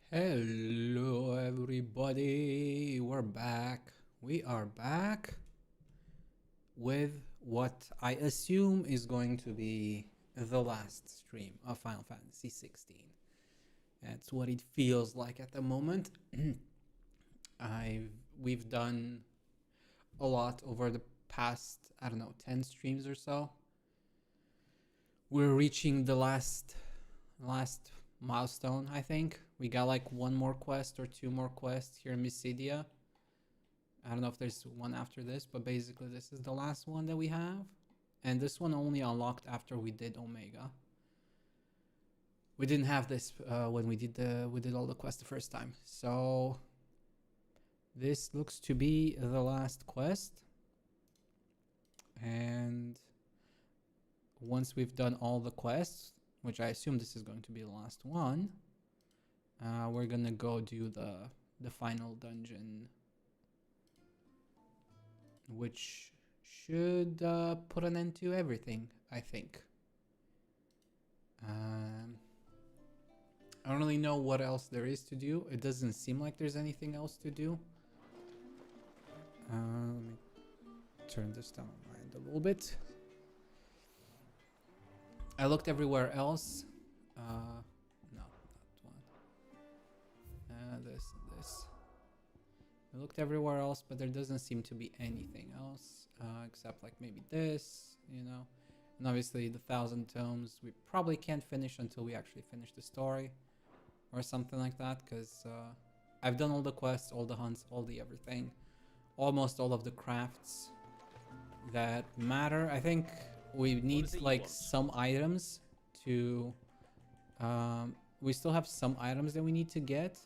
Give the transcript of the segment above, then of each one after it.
Hello, everybody. We're back. We are back with what I assume is going to be the last stream of Final Fantasy XVI. That's what it feels like at the moment. We've done a lot over the past, I don't know, 10 streams or so. We're reaching the last milestone, I think. We got like one more quest or two more quests here in Mysidia. I don't know if there's one after this, but basically this is the last one that we have. And this one only unlocked after we did Omega. We didn't have this when we did all the quests the first time. So this looks to be the last quest. And once we've done all the quests, which I assume this is going to be the last one, we're gonna go do the final dungeon, which should put an end to everything, I think. I don't really know what else there is to do. It doesn't seem like there's anything else to do. Let me turn this down a little bit. I looked everywhere else. No, that one. This. I looked everywhere else, but there doesn't seem to be anything else except like maybe this, you know. And obviously the 1,000 tomes we probably can't finish until we actually finish the story or something like that, because I've done all the quests, all the hunts, all the everything, almost all of the crafts that matter. I think we need like some items to we still have some items that we need to get.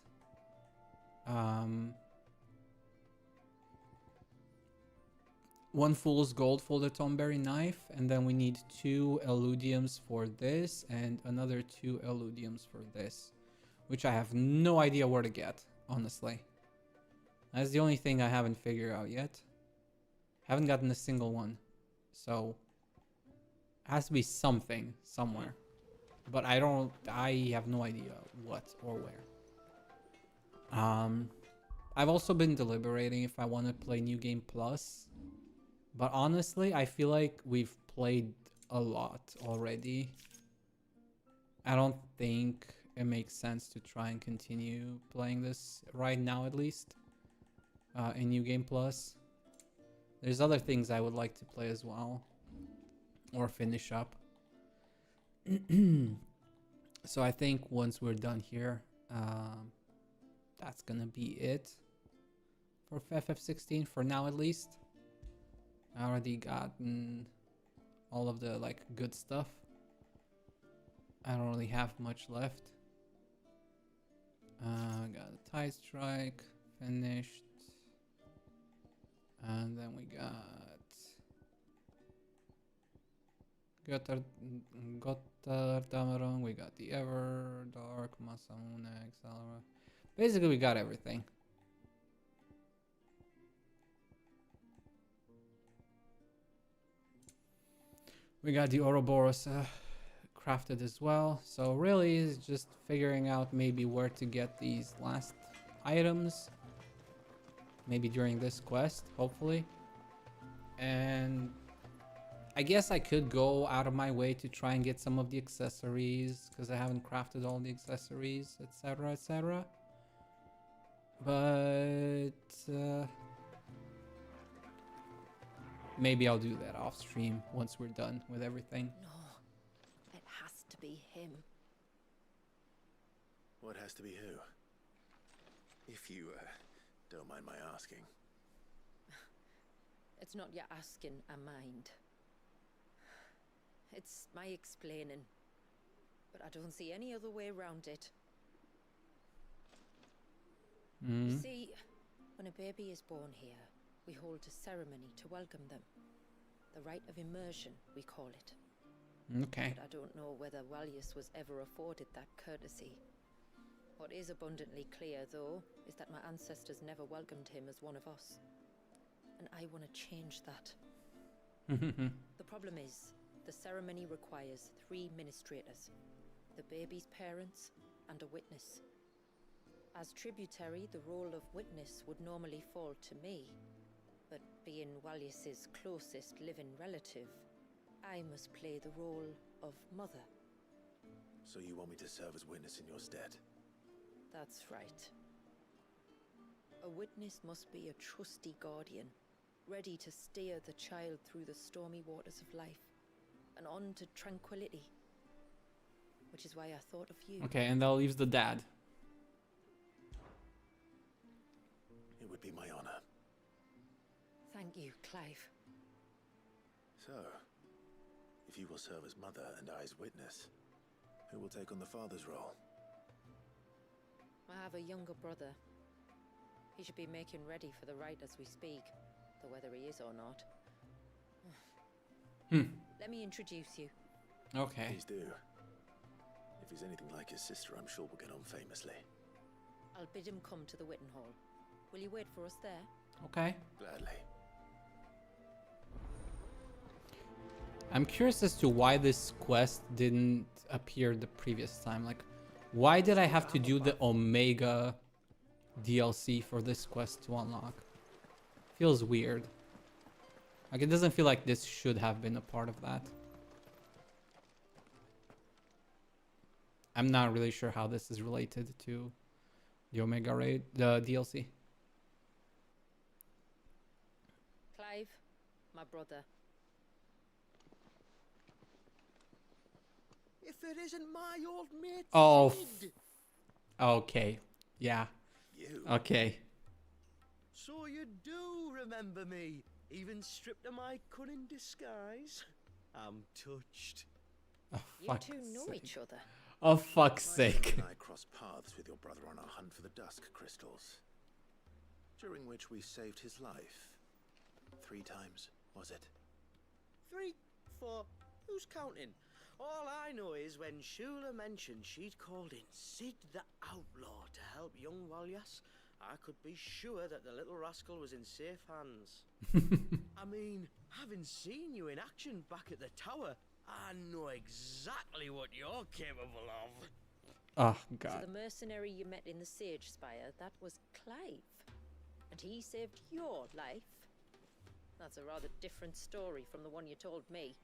One fool's gold for the Tomberry knife, and then we need 2 eludiums for this and another 2 eludiums for this, which I have no idea where to get, honestly. That's the only thing I haven't figured out yet. Haven't gotten a single one, so it has to be something somewhere, but I have no idea what or where. I've also been deliberating if I want to play New Game Plus, but honestly I feel like we've played a lot already. I don't think it makes sense to try and continue playing this right now, at least in New Game Plus. There's other things I would like to play as well, or finish up. So I think once we're done here, that's gonna be it for FF16 for now, at least. I already gotten all of the like good stuff. I don't really have much left. Got a Tide Strike finished, and then we got Tamaron, we got the Ever, Dark, Masamune, Accelera. Basically, we got everything. We got the Ouroboros crafted as well. So really, it's just figuring out maybe where to get these last items. Maybe during this quest, hopefully. And I guess I could go out of my way to try and get some of the accessories, because I haven't crafted all the accessories, etc, etc. But maybe I'll do that off stream once we're done with everything. No, it has to be him. What has to be who? If you don't mind my asking. It's not your asking, I mind. It's my explaining. But I don't see any other way around it. You see, when a baby is born here, we hold a ceremony to welcome them. The rite of immersion, we call it. Okay. But I don't know whether Walius was ever afforded that courtesy. What is abundantly clear, though, is that my ancestors never welcomed him as one of us. And I want to change that. The problem is, the ceremony requires 3 ministrators. The baby's parents and a witness. As tributary, the role of witness would normally fall to me. But being Wallius's closest living relative, I must play the role of mother. So you want me to serve as witness in your stead? That's right. A witness must be a trusty guardian, ready to steer the child through the stormy waters of life and on to tranquility. Which is why I thought of you. Okay, and that leaves the dad. It would be my honor. Thank you, Clive. So, if you will serve as mother and I as witness, who will take on the father's role? I have a younger brother. He should be making ready for the rite as we speak, though whether he is or not. Let me introduce you. Okay. Please do. If he's anything like his sister, I'm sure we'll get on famously. I'll bid him come to the Witten Hall. Will you wait for us there? Okay. Gladly. I'm curious as to why this quest didn't appear the previous time. Like, why did I have to do the Omega DLC for this quest to unlock? Feels weird. Like, it doesn't feel like this should have been a part of that. I'm not really sure how this is related to the Omega raid, the DLC. Clive, my brother. If it isn't my old mate, Oh, Sid. okay. Yeah. You? Okay. So you do remember me, even stripped of my cunning disguise. I'm touched. Oh, You fuck's two know sake. each other. Oh, fuck's My sake. brother and I crossed paths with your brother on our hunt for the dusk crystals, during which we saved his life. 3 times, was it? 3, 4, who's counting? All I know is when Shula mentioned she'd called in Sid the Outlaw to help young Walyas, I could be sure that the little rascal was in safe hands. I mean, having seen you in action back at the tower, I know exactly what you're capable of. Oh, So God. the mercenary you met in the Sage Spire, that was Clive. And he saved your life. That's a rather different story from the one you told me.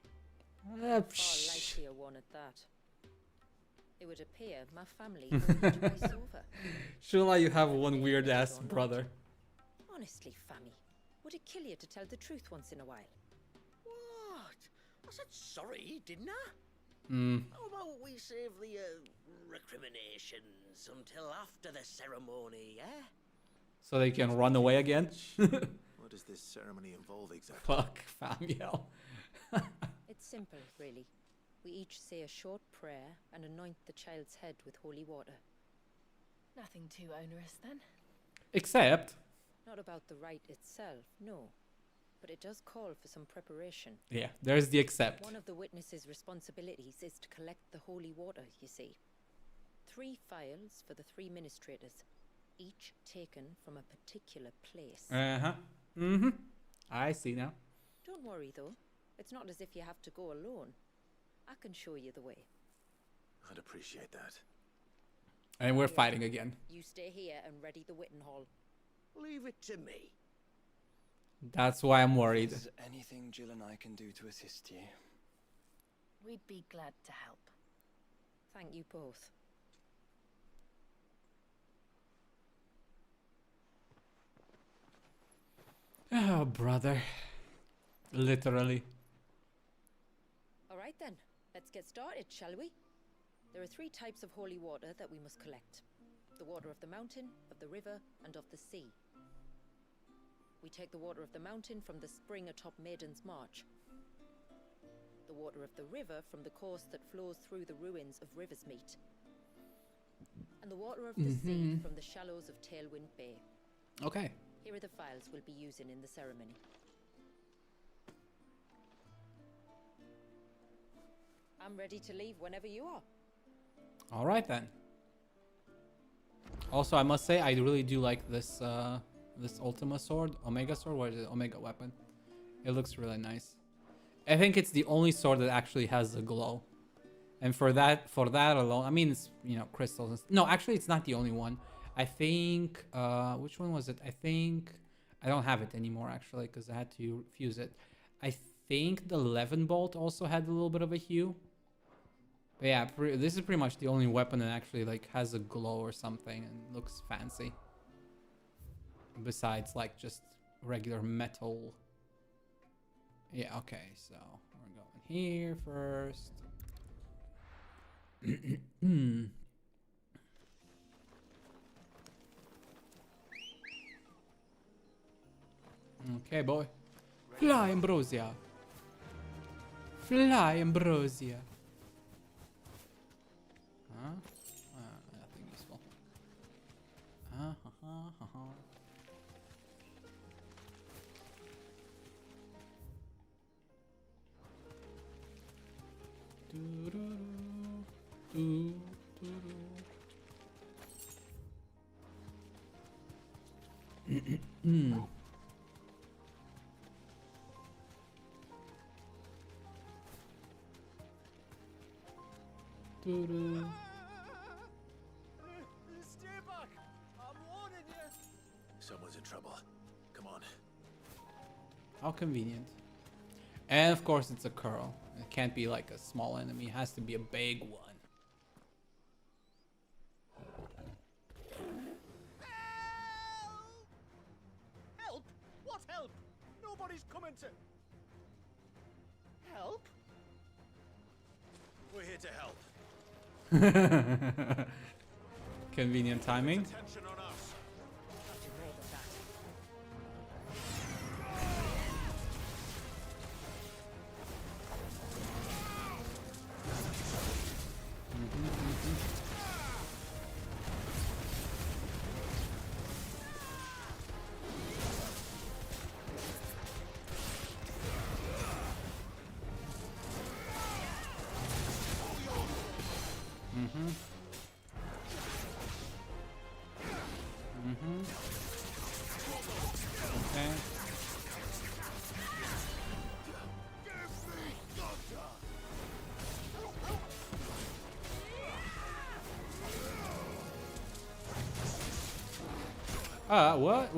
Far likelier one at that. It would appear my family owe you twice over. Shula, you have one weird ass brother. Honestly, Fammy, would it kill you to tell the truth once in a while? What? I said sorry, didn't I? Hmm. How about we save the recriminations until after the ceremony, eh? So they can run away again? What does this ceremony involve exactly? Fuck, Famiel. It's simple, really. We each say a short prayer and anoint the child's head with holy water. Nothing too onerous then. Except, Not about the rite itself, no. But it does call for some preparation. yeah, there's the except. One of the witness's responsibilities is to collect the holy water, you see. 3 phials for the 3 ministrators, each taken from a particular place. Uh-huh. Mm-hmm. I see now. Don't worry, though. It's not as if you have to go alone. I can show you the way. I'd appreciate that. And we're fighting again. You stay here and ready the Witten Hall. Leave it to me. That's why I'm worried. Is there anything Jill and I can do to assist you? We'd be glad to help. Thank you both. Oh, brother. Literally. All right then, let's get started, shall we? There are 3 types of holy water that we must collect. The water of the mountain, of the river, and of the sea. We take the water of the mountain from the spring atop Maiden's March. The water of the river from the course that flows through the ruins of Riversmeet. And the water of the sea from the shallows of Tailwind Bay. Okay. Here are the files we'll be using in the ceremony. I'm ready to leave whenever you are. All right then. Also, I must say, I really do like this this Ultima sword, Omega sword. What is it? Omega weapon. It looks really nice. I think it's the only sword that actually has a glow. And for that alone, I mean, it's, you know, crystals. No, actually, it's not the only one. I think, which one was it? I think, I don't have it anymore actually because I had to fuse it. I think the 11 bolt also had a little bit of a hue. But yeah, this is pretty much the only weapon that actually like has a glow or something and looks fancy. Besides like just regular metal. Yeah, okay, so we're going here first. Okay, boy. Fly, Ambrosia. Fly, Ambrosia. Huh? Nothing useful. Stay back! I'm warning you! Someone's in trouble. Come on. How convenient. And of course it's a curl. It can't be like a small enemy. It has to be a big one. Help! What help? Nobody's coming to... Help? We're here to help. Convenient timing. Attention on us. Not too late at that. Okay.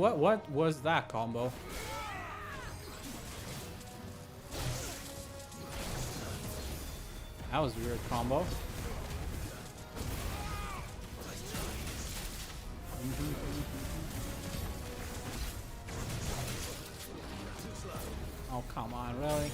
What was that combo? That was a weird combo. Oh, come on, really?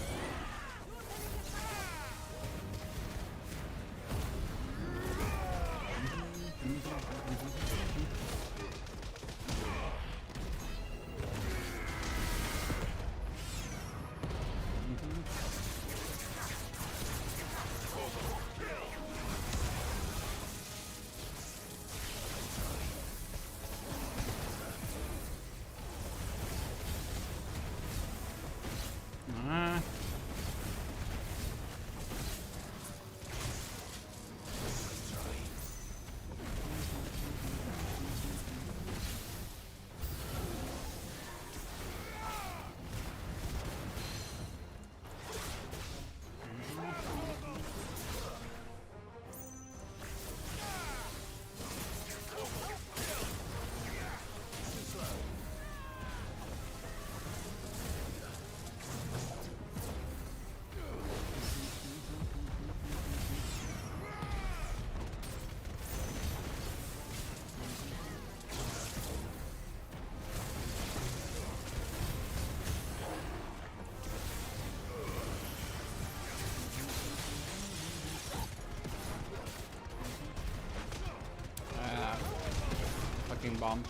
Fucking bomb.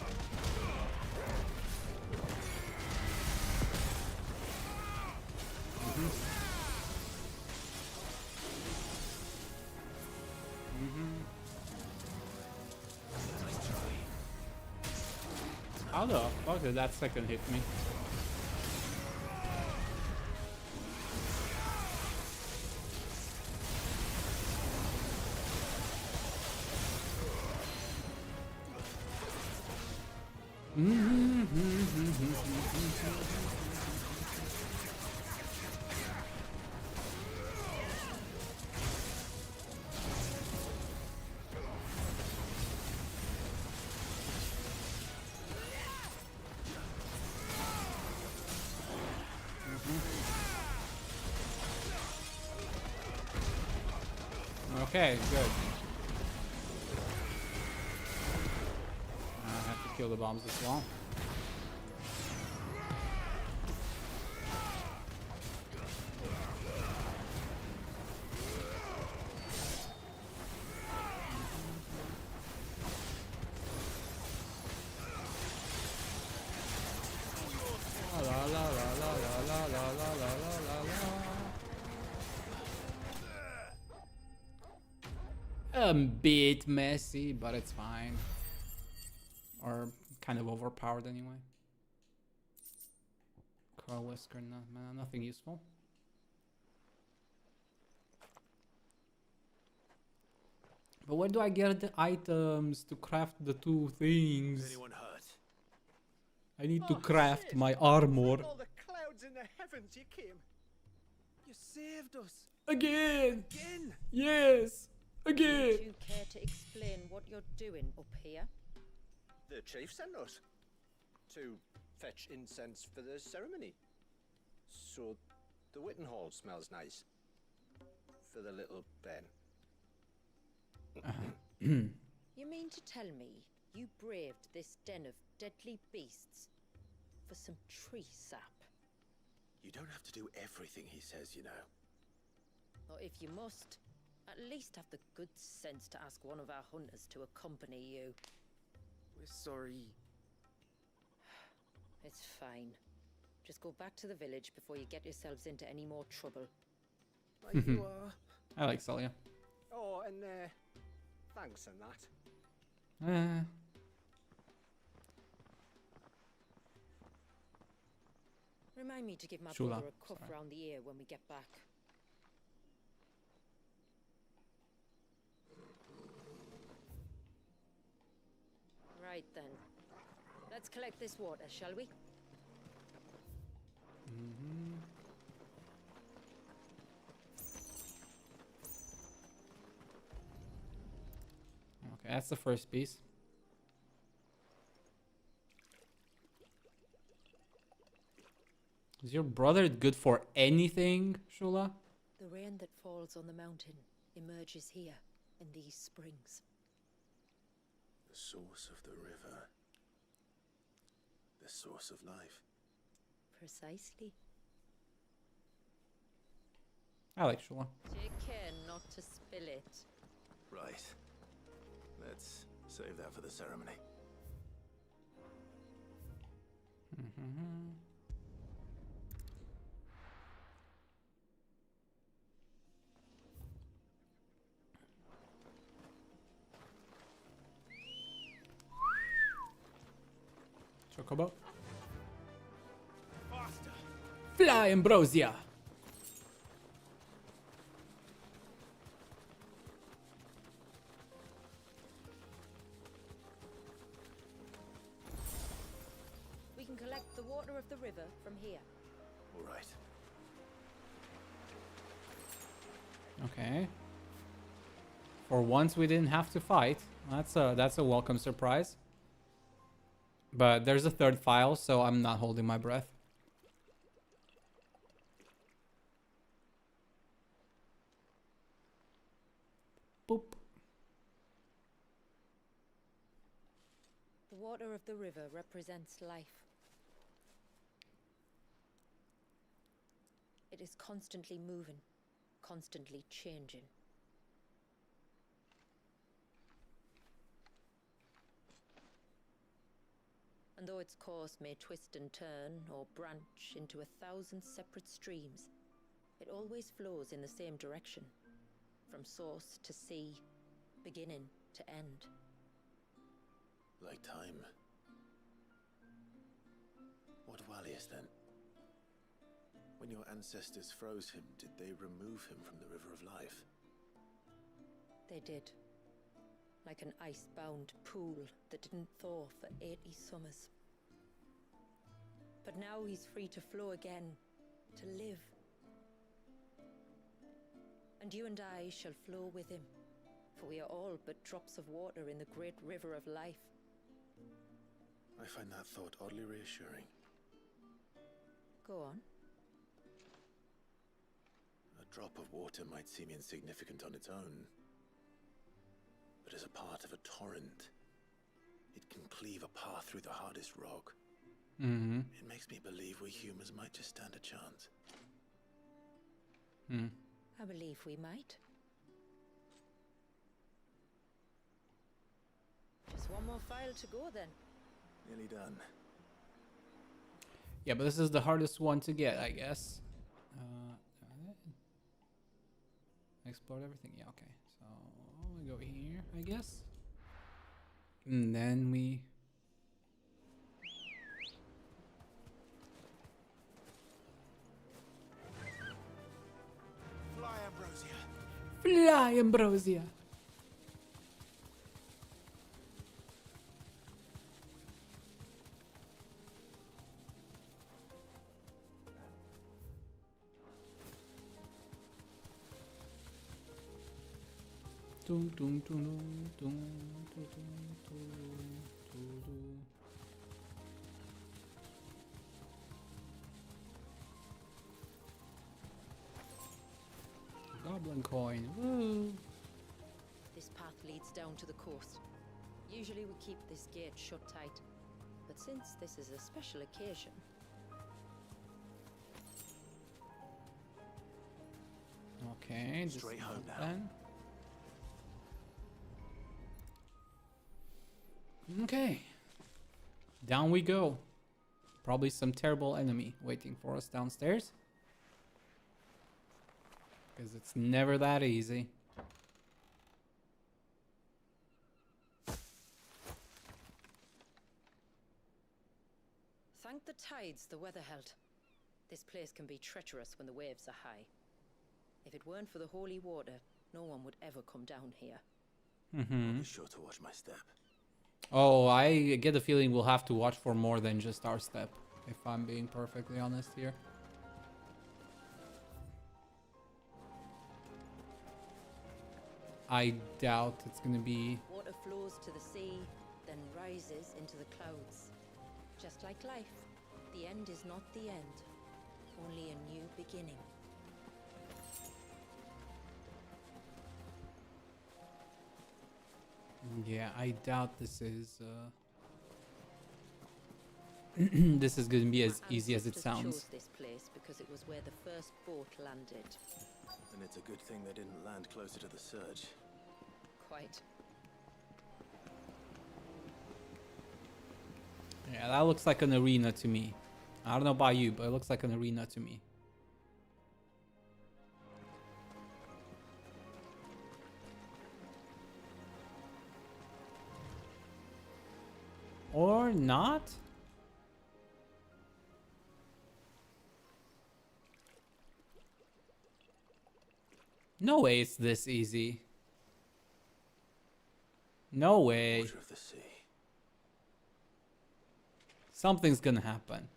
How the fuck did that second hit me? Okay, good. I have to kill the bombs as well. A bit messy, but it's fine. Or kind of overpowered anyway. Coil whisker, nothing useful. But where do I get the items to craft the two things? Is anyone hurt? I need to craft my armor. All the clouds in the heavens you came. You saved us. Again! Again? Yes! Would Again! you care to explain what you're doing up here? The chief sent us to fetch incense for the ceremony. So the Witten Hall smells nice. For the little Ben. You mean to tell me you braved this den of deadly beasts for some tree sap? You don't have to do everything he says, you know. Or if you must, at least have the good sense to ask one of our hunters to accompany you. We're sorry. It's fine. Just go back to the village before you get yourselves into any more trouble. Like you are. I like Celia. Oh, and thanks and that. Remind me to give my Shula, brother a cuff sorry. round the ear when we get back. Right then. Let's collect this water, shall we? Okay, that's the first piece. Is your brother good for anything, Shula? The rain that falls on the mountain emerges here in these springs. The source of the river. The source of life. Precisely. I like Shula. Take care not to spill it. Right. Let's save that for the ceremony. Chocobo. Faster! Fly, Ambrosia! We can collect the water of the river from here. All right. Okay. For once we didn't have to fight. That's a welcome surprise. But there's a third file, so I'm not holding my breath. Boop. The water of the river represents life. It is constantly moving, constantly changing. And though its course may twist and turn or branch into 1,000 separate streams, it always flows in the same direction, from source to sea, beginning to end. Like time. What Wallius then? When your ancestors froze him, did they remove him from the River of Life? They did. Like an ice-bound pool that didn't thaw for 80 summers. But now he's free to flow again, to live. And you and I shall flow with him, for we are all but drops of water in the great river of life. I find that thought oddly reassuring. Go on. A drop of water might seem insignificant on its own, but as a part of a torrent. It can cleave a path through the hardest rock. Mm-hmm. It makes me believe we humans might just stand a chance. Hmm. I believe we might. Just one more file to go then. Nearly done. Yeah, but this is the hardest one to get, I guess. Explored everything. Yeah, okay. So we go here, I guess. And then we... Fly, Ambrosia. Fly, Ambrosia! Dum, dum, dum, dum, dum, dum, dum, dum. Goblin coin. Woo! This path leads down to the coast. Usually we keep this gate shut tight, but since this is a special occasion... Okay, Straight home now. then. Okay. Down we go. Probably some terrible enemy waiting for us downstairs. Because it's never that easy. Thank the tides the weather held. This place can be treacherous when the waves are high. If it weren't for the holy water, no one would ever come down here. Mm-hmm. I'll be sure to watch my step. Oh, I get the feeling we'll have to watch for more than just our step, if I'm being perfectly honest here. I doubt it's gonna be... Water flows to the sea, then rises into the clouds. Just like life, the end is not the end, only a new beginning. Yeah, I doubt this is... this is gonna be as easy as it Ancestors sounds. chose this place because it was where the first boat landed. And it's a good thing they didn't land closer to the surge. Quite. Yeah, that looks like an arena to me. I don't know about you, but it looks like an arena to me. Or not? No way it's this easy. No way. Water of the sea. Something's gonna happen.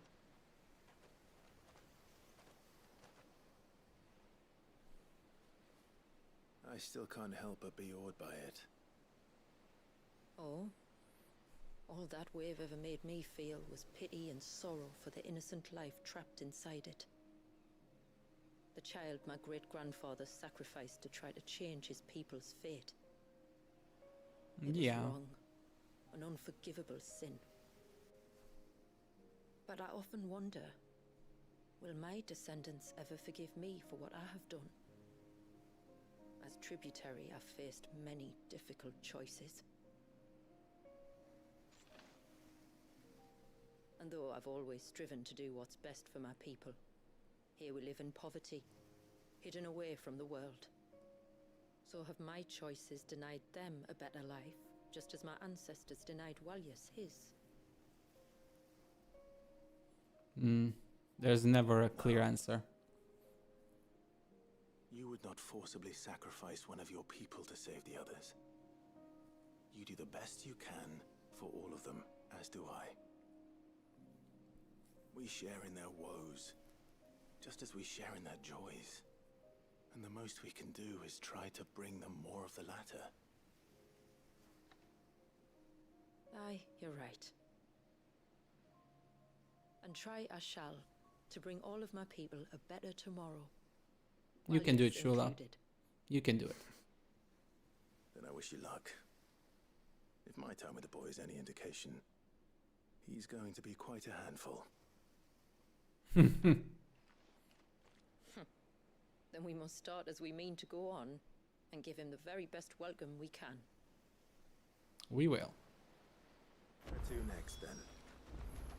I still can't help but be awed by it. Oh? All that wave ever made me feel was pity and sorrow for the innocent life trapped inside it. The child my great-grandfather sacrificed to try to change his people's fate. It was wrong, an unforgivable sin. But I often wonder, will my descendants ever forgive me for what I have done? As tributary, I've faced many difficult choices. And though I've always striven to do what's best for my people, here we live in poverty, hidden away from the world. So have my choices denied them a better life, just as my ancestors denied Walyas his? There's never a clear answer. You would not forcibly sacrifice one of your people to save the others. You do the best you can for all of them, as do I. We share in their woes, just as we share in their joys. And the most we can do is try to bring them more of the latter. Aye, you're right. And try I shall, to bring all of my people a better tomorrow. You can do it, Walyas Shula. included. You can do it. Then I wish you luck. If my time with the boy is any indication, he's going to be quite a handful. Then we must start as we mean to go on, and give him the very best welcome we can. We will. Where to next, then?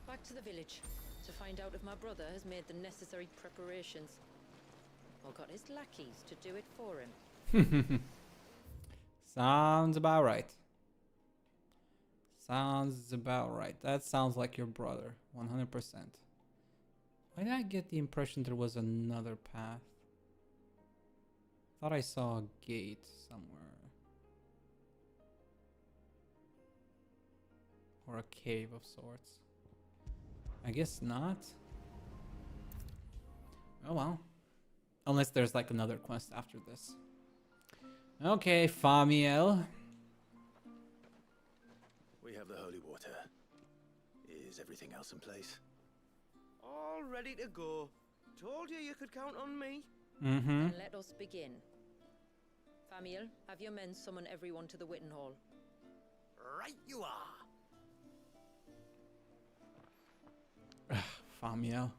Back to the village, to find out if my brother has made the necessary preparations. Or got his lackeys to do it for him. Sounds about right. Sounds about right. That sounds like your brother. 100%. Why did I get the impression there was another path? Thought I saw a gate somewhere. Or a cave of sorts. I guess not. Oh well. Unless there's like another quest after this. Okay, Famiel. We have the holy water. Is everything else in place? All ready to go. Told you you could count on me. Mm-hmm. Then let us begin. Famiel, have your men summon everyone to the Witten Hall. Right you are. Famiel.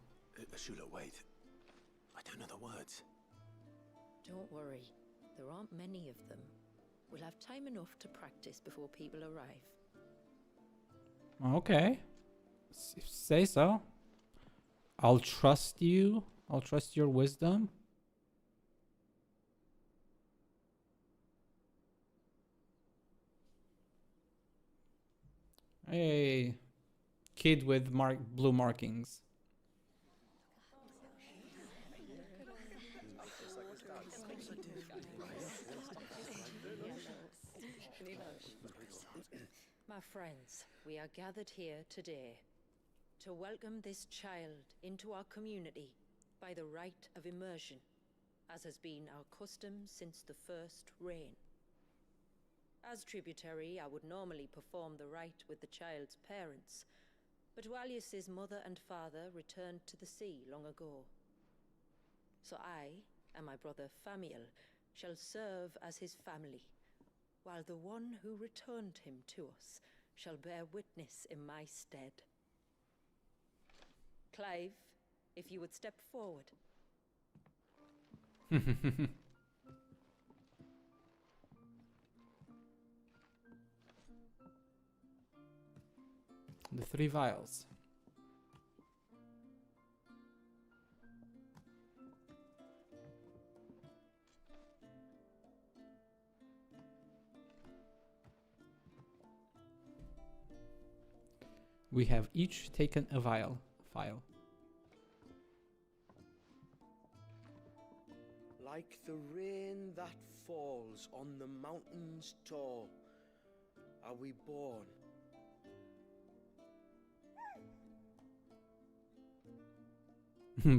Shula, wait. I don't know the words. Don't worry, there aren't many of them. We'll have time enough to practice before people arrive. Okay. Say so. I'll trust you. I'll trust your wisdom. Hey, kid with blue markings. My friends, we are gathered here today to welcome this child into our community by the rite of immersion, as has been our custom since the first reign. As tributary, I would normally perform the rite with the child's parents, but Walius's mother and father returned to the sea long ago. So I and my brother Famiel shall serve as his family, while the one who returned him to us shall bear witness in my stead. Clive, if you would step forward. The 3 vials. We have each taken a vial. Like the rain that falls on the mountains tall, are we born.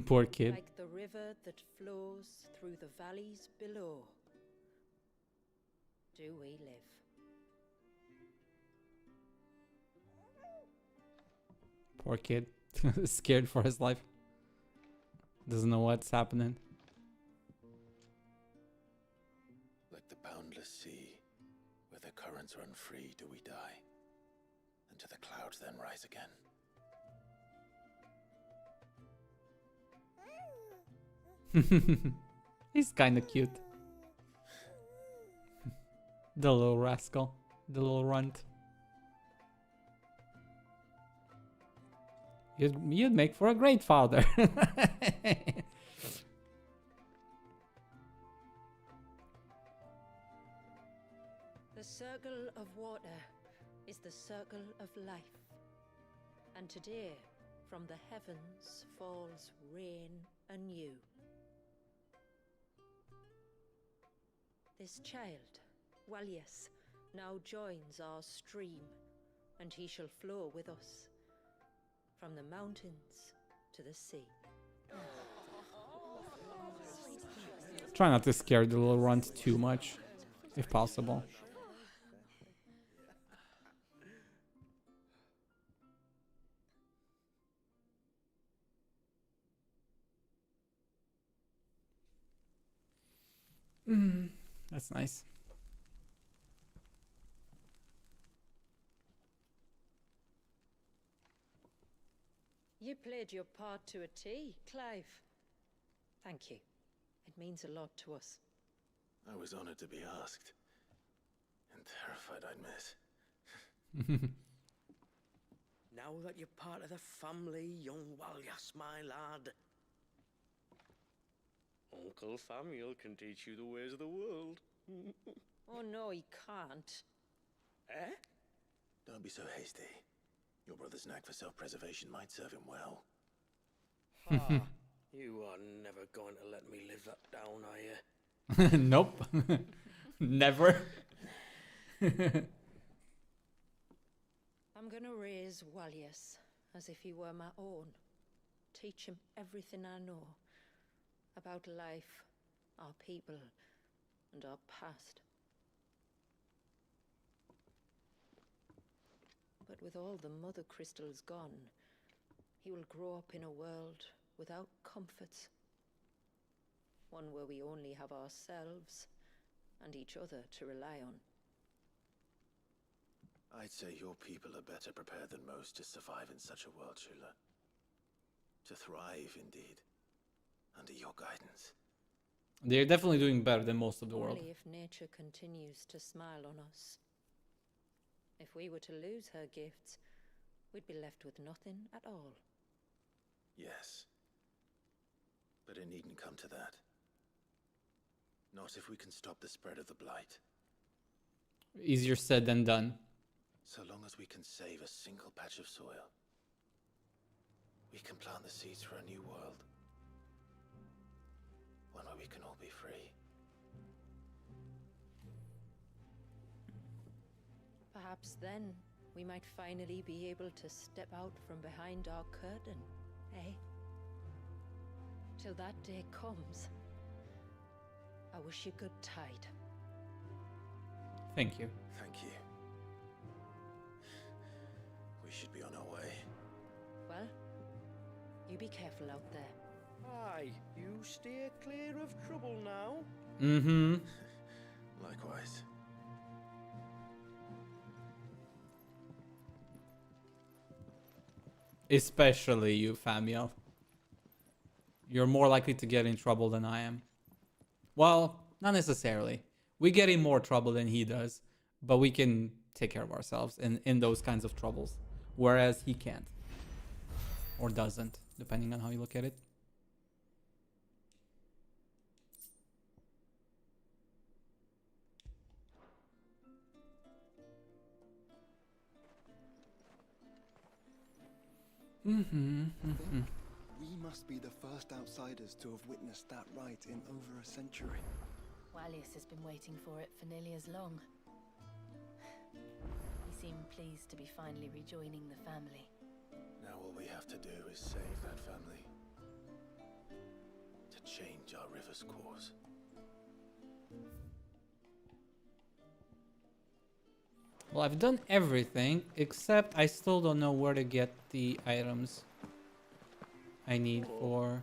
Poor kid. Like the river that flows through the valleys below, do we live. Poor kid. Scared for his life. Doesn't know what's happening. Like the boundless sea, where the currents run free, do we die, and to the clouds then rise again. He's kind of cute. The little rascal. The little runt. You'd make for a great father. The circle of water is the circle of life. And today, from the heavens falls rain anew. This child, Walius, now joins our stream, and he shall flow with us, from the mountains to the sea. Try not to scare the little runt too much, if possible. That's nice. You played your part to a T, Clive. Thank you. It means a lot to us. I was honored to be asked. And terrified I'd miss. Now that you're part of the family, young Walyas, my lad. Uncle Samuel can teach you the ways of the world. Oh no, he can't. Eh? Don't be so hasty. Your brother's knack for self-preservation might serve him well. Ah, you are never going to let me live that down, are you? Nope. Never. I'm gonna raise Walyas as if he were my own. Teach him everything I know about life, our people, and our past. But with all the mother crystals gone, he will grow up in a world without comforts. One where we only have ourselves and each other to rely on. I'd say your people are better prepared than most to survive in such a world, Shula. To thrive, indeed, under your guidance. They're definitely doing better than most of the world. Only if nature continues to smile on us. If we were to lose her gifts, we'd be left with nothing at all. Yes. But it needn't come to that. Not if we can stop the spread of the blight. Easier said than done. So long as we can save a single patch of soil, we can plant the seeds for a new world. One where we can all be free. Perhaps then we might finally be able to step out from behind our curtain, eh? Till that day comes, I wish you good tide. Thank you. Thank you. We should be on our way. Well, you be careful out there. Aye, you steer clear of trouble now. Mm-hmm. Likewise. Especially you, Famiel. You're more likely to get in trouble than I am. Well, not necessarily. We get in more trouble than he does, but we can take care of ourselves in those kinds of troubles. Whereas he can't. Or doesn't, depending on how you look at it. We must be the first outsiders to have witnessed that rite in over a century. Walyas has been waiting for it for nearly as long. He seemed pleased to be finally rejoining the family. Now all we have to do is save that family. To change our river's course. Well, I've done everything, except I still don't know where to get the items I need for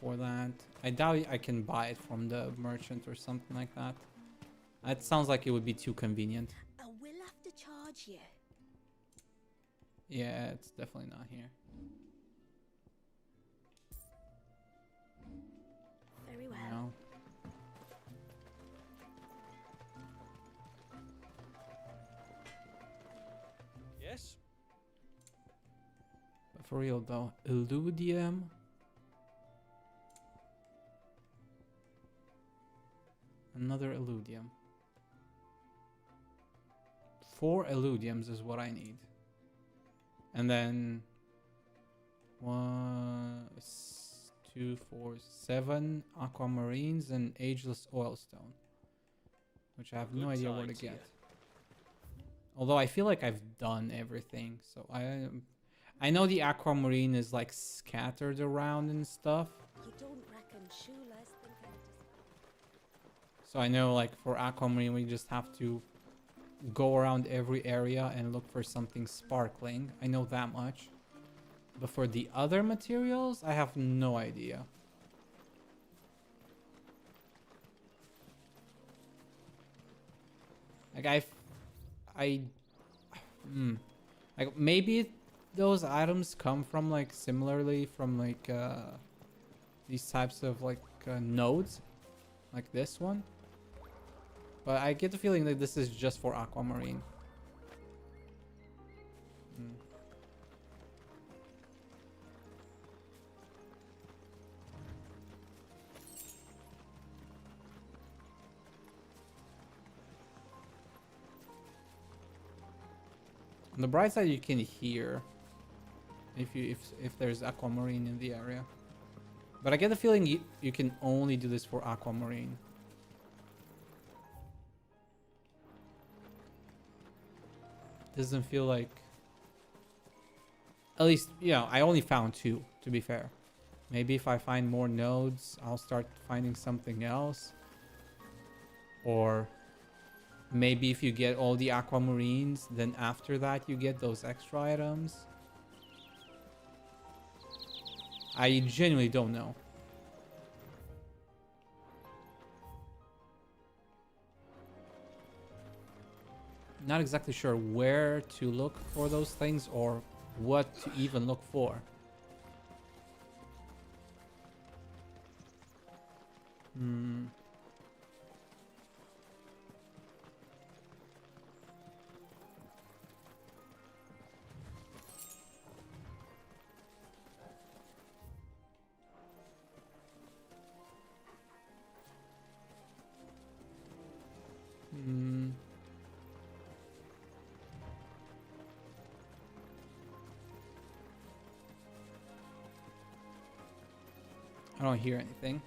that. I doubt I can buy it from the merchant or something like that. That sounds like it would be too convenient. I will have to charge you. Yeah, it's definitely not here. Very well. No. Yes? But for real though, Illudium. Another Illudium. 4 Illudiums is what I need. And then 1, 2, 4, 7 aquamarines and ageless oilstone, which I have no idea where to get. Although I feel like I've done everything, so I know the aquamarine is like scattered around and stuff. You don't reckon Shula's thinking So I know like for aquamarine we just have to go around every area and look for something sparkling. I know that much. But for the other materials, I have no idea. Like Like maybe those items come from like similarly from like these types of like nodes, like this one. But I get the feeling that this is just for aquamarine. Hmm. On the bright side, you can hear if there's aquamarine in the area. But I get the feeling you can only do this for aquamarine. Doesn't feel like... At least, you know, I only found 2, to be fair. Maybe if I find more nodes, I'll start finding something else. Or maybe if you get all the aquamarines, then after that you get those extra items. I genuinely don't know. Not exactly sure where to look for those things or what to even look for. Hmm. Hmm. I don't hear anything.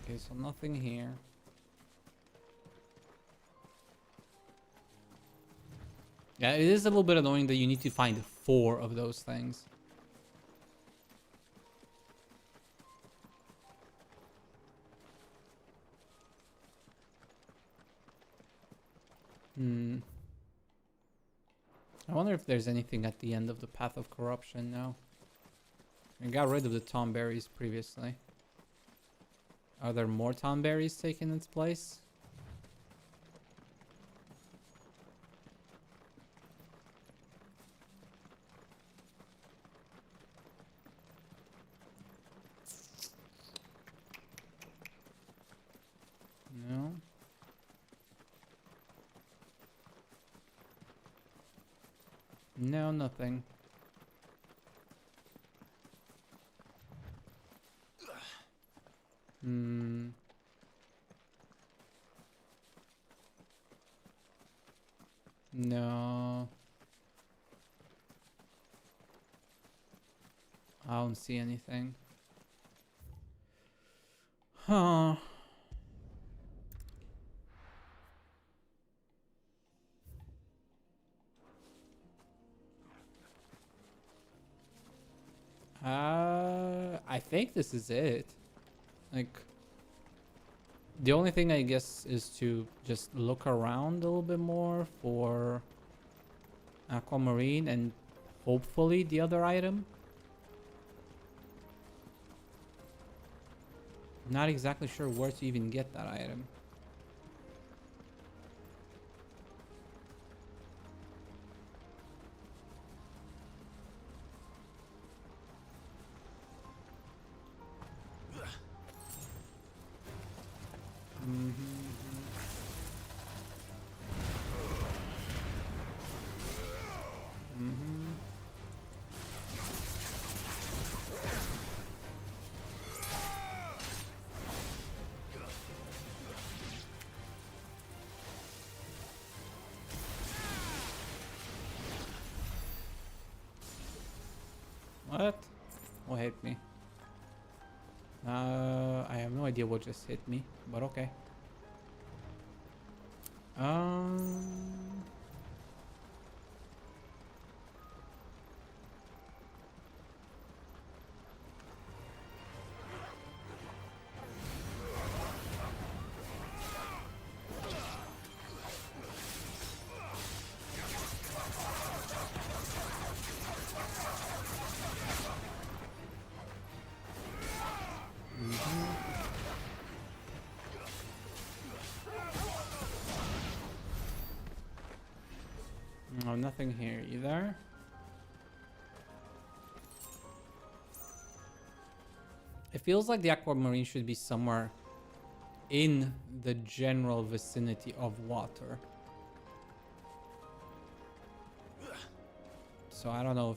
Okay, so nothing here. Yeah, it is a little bit annoying that you need to find 4 of those things. I wonder if there's anything at the end of the Path of Corruption now. I got rid of the Tom berries previously. Are there more Tom berries taking its place? No. No, nothing. No. I don't see anything. Huh. I think this is it. Like, the only thing I guess is to just look around a little bit more for aquamarine and hopefully the other item. Not exactly sure where to even get that item. What? What hit me? I have no idea what just hit me, but okay. Um. No, nothing here either. It feels like the aquamarine should be somewhere in the general vicinity of water. So I don't know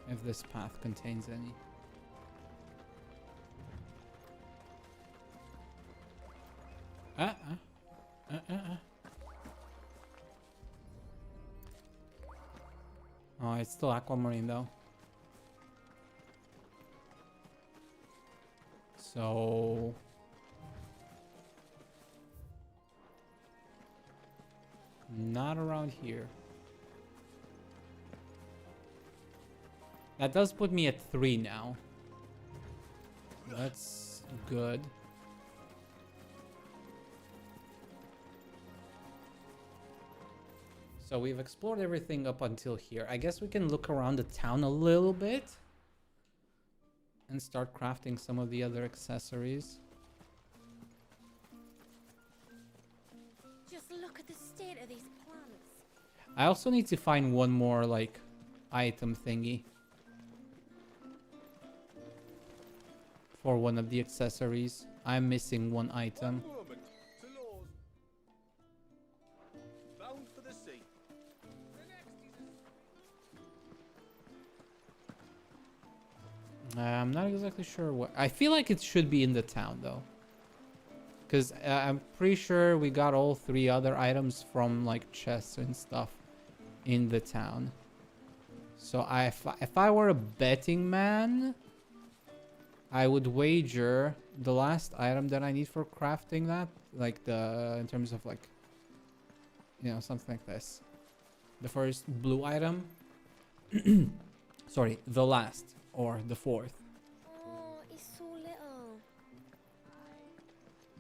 if this path contains any. Oh, it's still aquamarine though. So not around here. That does put me at 3 now. That's good. So we've explored everything up until here. I guess we can look around the town a little bit and start crafting some of the other accessories. Just look at the state of these plants. I also need to find one more like item thingy for one of the accessories. I'm missing one item. I'm not exactly sure what. I feel like it should be in the town though, because I'm pretty sure we got all 3 other items from like chests and stuff in the town. So if I were a betting man, I would wager the last item that I need for crafting that, like in terms of like, you know, something like this. The first blue item. Sorry, the last. Or the 4th. Oh, it's so little.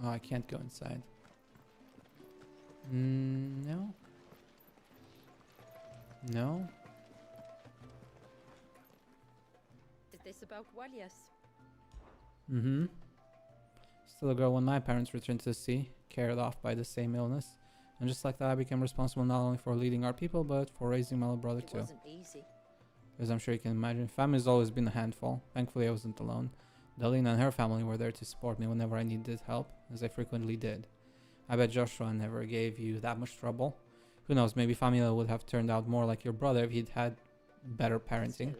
Oh, I can't go inside. No. No. Is this about Walias? Mm-hmm. Still a girl when my parents returned to the sea, carried off by the same illness. And just like that, I became responsible not only for leading our people, but for raising my little brother too. It wasn't easy. As I'm sure you can imagine, family's always been a handful. Thankfully, I wasn't alone. Dalina and her family were there to support me whenever I needed help, as I frequently did. I bet Joshua never gave you that much trouble. Who knows, maybe Famila would have turned out more like your brother if he'd had better parenting.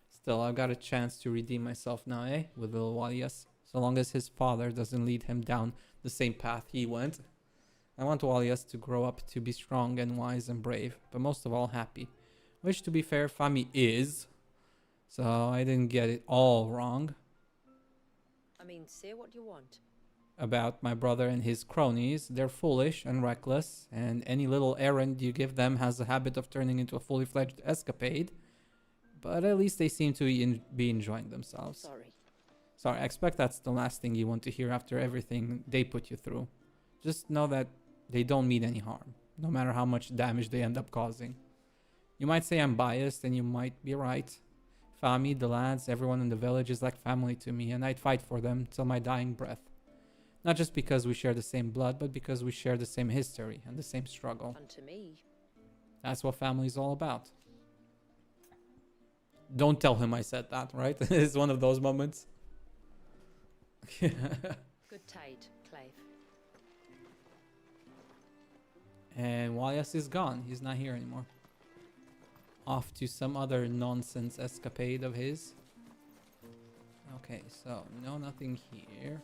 Still, I've got a chance to redeem myself now, eh? With little Walias. So long as his father doesn't lead him down the same path he went. I want Walias to grow up to be strong and wise and brave, but most of all happy. Which, to be fair, Fami is. So I didn't get it all wrong. I mean, say what you want. About my brother and his cronies. They're foolish and reckless, and any little errand you give them has a habit of turning into a fully fledged escapade. But at least they seem to be enjoying themselves. Sorry, I expect that's the last thing you want to hear after everything they put you through. Just know that they don't mean any harm, no matter how much damage they end up causing. You might say I'm biased, and you might be right. Fami, the lads, everyone in the village is like family to me, and I'd fight for them till my dying breath. Not just because we share the same blood, but because we share the same history and the same struggle. And to me. That's what family's all about. Don't tell him I said that, right? It's one of those moments. Good tide, Clive. And Walias is gone. He's not here anymore. Off to some other nonsense escapade of his. Okay, so no, nothing here.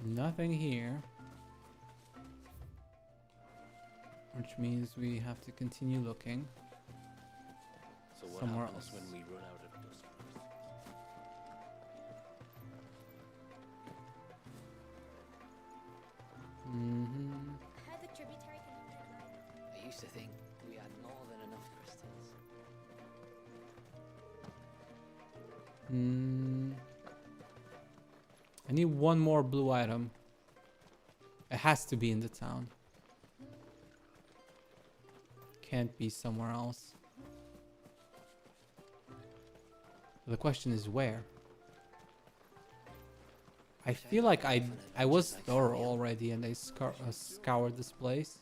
Nothing here. Which means we have to continue looking. somewhere happens else. when we run out of dust. Mm-hmm. I heard the tributary can hold it right. I used to think we had more than enough crystals. I need one more blue item. It has to be in the town. Can't be somewhere else. The question is where? I feel like I was thorough already and I scoured this place.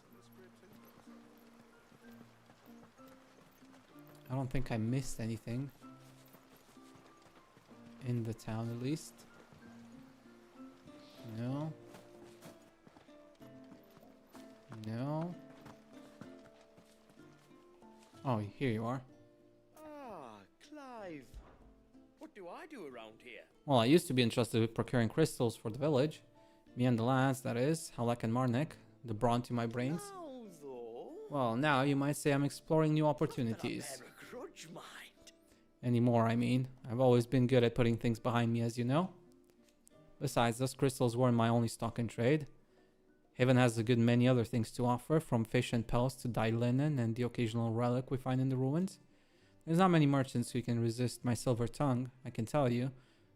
I don't think I missed anything. In the town at least. No. No. Oh, here you are. Ah, Clive. What do I do around here? Well, I used to be interested with procuring crystals for the village. Me and the lads, that is, Halak and Marnik, the brawn to my brains. Now, though, Well, now you might say I'm exploring new not opportunities. that I bear a grudge, mind. Anymore, I mean. I've always been good at putting things behind me, as you know. Besides, those crystals weren't my only stock in trade. Haven has a good many other things to offer, from fish and pelts to dyed linen and the occasional relic we find in the ruins. There's not many merchants who can resist my silver tongue, I can tell you.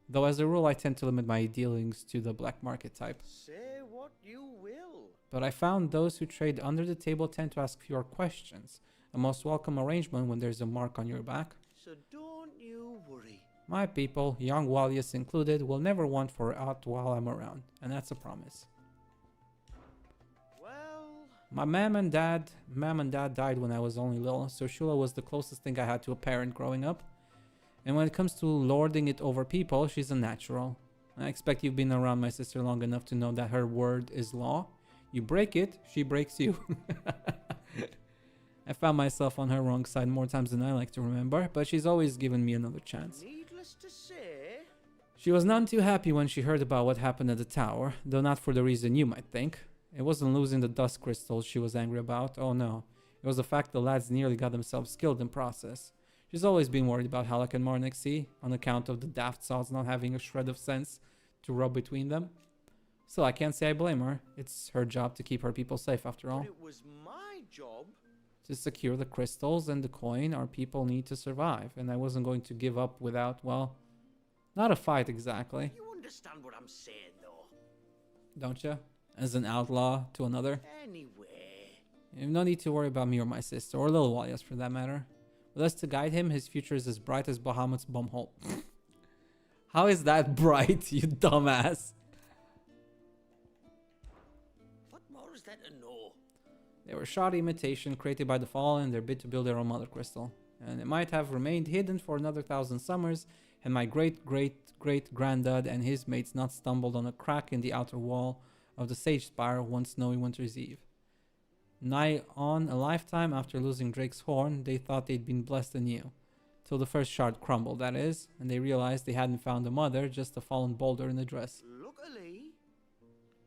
Though as a rule I tend to limit my dealings to the black market type. Say what you will. But I found those who trade under the table tend to ask fewer questions. A most welcome arrangement when there's a mark on your back. So don't you worry. My people, young Wallius included, will never want for aught while I'm around. And that's a promise. Well, My mom and dad died when I was only little, so Shula was the closest thing I had to a parent growing up. And when it comes to lording it over people, she's a natural. I expect you've been around my sister long enough to know that her word is law. You break it, she breaks you. I found myself on her wrong side more times than I like to remember, but she's always given me another chance. needless to say, She was none too happy when she heard about what happened at the tower, though not for the reason you might think. It wasn't losing the dust crystals she was angry about, oh no. It was the fact the lads nearly got themselves killed in process. She's always been worried about Halak and Marnik, see, on account of the daft sods not having a shred of sense to rub between them. Still, I can't say I blame her. It's her job to keep her people safe after all. but it was my job. To secure the crystals and the coin, our people need to survive, and I wasn't going to give up without, well, not a fight exactly. You understand what I'm saying, though. Don't you? As an outlaw to another. Anyway, You have no need to worry about me or my sister, or little Walias for that matter. With us to guide him, his future is as bright as Bahamut's bumhole. How is that bright, you dumbass? what more is there to know? They were shoddy imitation created by the Fallen in their bid to build their own mother crystal. And it might have remained hidden for another 1,000 summers had my great-great-great-granddad and his mates not stumbled on a crack in the outer wall of the Sage Spire one snowy winter's eve. Nigh on a lifetime after losing Drake's horn, they thought they'd been blessed anew. Till the first shard crumbled, that is, and they realized they hadn't found a mother, just a fallen boulder in a dress. Luckily,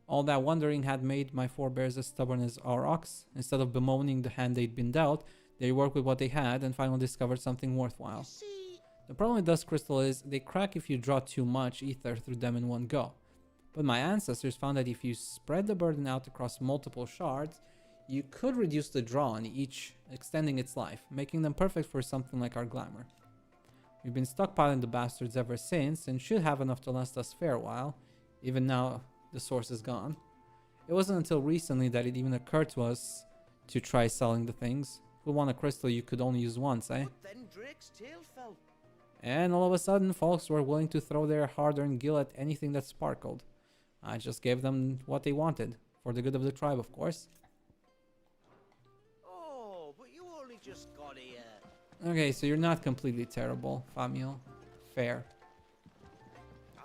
All that wondering had made my forebears as stubborn as our ox. Instead of bemoaning the hand they'd been dealt, they worked with what they had and finally discovered something worthwhile. see, The problem with dust crystal is they crack if you draw too much ether through them in one go. But my ancestors found that if you spread the burden out across multiple shards, you could reduce the draw on each, extending its life, making them perfect for something like our glamour. We've been stockpiling the bastards ever since, and should have enough to last us a fair while, even now the source is gone. It wasn't until recently that it even occurred to us to try selling the things. Who want a crystal you could only use once, eh? but then Drake's tail fell. And all of a sudden, folks were willing to throw their hard-earned gil at anything that sparkled. I just gave them what they wanted, for the good of the tribe, of course. Oh, but you only just got here. Okay, so you're not completely terrible, Famiel. Fair.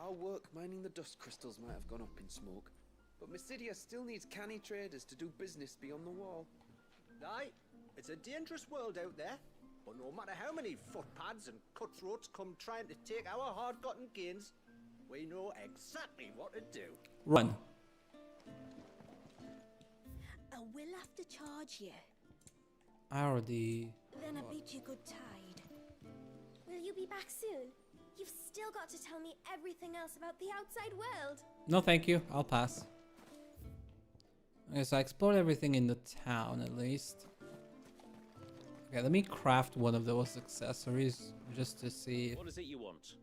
Our work mining the dust crystals might have gone up in smoke, but Mysidia still needs canny traders to do business beyond the wall. Aye, it's a dangerous world out there. But no matter how many footpads and cutthroats come trying to take our hard-gotten gains, we know exactly what to do. Run. I will have to charge you. I already... Then I bid you good tide. you be back soon? You've still got to tell me everything else about the outside world. No, thank you. I'll pass. Okay, so I explored everything in the town at least. Okay, let me craft one of those accessories just to see. What is it you want?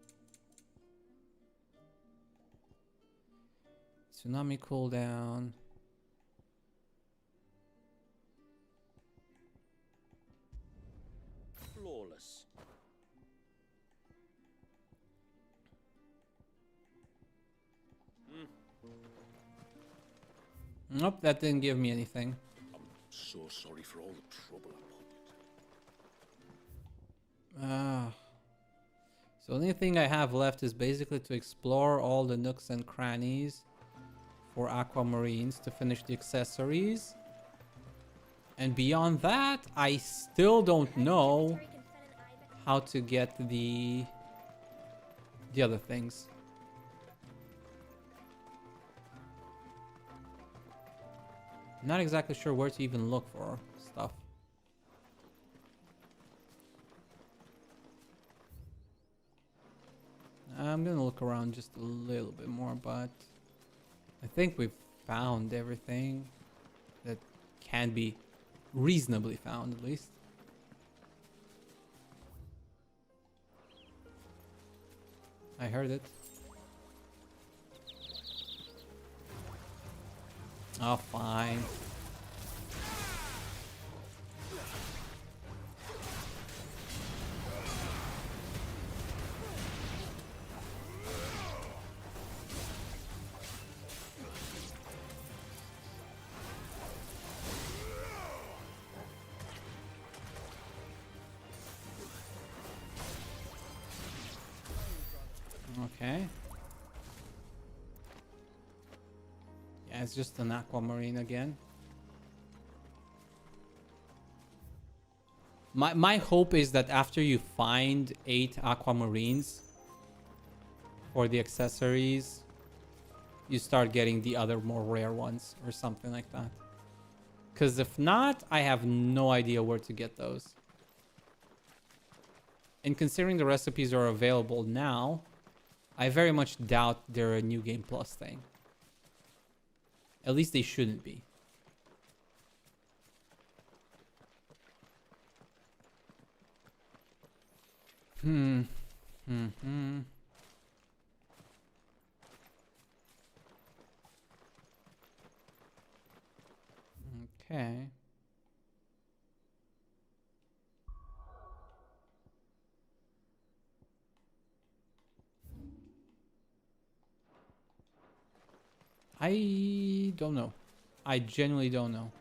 Tsunami cooldown. Flawless. Nope, that didn't give me anything. I'm so sorry for all the trouble I put. So the only thing I have left is basically to explore all the nooks and crannies for aquamarines to finish the accessories. And beyond that, I still don't know how to get the other things. I'm not exactly sure where to even look for stuff. I'm gonna look around just a little bit more, but I think we've found everything that can be reasonably found, at least. I heard it. Oh, fine. Okay. Yeah, it's just an aquamarine again. My hope is that after you find 8 aquamarines for the accessories, you start getting the other more rare ones or something like that. Because if not, I have no idea where to get those. And considering the recipes are available now, I very much doubt they're a New Game Plus thing. At least they shouldn't be. Okay. I don't know. I genuinely don't know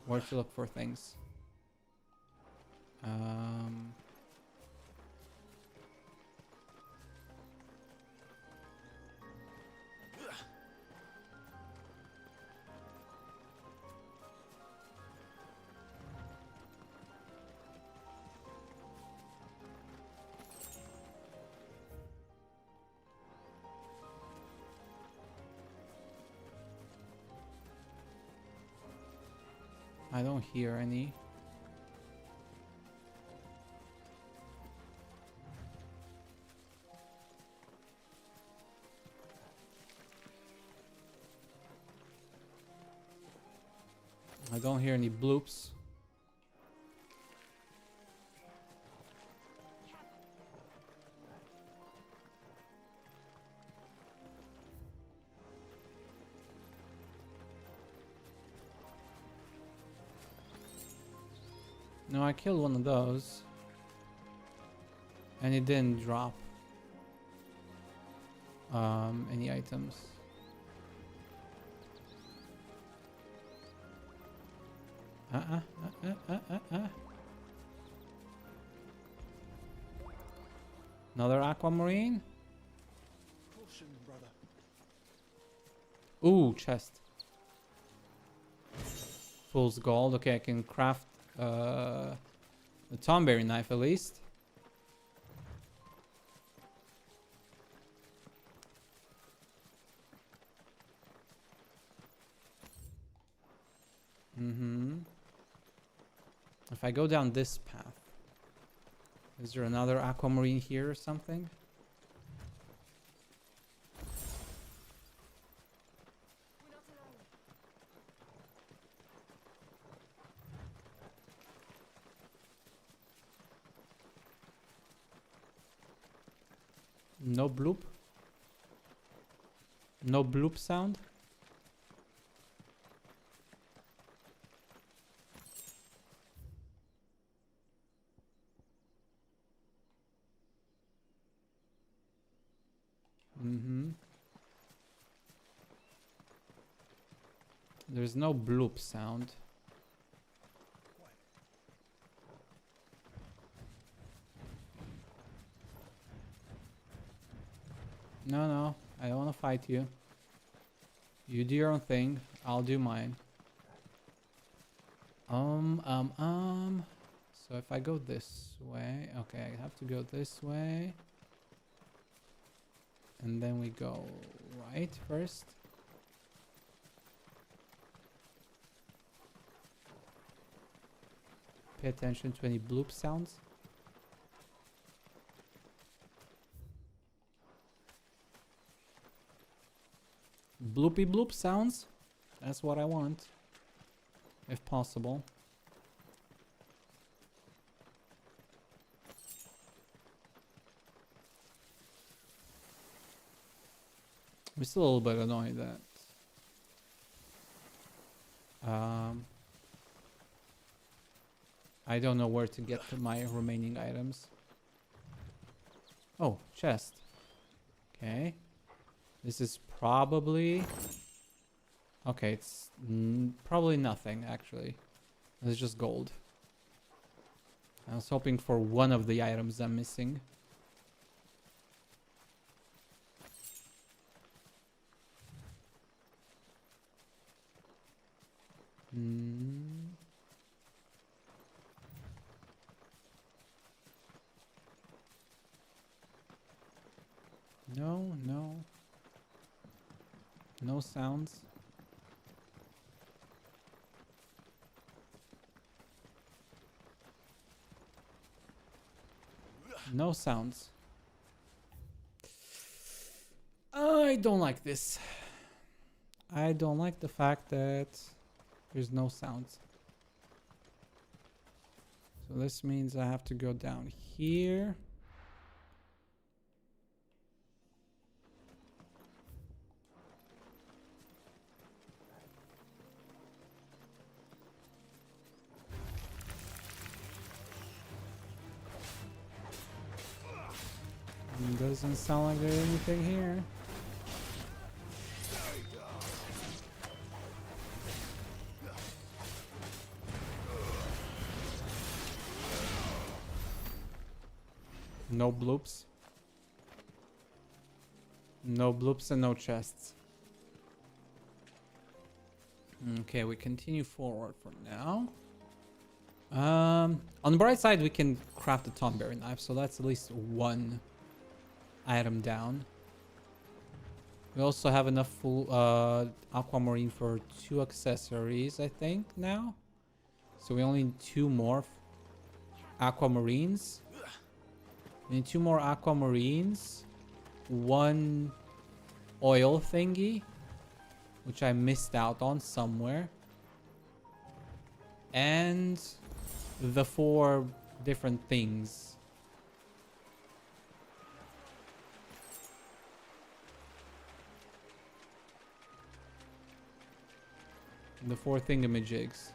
where to look for things. I don't hear any. I don't hear any bloops. No, I killed one of those. And it didn't drop any items. Another aquamarine. Caution, brother. Ooh, chest. Fool's gold. Okay, I can craft the Tomberry knife at least. If I go down this path, Is there another aquamarine here or something? No bloop? No bloop sound? Mm-hmm. There's no bloop sound. No, I don't want to fight you. You do your own thing, I'll do mine. So if I go this way, okay, I have to go this way. And then we go right first. Pay attention to any bloop sounds. Bloopy bloop sounds. That's what I want. If possible. I'm still a little bit annoyed that I don't know where to get to my remaining items. Oh, chest. Okay. This is probably... Okay, it's probably nothing, actually. It's just gold. I was hoping for one of the items I'm missing. No. No sounds. No sounds. I don't like this. I don't like the fact that there's no sounds. So this means I have to go down here. Doesn't sound like there's anything here. No bloops. No bloops and no chests. Okay, we continue forward for now. On the bright side, we can craft a Tonberry knife, so that's at least one item down. We also have enough full aquamarine for 2 accessories, I think, now. So we only need 2 more aquamarines. We need 2 more aquamarines. 1 oil thingy, which I missed out on somewhere. And the 4 different things. The 4 thingamajigs.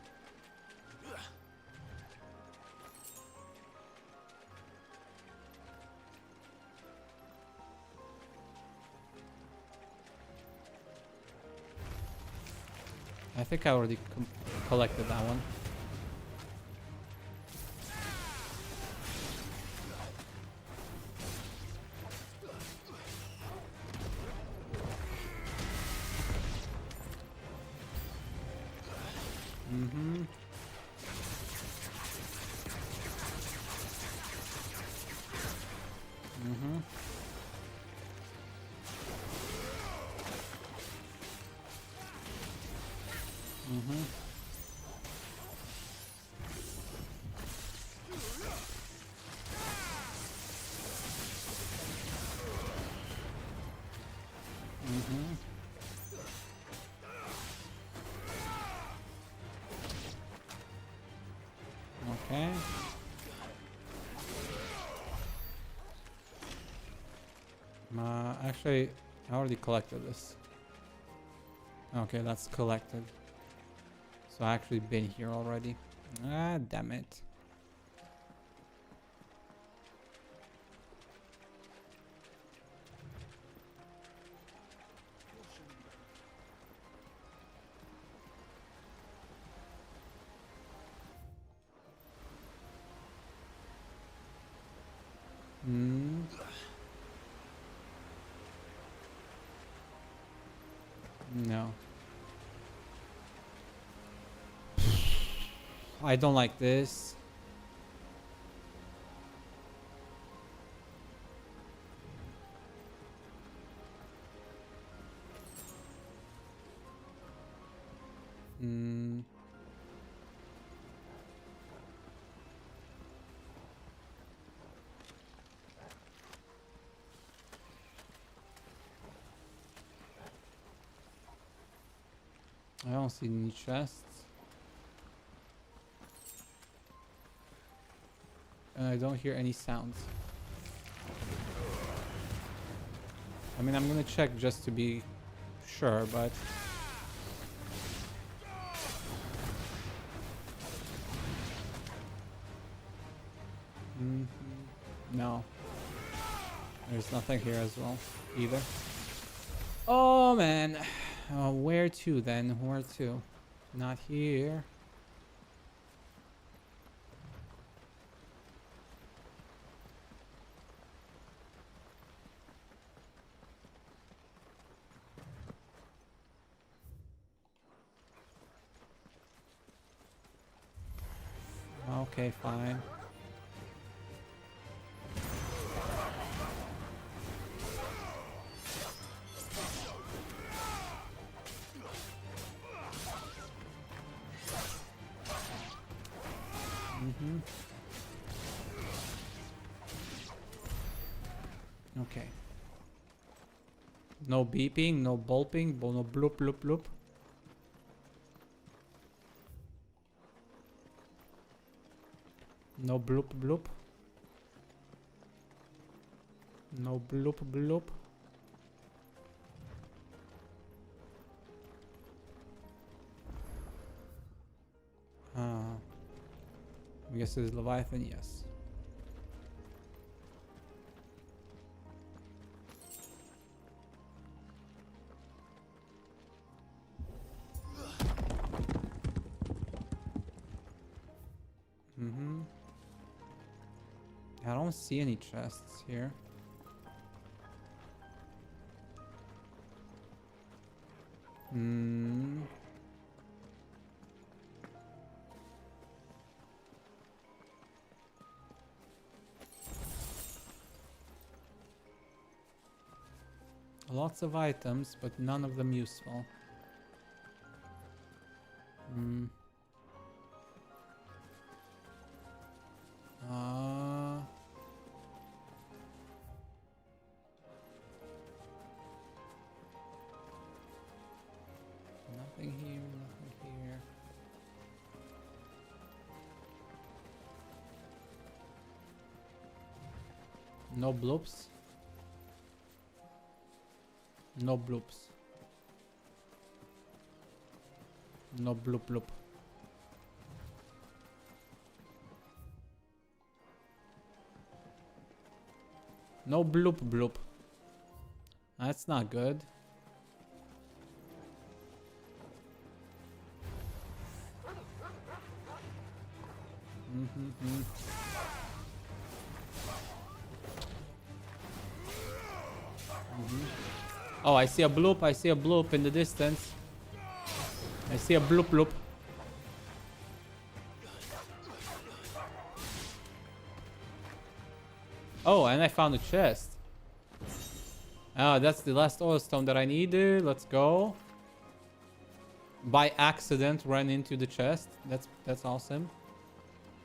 I think I already collected that one. Okay. Actually, I already collected this. Okay, that's collected. So I actually been here already. Ah, damn it. Hmm. No. I don't like this. Hmm. I don't see any chests. And I don't hear any sounds. I mean, I'm gonna check just to be sure, but... No. There's nothing here as well, either. Oh, man. Where to, then? Where to? Not here. Okay, fine. Okay. No beeping, no bulping, no bloop bloop bloop. No bloop bloop. No bloop bloop. I guess it's Leviathan, yes. I don't see any chests here. Lots of items, but none of them useful. Nothing here, nothing here. No bloops. No bloops. No bloop bloop. No bloop bloop. That's not good. Oh, I see a bloop. I see a bloop in the distance. I see a bloop bloop. Oh, and I found a chest. Oh, that's the last oil stone that I needed. Let's go. By accident, ran into the chest. That's awesome.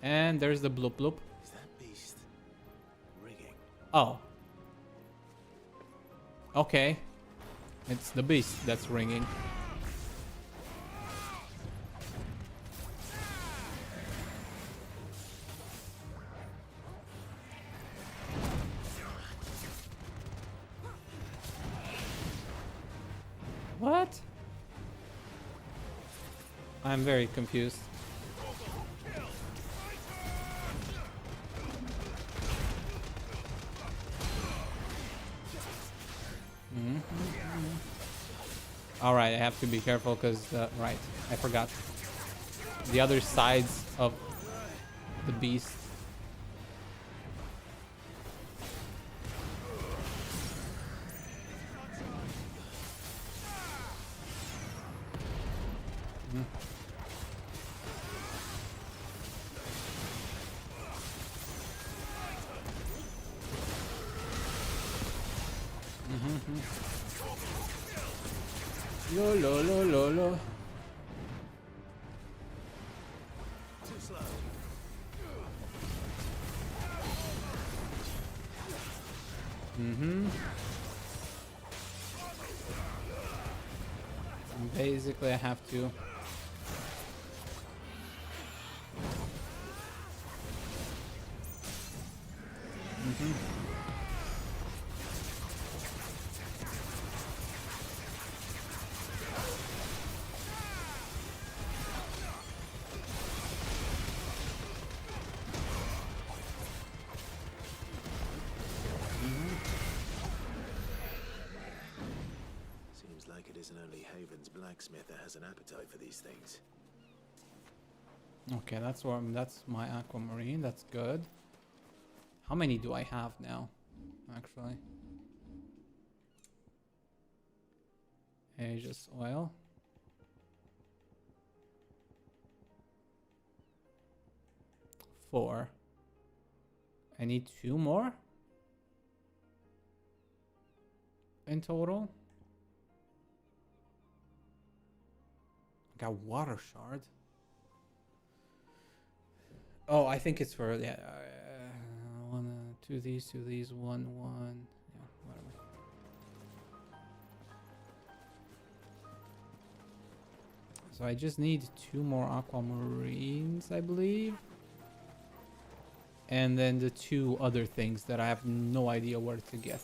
And there's the bloop bloop. Is that beast rigging? Oh. Okay. It's the beast that's ringing. I'm very confused. Alright, I have to be careful because, right, I forgot. The other sides of the beast. Lo lo lo lo lo. Basically, I have to. Seems like it isn't only Haven's blacksmith that has an appetite for these things. Okay, that's my aquamarine. That's good. How many do I have now? Actually, Aegis oil. Four. I need 2 more in total. I got water shard. Oh, I think it's for, yeah, 2 of these, 1, yeah, whatever. So I just need 2 more aquamarines, I believe. And then the 2 other things that I have no idea where to get.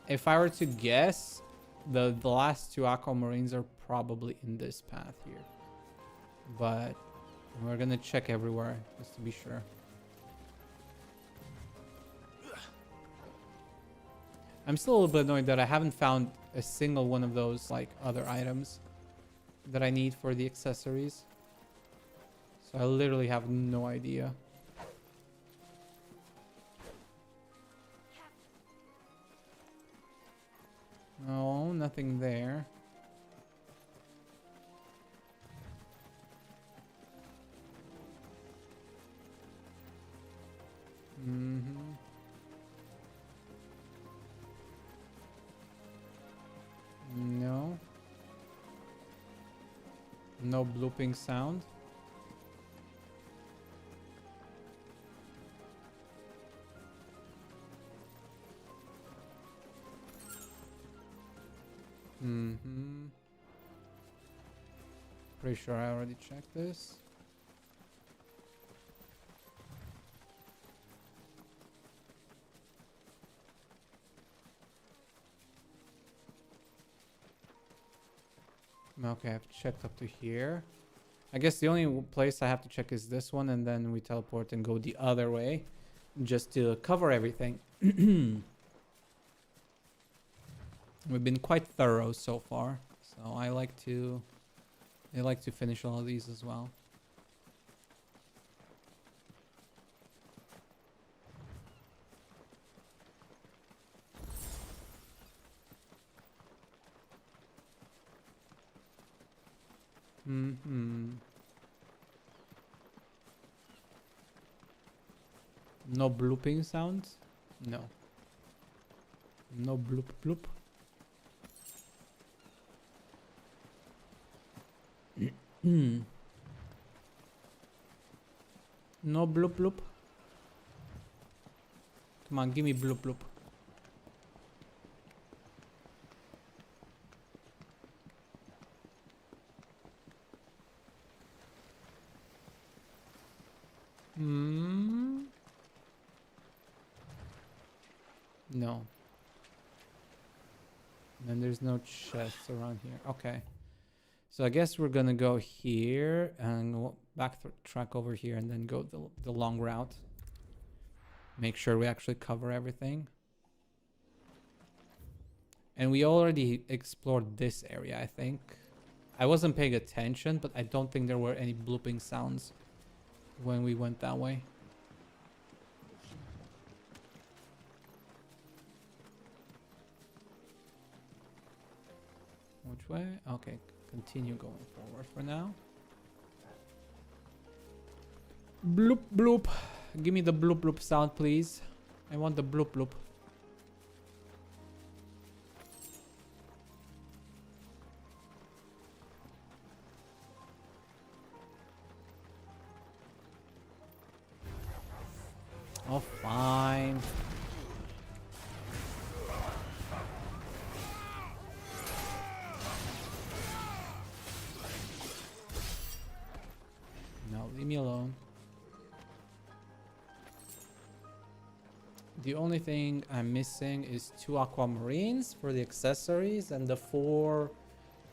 If I were to guess, the last 2 aquamarines are probably in this path here. But we're gonna check everywhere just to be sure. I'm still a little bit annoyed that I haven't found a single one of those like other items that I need for the accessories. So I literally have no idea. No, nothing there. No. No blooping sound. Pretty sure I already checked this. Okay, I've checked up to here. I guess the only place I have to check is this one, and then we teleport and go the other way just to cover everything. We've been quite thorough so far, so I like to finish all of these as well. No blooping sounds? No. No bloop bloop. No bloop bloop. Come on, give me bloop bloop. Hmm. No. And there's no chests around here. Okay. So I guess we're gonna go here and backtrack over here and then go the long route. Make sure we actually cover everything. And we already explored this area, I think. I wasn't paying attention, but I don't think there were any blooping sounds when we went that way. Which way? Okay, continue going forward for now. Bloop bloop. Give me the bloop bloop sound, please. I want the bloop bloop. Oh, fine. No, leave me alone. The only thing I'm missing is 2 aquamarines for the accessories and the 4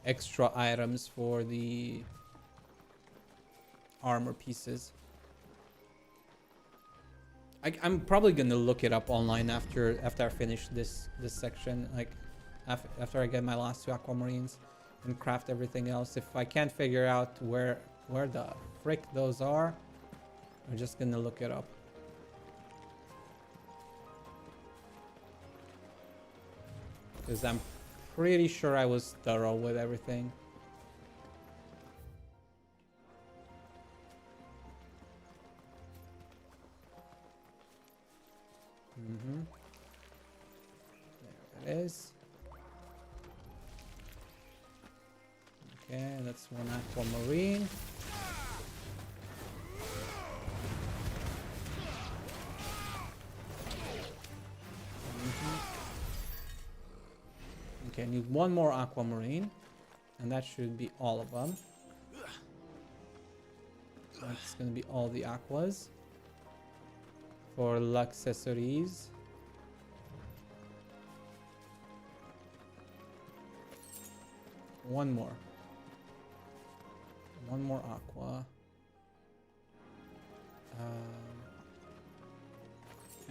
extra items for the armor pieces. I'm probably gonna look it up online after I finish this section, like after I get my last 2 aquamarines and craft everything else. If I can't figure out where the frick those are, I'm just gonna look it up. Because I'm pretty sure I was thorough with everything. There it is. Okay, that's 1 aquamarine. Okay, I need 1 more aquamarine, and that should be all of them. That's gonna be all the aquas. For accessories. One more aqua. I'm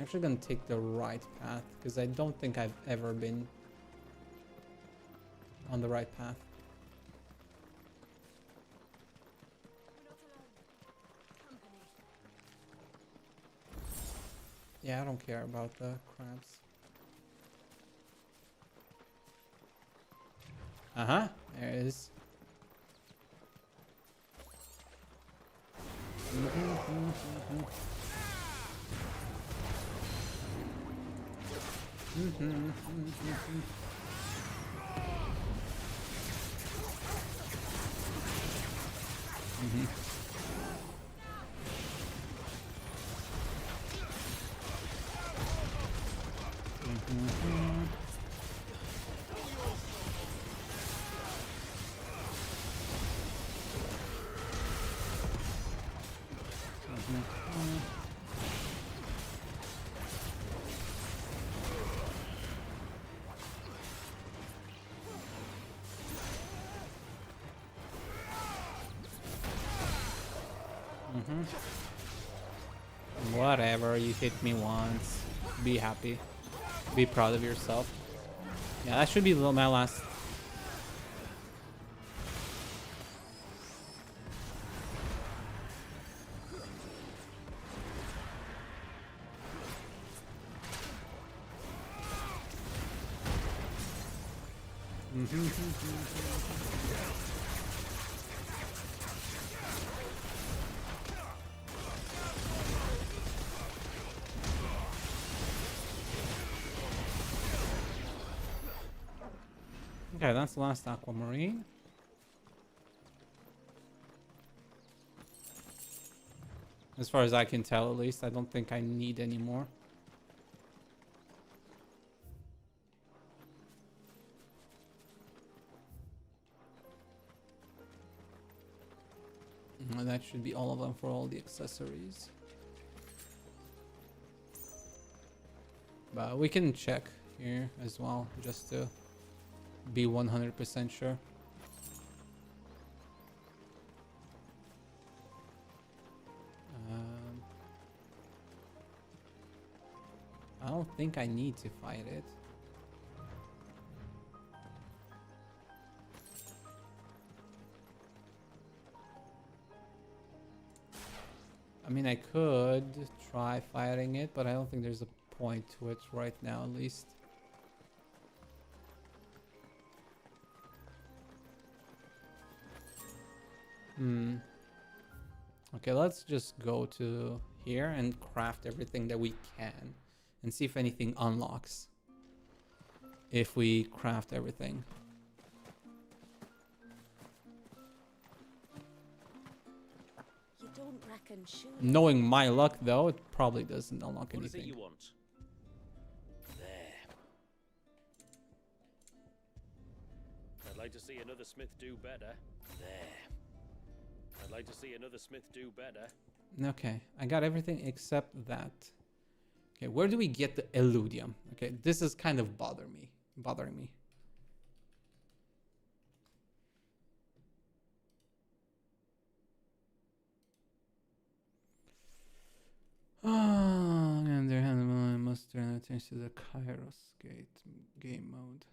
actually gonna take the right path because I don't think I've ever been on the right path. Yeah, I don't care about the crabs. Uh-huh, there it is. Whatever, you hit me once. Be happy. Be proud of yourself. Yeah, that should be my last. Okay, that's the last aquamarine. As far as I can tell, at least, I don't think I need any more. And that should be all of them for all the accessories. But we can check here as well, just to be 100% sure. I don't think I need to fight it. I mean, I could try fighting it, but I don't think there's a point to it right now, at least. Okay, let's just go to here and craft everything that we can and see if anything unlocks if we craft everything. You don't reckon Shula... Knowing my luck, though, it probably doesn't unlock anything. What is it you want? There. I'd like to see another smith do better. There. I'd like to see another smith do better. Okay, I got everything except that. Okay, where do we get the Eludium? Okay, this is kind of bothering me. Oh, and their hand must turn attention to the Kairos Gate game mode.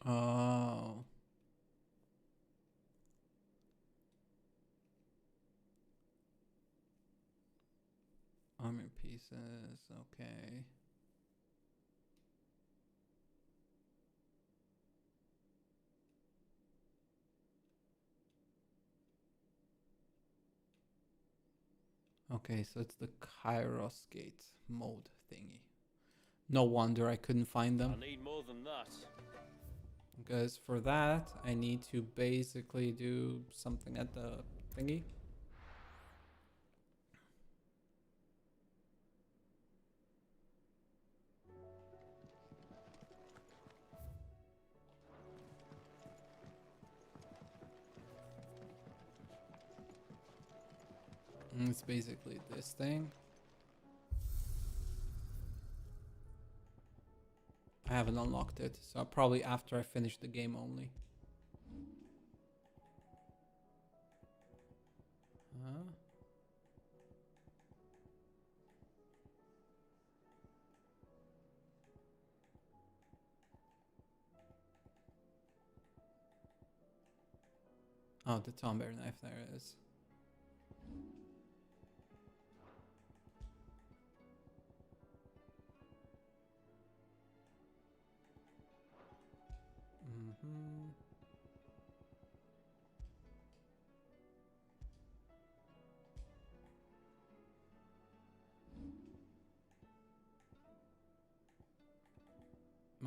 Oh. Armor pieces, okay. Okay, so it's the Kairos Gate mode thingy. No wonder I couldn't find them. I need more than that. Because for that, I need to basically do something at the thingy. And it's basically this thing. I haven't unlocked it, so probably after I finish the game only. Oh, the Tombear knife, there it is.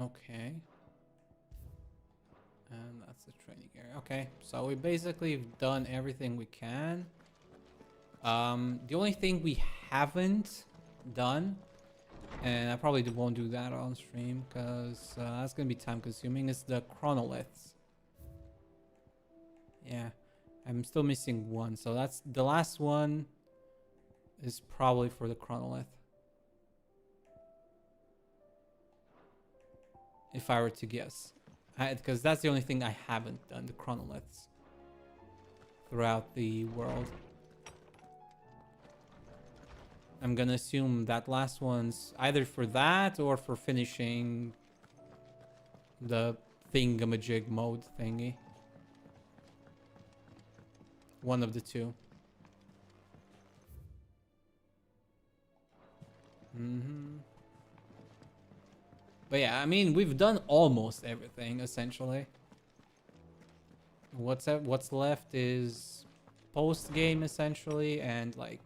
Okay. And that's the training area. Okay, so we basically done everything we can. The only thing we haven't done, and I probably won't do that on stream because that's gonna be time consuming, is the chronoliths. Yeah, I'm still missing one, so that's the last one is probably for the chronolith. If I were to guess. Because that's the only thing I haven't done, the chronoliths. Throughout the world. I'm gonna assume that last one's either for that or for finishing the thingamajig mode thingy. One of the two. But yeah, I mean, we've done almost everything, essentially. What's left is post-game, essentially, and, like,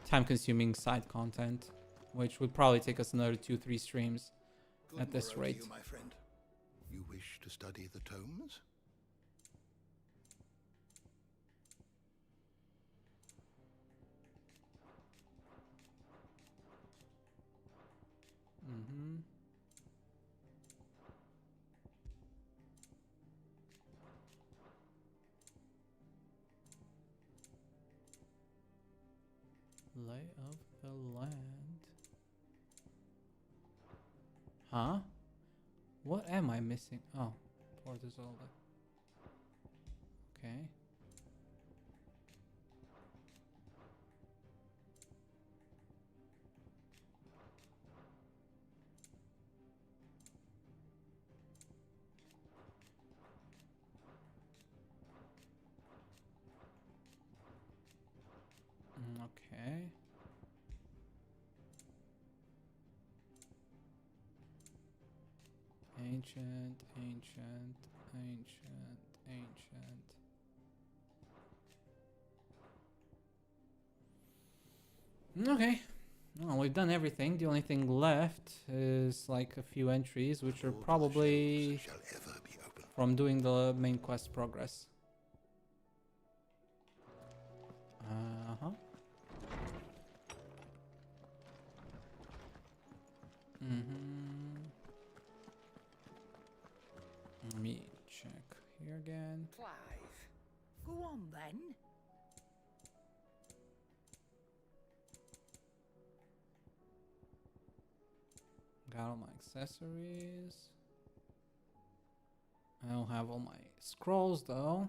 time-consuming side content, which would probably take us another 2-3 streams at this rate. You, my friend. You wish to study the tomes? of the land. Huh? What am I missing? Oh, Port Isolde. Okay. Okay. Ancient, ancient, ancient, ancient. Okay. Well, we've done everything. The only thing left is like a few entries, which are probably from doing the main quest progress. Uh-huh. Let me check here again. Clive, go on then. Got all my accessories. I don't have all my scrolls though.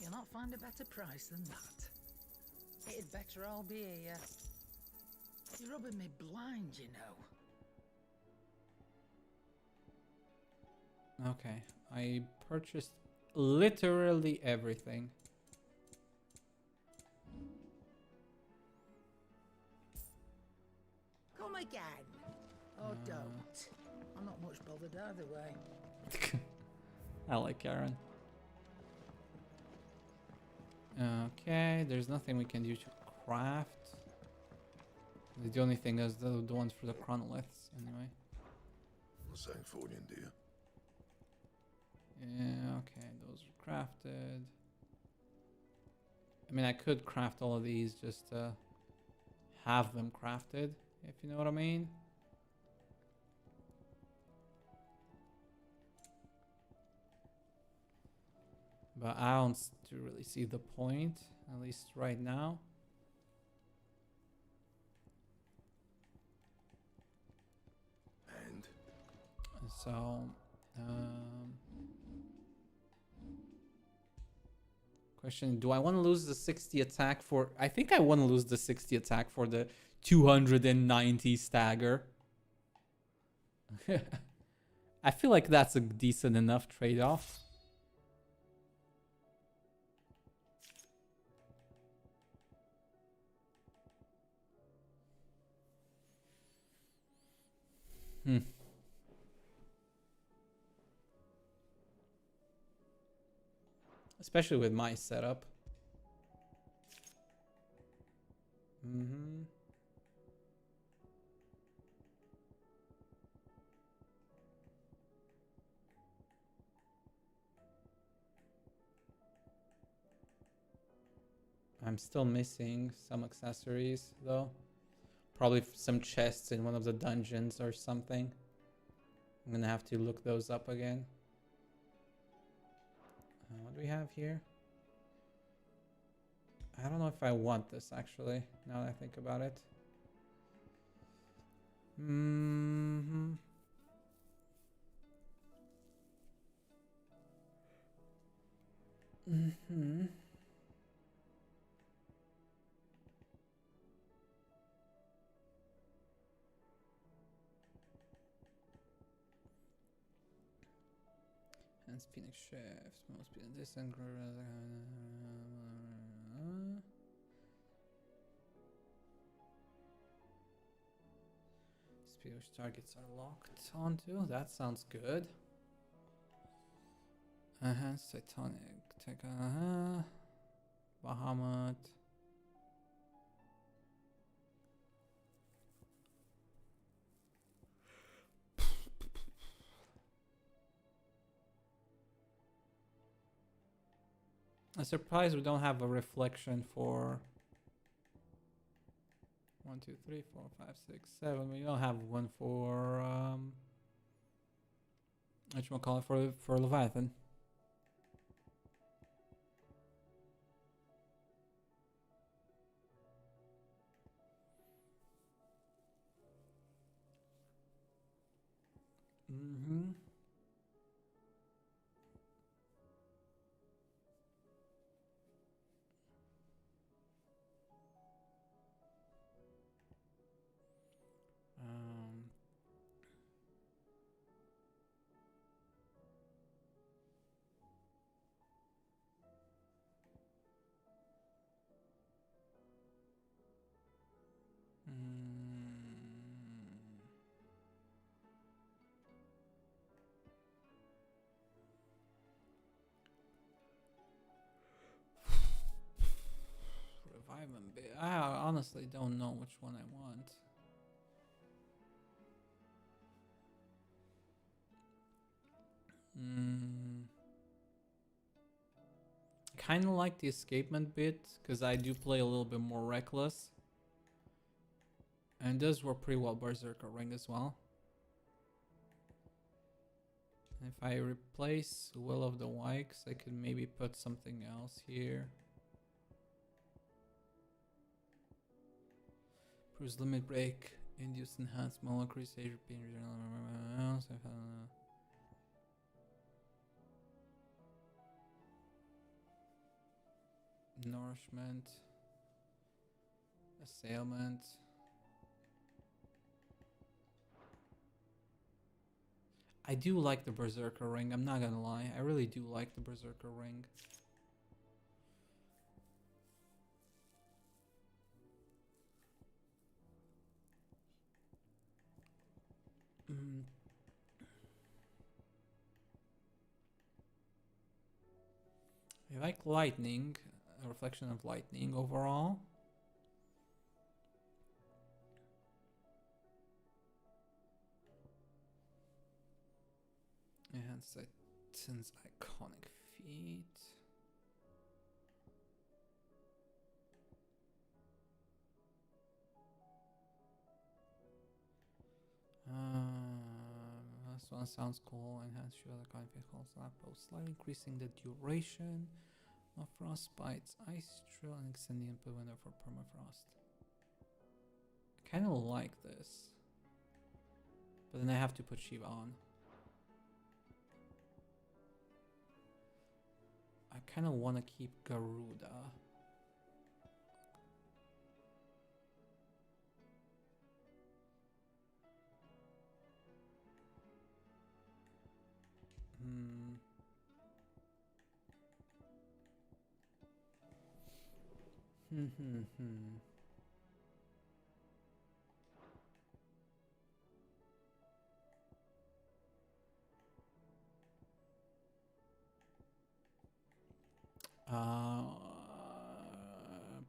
You'll not find a better price than that. It'd better all be here. You're rubbing me blind, you know. Okay, I purchased literally everything. Come again. Or don't. I'm not much bothered either way. I like Karen. Okay, there's nothing we can do to craft. The only thing is the ones for the chronoliths, anyway. Sancthornian, do you? Yeah, okay, those are crafted. I mean, I could craft all of these just to have them crafted, if you know what I mean. But I don't really see the point, at least right now. And? So, question, do I want to lose the 60 attack for... I think I want to lose the 60 attack for the 290 stagger. I feel like that's a decent enough trade-off. Especially with my setup. I'm still missing some accessories though. Probably some chests in one of the dungeons or something. I'm gonna have to look those up again. What do we have here? I don't know if I want this actually, now that I think about it. And Phoenix Shift, most be this and speed which targets are locked onto. That sounds good. Titanic, take Bahamut. I'm surprised we don't have a reflection for 1, 2, 3, 4, 5, 6, 7. We don't have one for whatchamacallit, for Leviathan. Mm-hmm. Um, Revive and I honestly don't know which one I want. Kind of like the escapement bit because I do play a little bit more reckless, and does work pretty well Berserker Ring as well. And if I replace Will of the Wikes, I could maybe put something else here. Bruce Limit Break, Induced Enhanced Mola Crusade, else. Nourishment, Assailment. I do like the Berserker Ring, I'm not gonna lie. I really do like the Berserker Ring. I like Lightning, a reflection of Lightning overall. And Titan's Iconic Feat. This one sounds cool. Enhance Shiva, the kind of holds that both, slightly increasing the duration of Frostbite's Ice Drill and extending the input window for permafrost. I kind of like this, but then I have to put Shiva on. I kind of want to keep Garuda.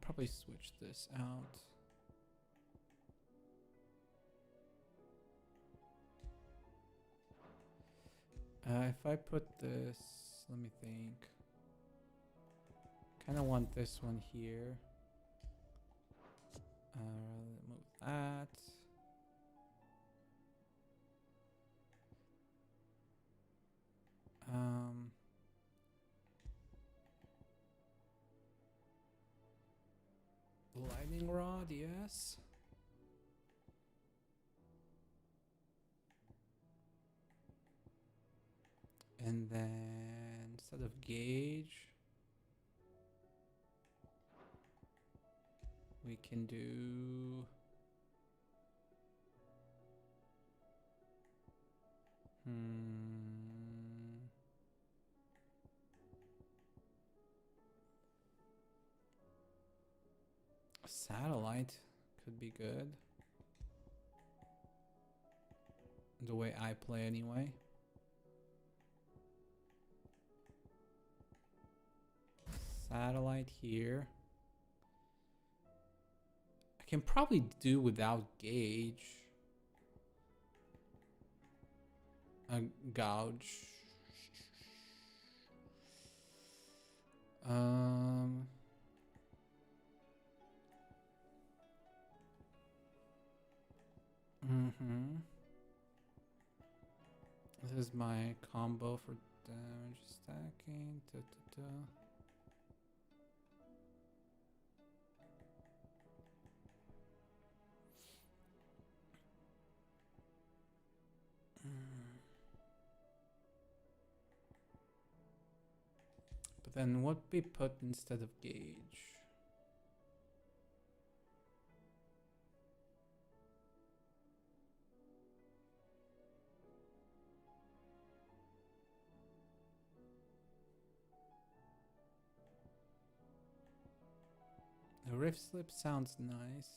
Probably switch this out. If I put this, let me think. Kind of want this one here. Move that. Lightning Rod, yes. And then instead of Gauge, we can do Satellite could be good. The way I play anyway. Satellite here. I can probably do without Gauge. Gouge. This is my combo for damage stacking. Then what be put instead of gauge? The rift slip sounds nice.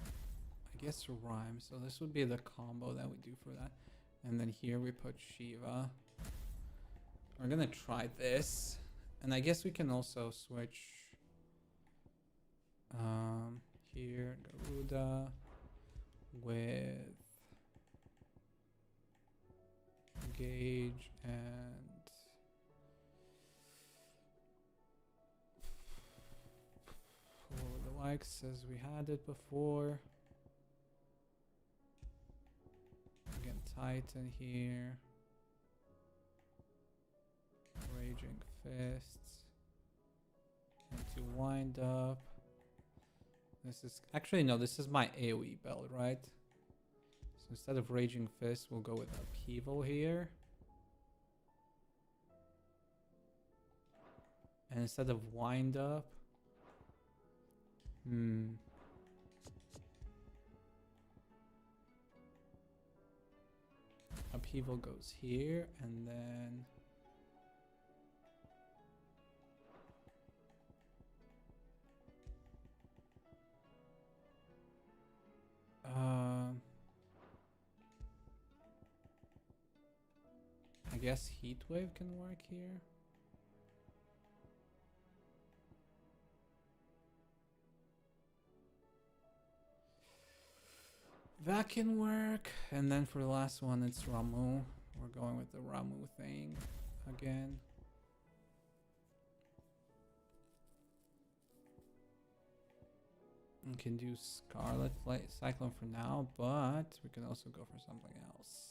I guess rhyme, so this would be the combo that we do for that. And then here we put Shiva. We're gonna try this. And I guess we can also switch here Garuda with gauge and for the likes as we had it before. Again, Titan here. Raging Fists. And to wind up. This is actually no, this is my AoE build, right? So instead of Raging Fist, we'll go with Upheaval here. And instead of wind up. Upheaval goes here and then I guess Heatwave can work here. That can work. And then for the last one, it's Ramu. We're going with the Ramu thing again. We can do Scarlet Cyclone for now, but we can also go for something else.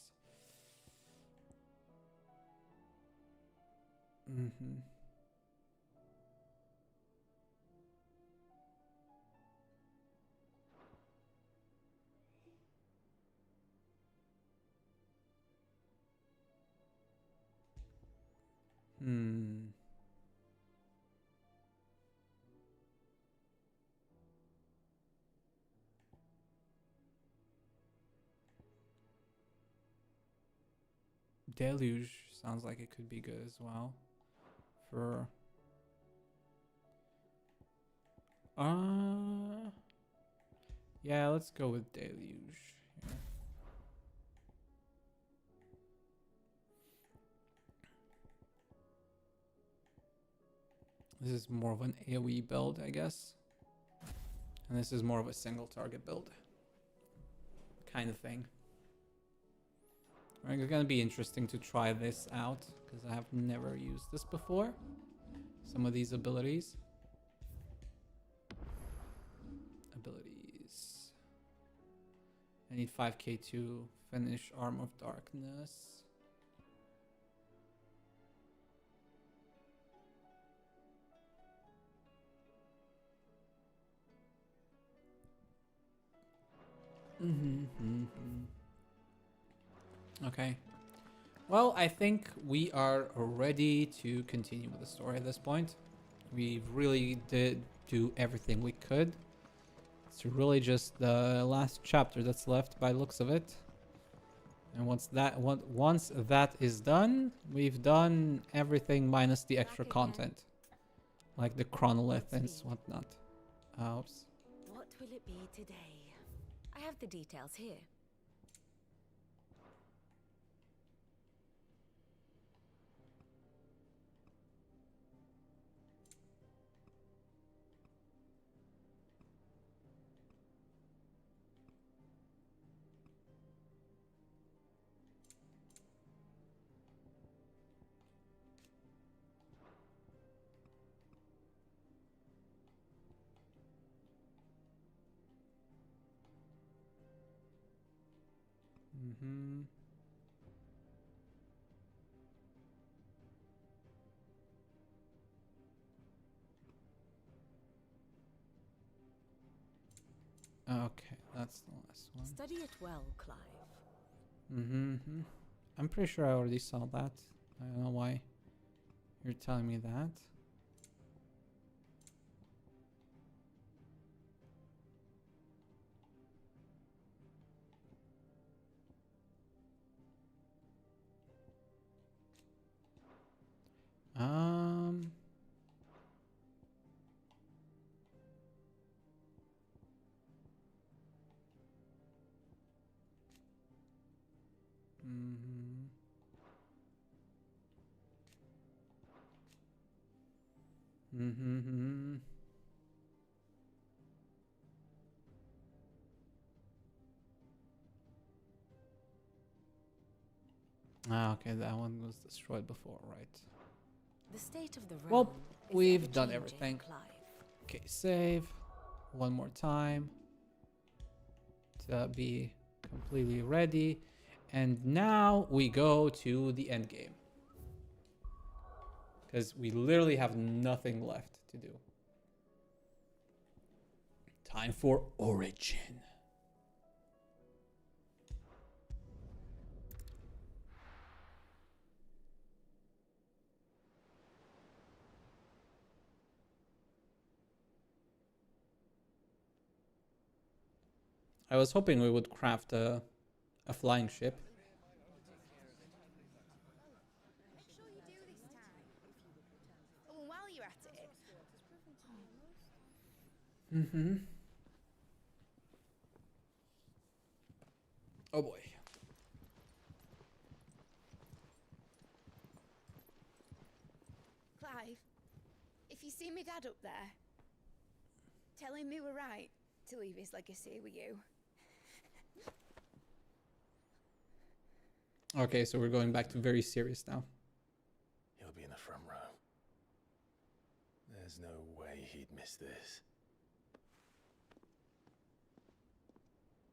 Deluge sounds like it could be good as well. For yeah, let's go with Deluge here. This is more of an AoE build, I guess. And this is more of a single target build kind of thing. It's gonna be interesting to try this out because I have never used this before. Some of these abilities. I need 5k to finish Arm of Darkness. Okay. Well, I think we are ready to continue with the story at this point. We really did do everything we could. It's really just the last chapter that's left by the looks of it. And once that is done, we've done everything minus the extra content. Like the chronolith and whatnot. Oops. What will it be today? I have the details here. Okay, that's the last one. Study it well, Clive. I'm pretty sure I already saw that. I don't know why you're telling me that. Um. Mhm. Mhm. Ah, okay, that one was destroyed before, right? The state of the realm Well, is we've done ever-changing, everything. Clive. Okay, save one more time to be completely ready. And now we go to the end game. Because we literally have nothing left to do. Time for Origin. I was hoping we would craft a flying ship. Make sure you do this time. Oh, and while you're at it. Oh boy. Clive, if you see my dad up there, tell him we were right to leave his legacy with you. Okay, so we're going back to very serious now. He'll be in the front row. There's no way he'd miss this.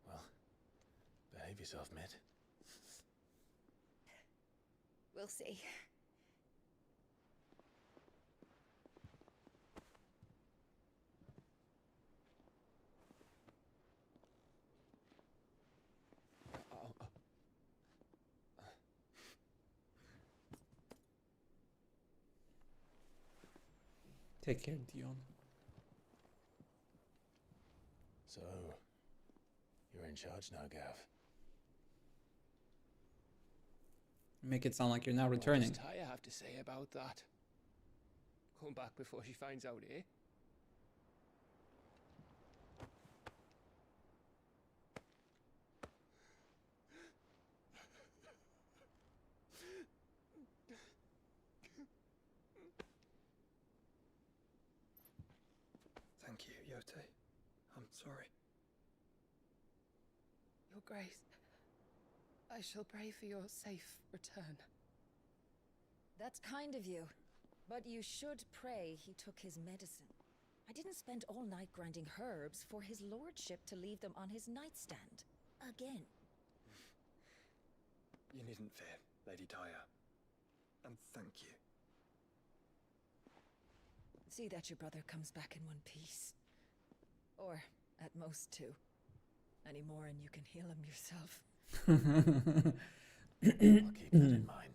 Well, behave yourself, Mid. We'll see. Take care, Dion. So, you're in charge now, Gav. Make it sound like you're not returning. What does Taya have to say about that? Come back before she finds out, eh? Thank you, Yote. I'm sorry. Your Grace, I shall pray for your safe return. That's kind of you. But you should pray he took his medicine. I didn't spend all night grinding herbs for his lordship to leave them on his nightstand. Again. You needn't fear, Lady Taya. And thank you. See that your brother comes back in one piece. Or, at most, two. Any more and you can heal him yourself. I'll keep that in mind.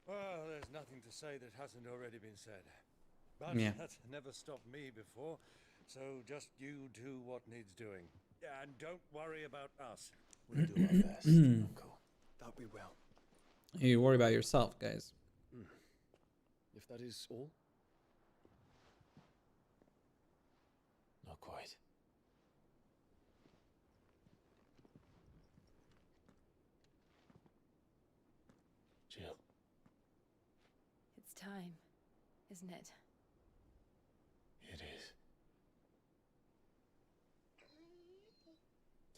Well, there's nothing to say that hasn't already been said. But Yeah. that's never stopped me before, so just you do what needs doing. And don't worry about us. We'll do our best, Uncle. That we will. You worry about yourself, guys. If that is all? Not quite. Jill. It's time, isn't it? It is.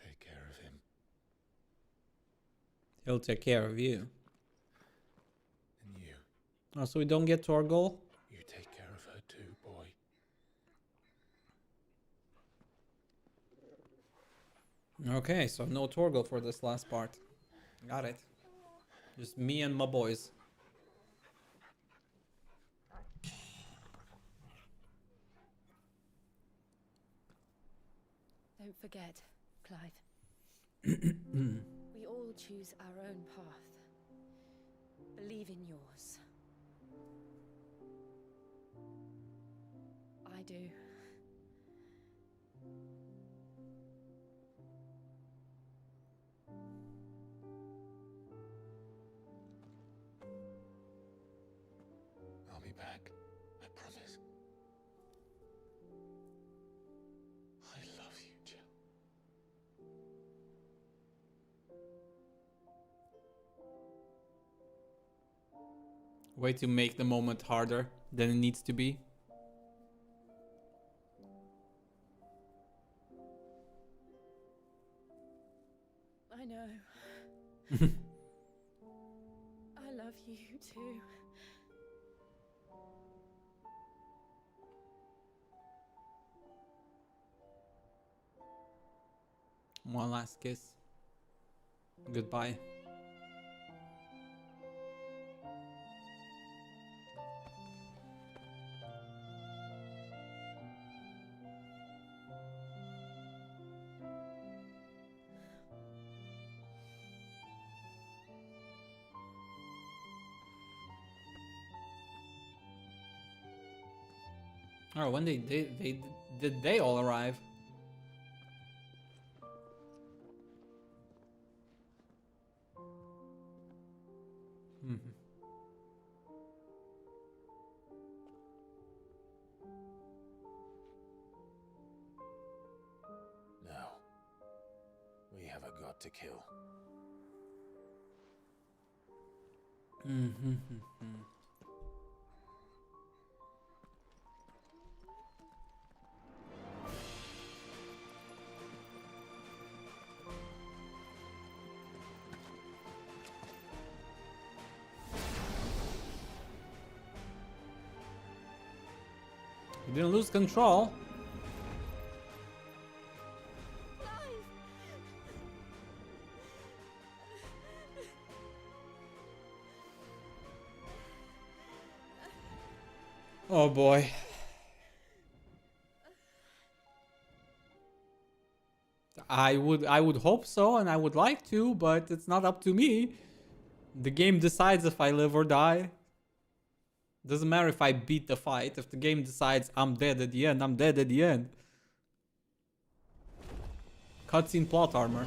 Take care of him. He'll take care of you. And you. Oh, so we don't get to our goal? You take care of her too, boy. Okay, so no Torgal for this last part. Got it. Just me and my boys. Don't forget, Clive. We all choose our own path. Believe in yours. I do. I'll be back. I promise. I love you, Jill. Way to make the moment harder than it needs to be. I know. I love you too. One last kiss. Goodbye. Oh, when did they all arrive? Now, we have a god to kill. You didn't lose control. Oh boy. I would hope so, and I would like to, but it's not up to me. The game decides if I live or die. Doesn't matter if I beat the fight. If the game decides I'm dead at the end, I'm dead at the end. Cutscene plot armor.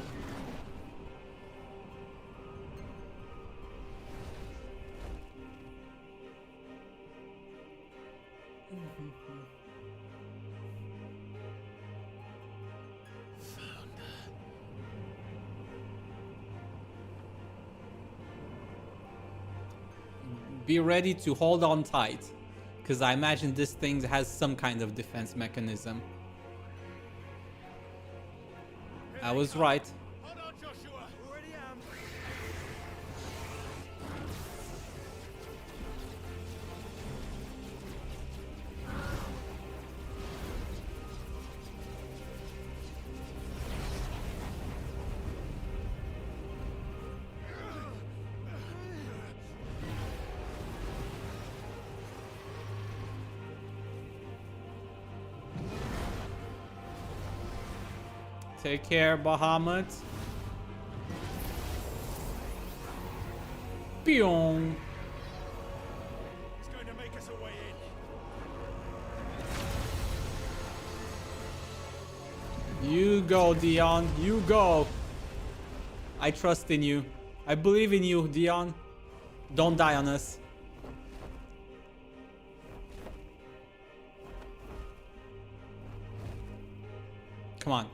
Be ready to hold on tight, because I imagine this thing has some kind of defense mechanism. I was right. Hold on, Joshua. Already am. Take care, Bahamut. Pyong. He's going to make us a way in. You go, Dion. You go. I trust in you. I believe in you, Dion. Don't die on us. Come on.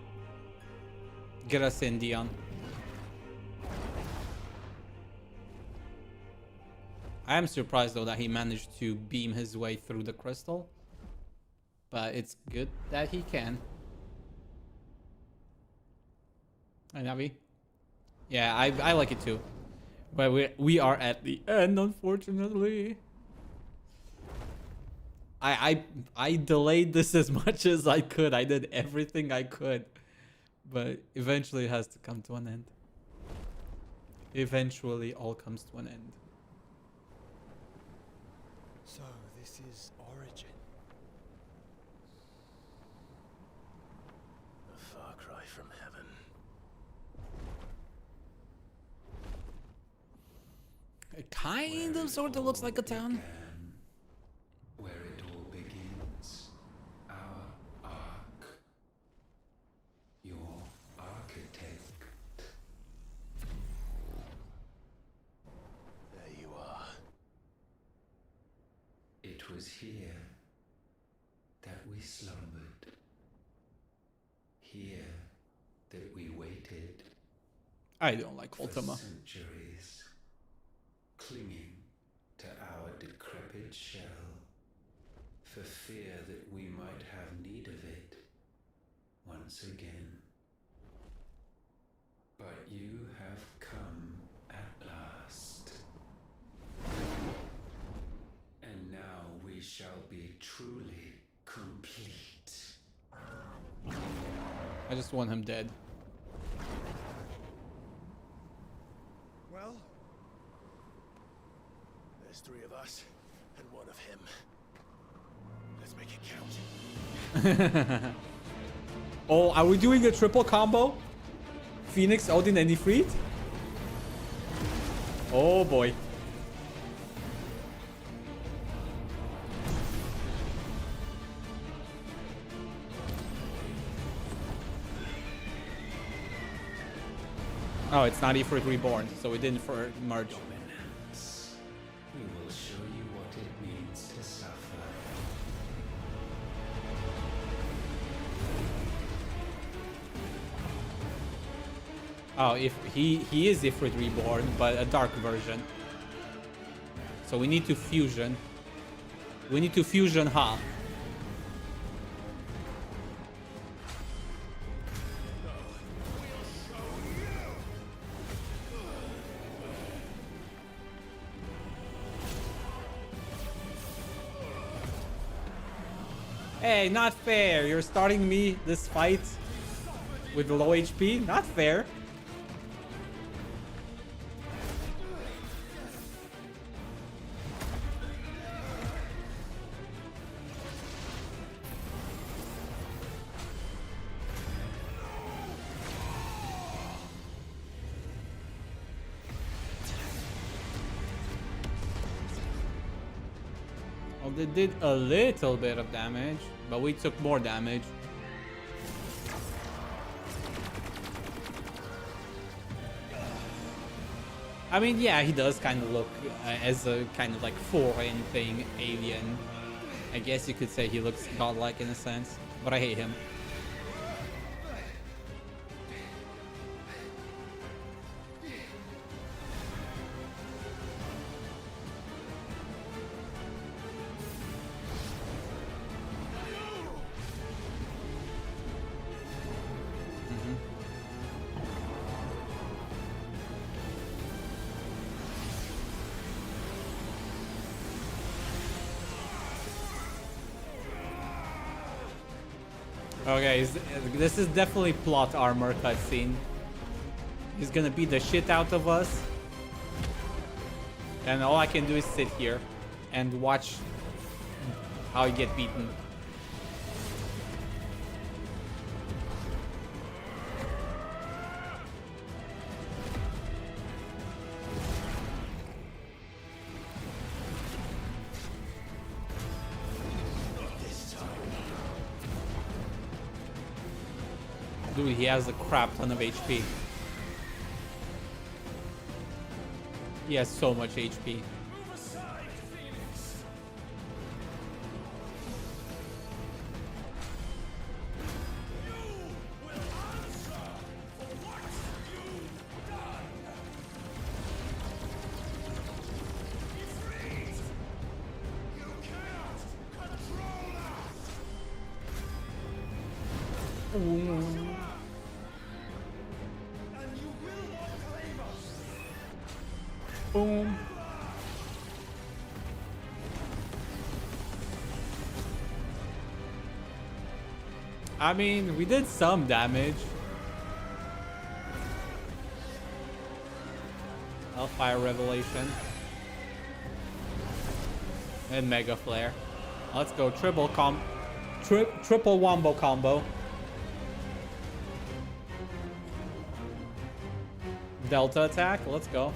Get us in, Dion. I am surprised though that he managed to beam his way through the crystal. But it's good that he can. Hi, Navi. Yeah, I like it too. But we are at the end, unfortunately. I delayed this as much as I could. I did everything I could. But eventually it has to come to an end. Eventually all comes to an end. So this is Origin. A far cry It kind of sort of looks like a town. Where it all begins. Our ark. Your architect. There you are. It was here that we slumbered. Here that we waited. I don't like Ultima. For centuries, clinging to our decrepit shell, for fear that we might have need of it once again. But you have come at last. And now we shall be truly complete. I just want him dead. Well, there's 3 of us and 1 of him. Let's make it count. Oh, are we doing a triple combo? Phoenix, Odin, and Ifrit? Oh boy. Oh, it's not Ifrit Reborn, so we didn't merge. We will show you what it means to suffer. Oh, if he is Ifrit Reborn, but a dark version. So we need to fusion. We need to fusion Ha. Hey, not fair. You're starting me this fight with low HP? Not fair. Well, they did a little bit of damage, but we took more damage. I mean, yeah, he does kind of look as a kind of like foreign thing, alien. I guess you could say he looks godlike in a sense, but I hate him. Okay, this is definitely plot armor cutscene. He's gonna beat the shit out of us. And all I can do is sit here and watch how he get beaten. Dude, he has a crap ton of HP. He has so much HP. Boom. I mean, we did some damage. Hellfire Revelation. And Mega Flare. Let's go triple wombo combo. Delta attack, let's go.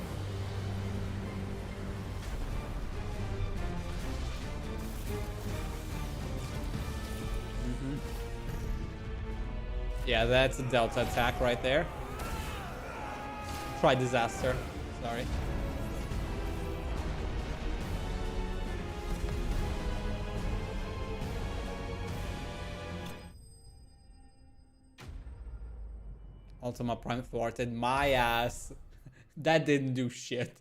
Yeah, that's a Delta attack right there. Try disaster. Sorry. Ultima Prime thwarted my ass. That didn't do shit.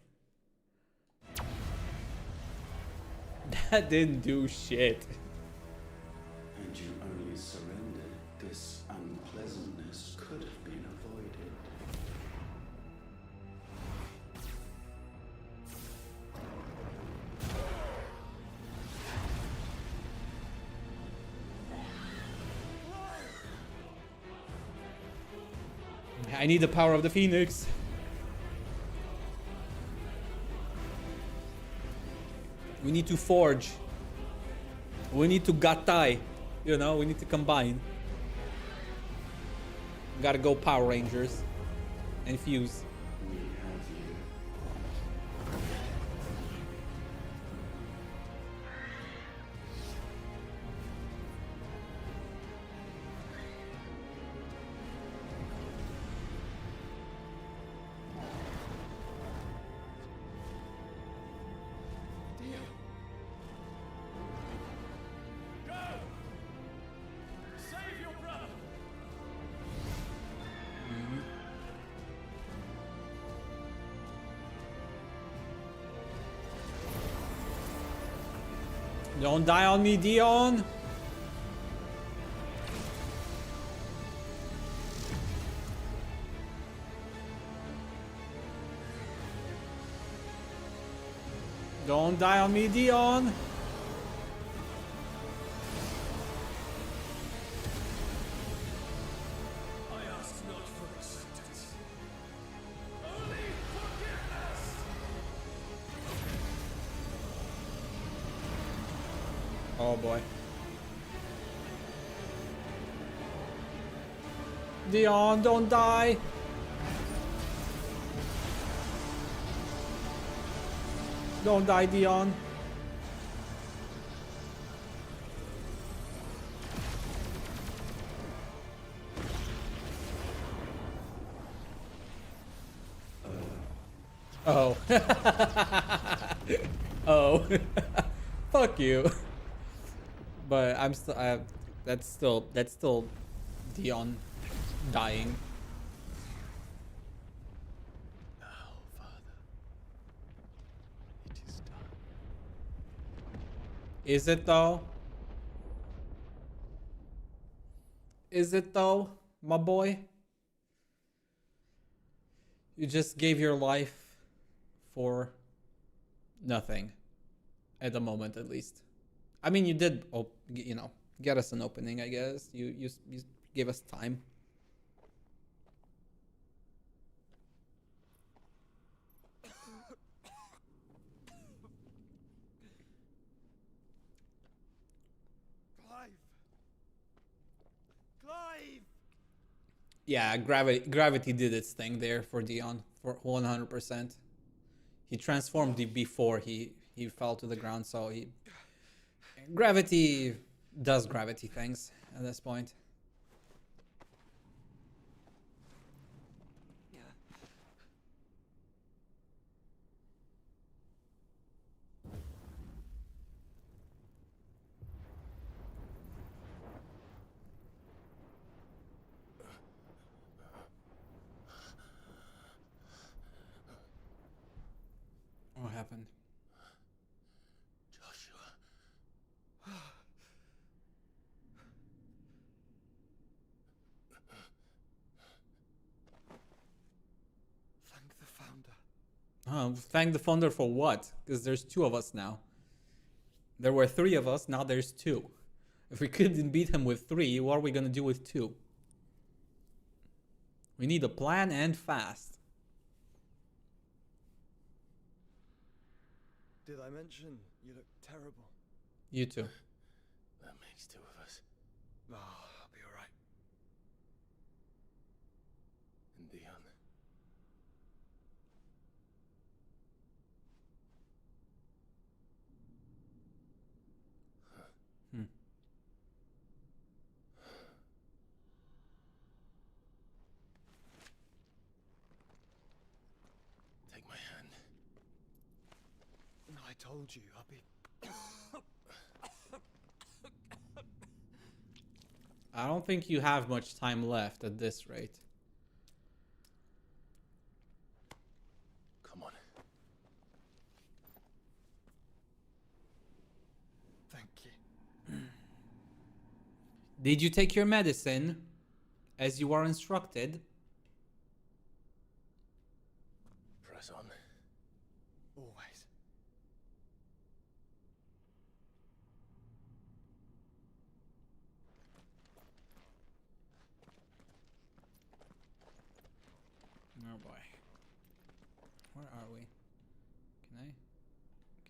That didn't do shit. And you only surrendered. This unpleasantness could have been avoided. I need the power of the Phoenix. We need to forge. We need to gatai. You know, we need to combine. Gotta go Power Rangers. And fuse. We have you. Don't die on me, Dion. Don't die on me, Dion. I ask not for acceptance. Only forgiveness. Oh boy. Dion, don't die. Don't die, Dion. Oh. Oh. Fuck you. But I'm still. That's still Dion dying. Now, Father, it is done. Is it though? Is it though, my boy? You just gave your life for nothing. At the moment, at least. I mean, you did, you know, get us an opening, I guess. You gave us time. Clive! Yeah, gravity did its thing there for Dion for 100%. He transformed before he fell to the ground, so gravity does gravity things at this point. What happened? Joshua. Thank the Founder. Thank the Founder for what? Because there's two of us now. There were three of us, now there's two. If we couldn't beat him with three, what are we gonna do with two? We need a plan and fast. Did I mention you look terrible? You too. That makes two of us. Oh, I'll be alright. And Dion. told you, I'll be... I don't think you have much time left at this rate. Come on. Thank you. Did you take your medicine as you were instructed? Press on. Always. Oh boy. Where are we?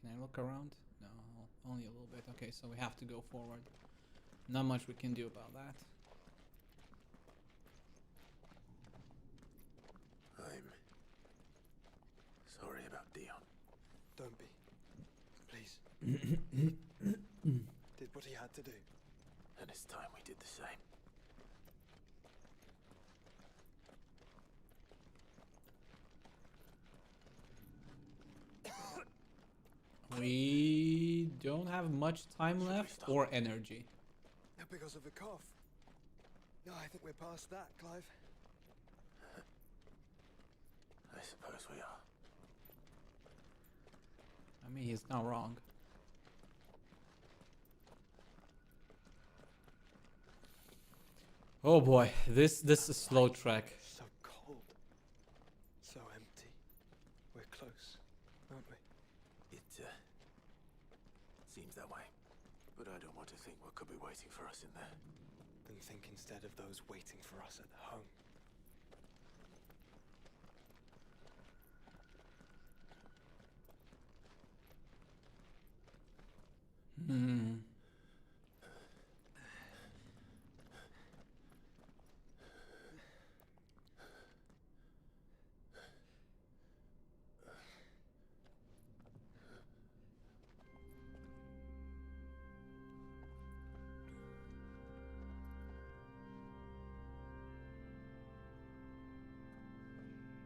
Can I look around? No, only a little bit. Okay, so we have to go forward. Not much we can do about that. I'm sorry about Dion. Don't be. Please. Did what he had to do. And it's time we did the same. We don't have much time left or energy. Because of the cough. No, I think we're past that, Clive. I suppose we are. I mean, he's not wrong. Oh boy, this is a slow trek. So cold. So empty. We're close, aren't we? It seems that way. But I don't want to think what could be waiting for us in there. Then think instead of those waiting for us at home. Hmm.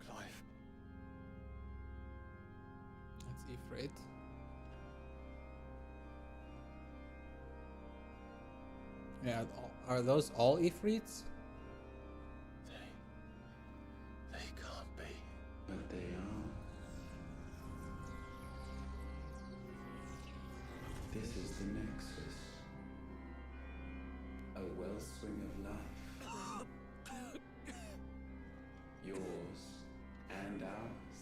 Clive. That's Ifrit. Yeah, are those all Ifrits? They can't be. But they are. This is the Nexus. A wellspring of life. Yours and ours.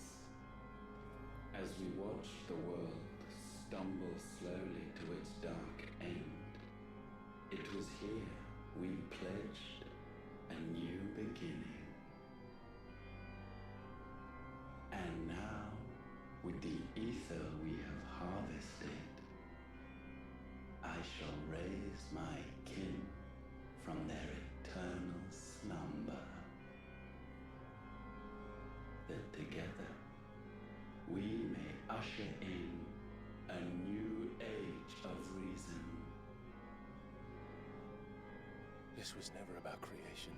As we watch the world stumble slowly to its dark end, it was here we pledged a new beginning. And now, with the ether we have harvested, I shall raise my kin from their eternal slumber. That together we may usher in a new age of reason. This was never about creation.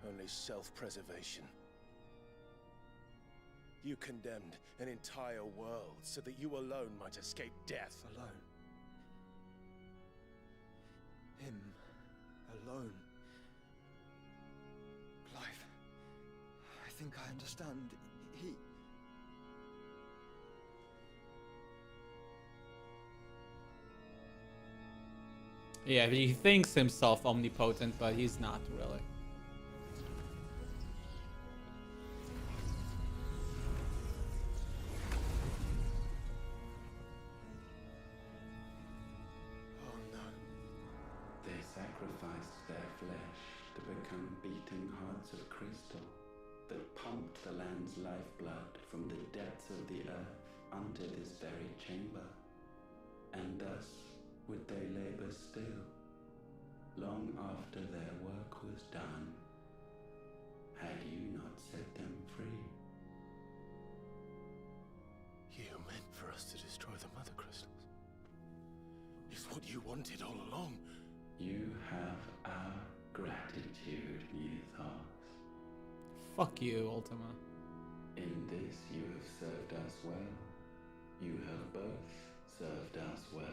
Only self-preservation. You condemned an entire world so that you alone might escape death. Alone. Him. Alone. Clive. I think I understand. He... Yeah, he thinks himself omnipotent, but he's not really. Oh no. They sacrificed their flesh to become beating hearts of crystal that pumped the land's lifeblood from the depths of the earth unto this very chamber. And thus would they labor still, long after their work was done, had you not set them free. You meant for us to destroy the Mother Crystals. It's what you wanted all along. You have our gratitude, Mythos. Fuck you, Ultima. In this you have served us well. You have both served us well.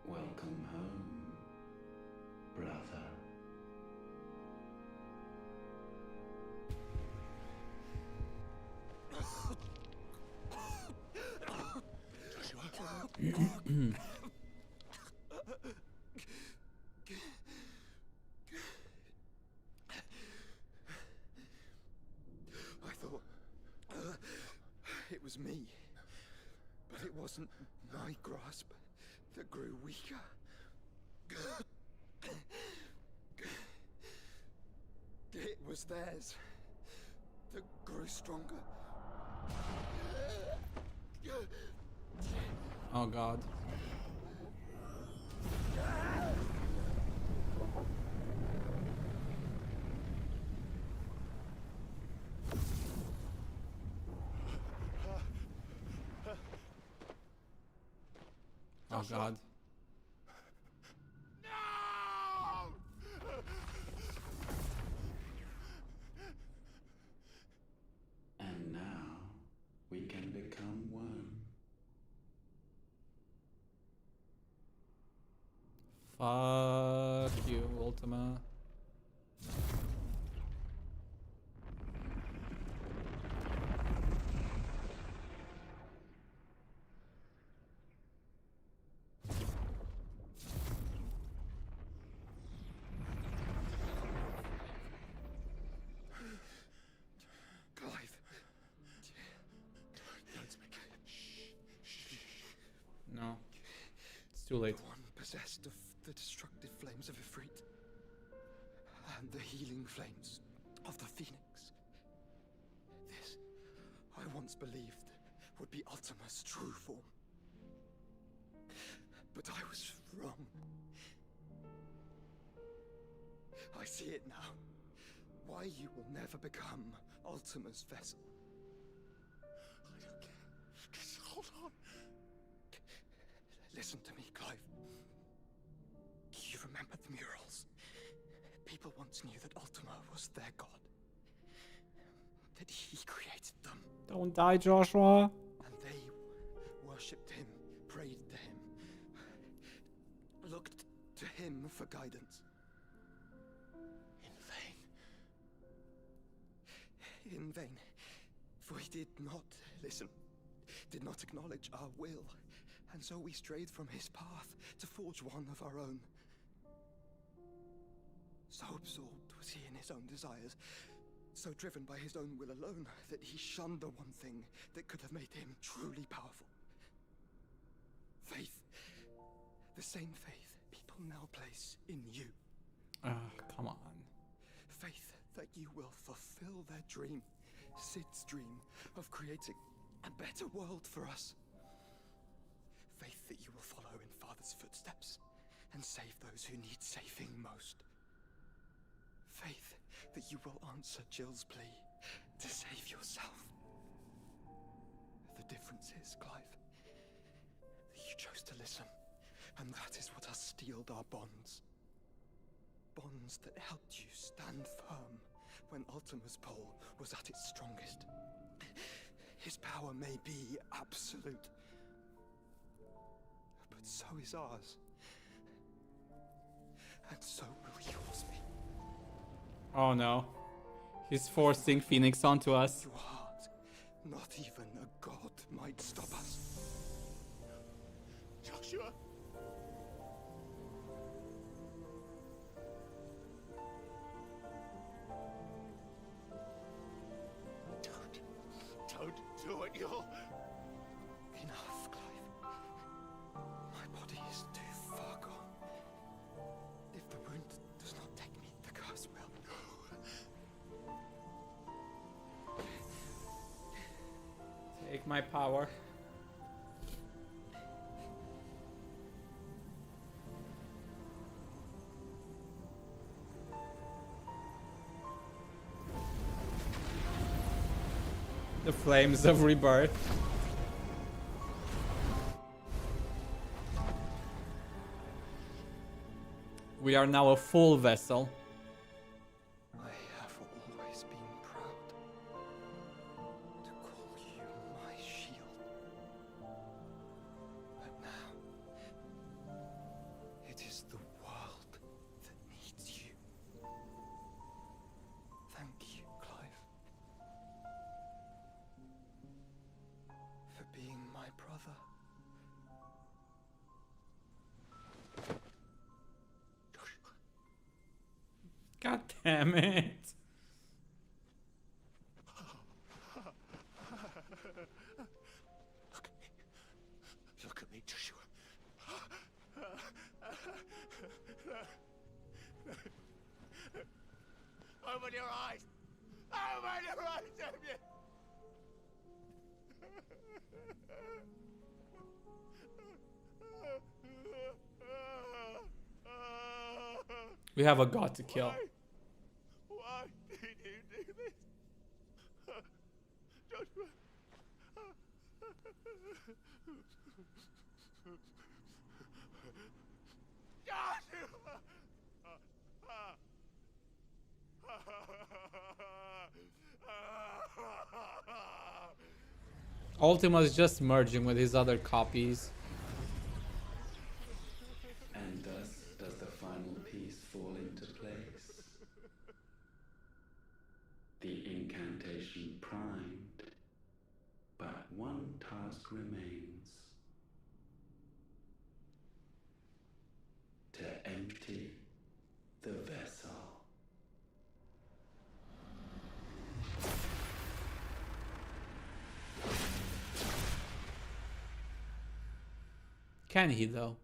Welcome home, brother. I thought it was me, but it wasn't my grasp that grew weaker. It was theirs that grew stronger. Oh god. Oh god. And now we can become one. Fuck you, Ultima. Clive. No. It's too late. The one possessed of the destructive flames of Ifrit and the healing flames of the Phoenix. This, I once believed, would be Ultima's true form. But I was wrong. I see it now. Why you will never become Ultima's vessel. I don't care. Just hold on. Listen to me, Clive. You remember the murals? People once knew that Ultima was their god. That he created them. Don't die, Joshua. And they worshipped him, prayed to him, looked to him for guidance. In vain, for he did not listen, did not acknowledge our will, and so we strayed from his path to forge one of our own. So absorbed was he in his own desires, so driven by his own will alone, that he shunned the one thing that could have made him truly powerful. Faith. The same faith people now place in you. Come on. Faith that you will fulfill their dream, Sid's dream, of creating a better world for us. Faith that you will follow in Father's footsteps and save those who need saving most. Faith that you will answer Jill's plea to save yourself. The difference is, Clive, that you chose to listen, and that is what has steeled our bonds. Bonds that helped you stand firm when Ultima's pull was at its strongest. His power may be absolute, but so is ours. And so will yours be. Oh no. He's forcing Phoenix onto us. Your heart, not even a god might stop us. Joshua! Don't do it, you'll... Enough, Clive. My body is too far gone. If the wound does not take me, the curse will. Take my power. The flames of rebirth. We are now a full vessel. I have always been proud to call you my Shiva. Father. God damn it. Look at me, Joshua. Open your eyes! Open your eyes, Damien! We have a god to kill. Why did you do this? Joshua. Joshua! Ultima's just merging with his other copies. And thus does the final piece fall into place. The incantation primed, but one task remains. To empty the vessel. Can he though?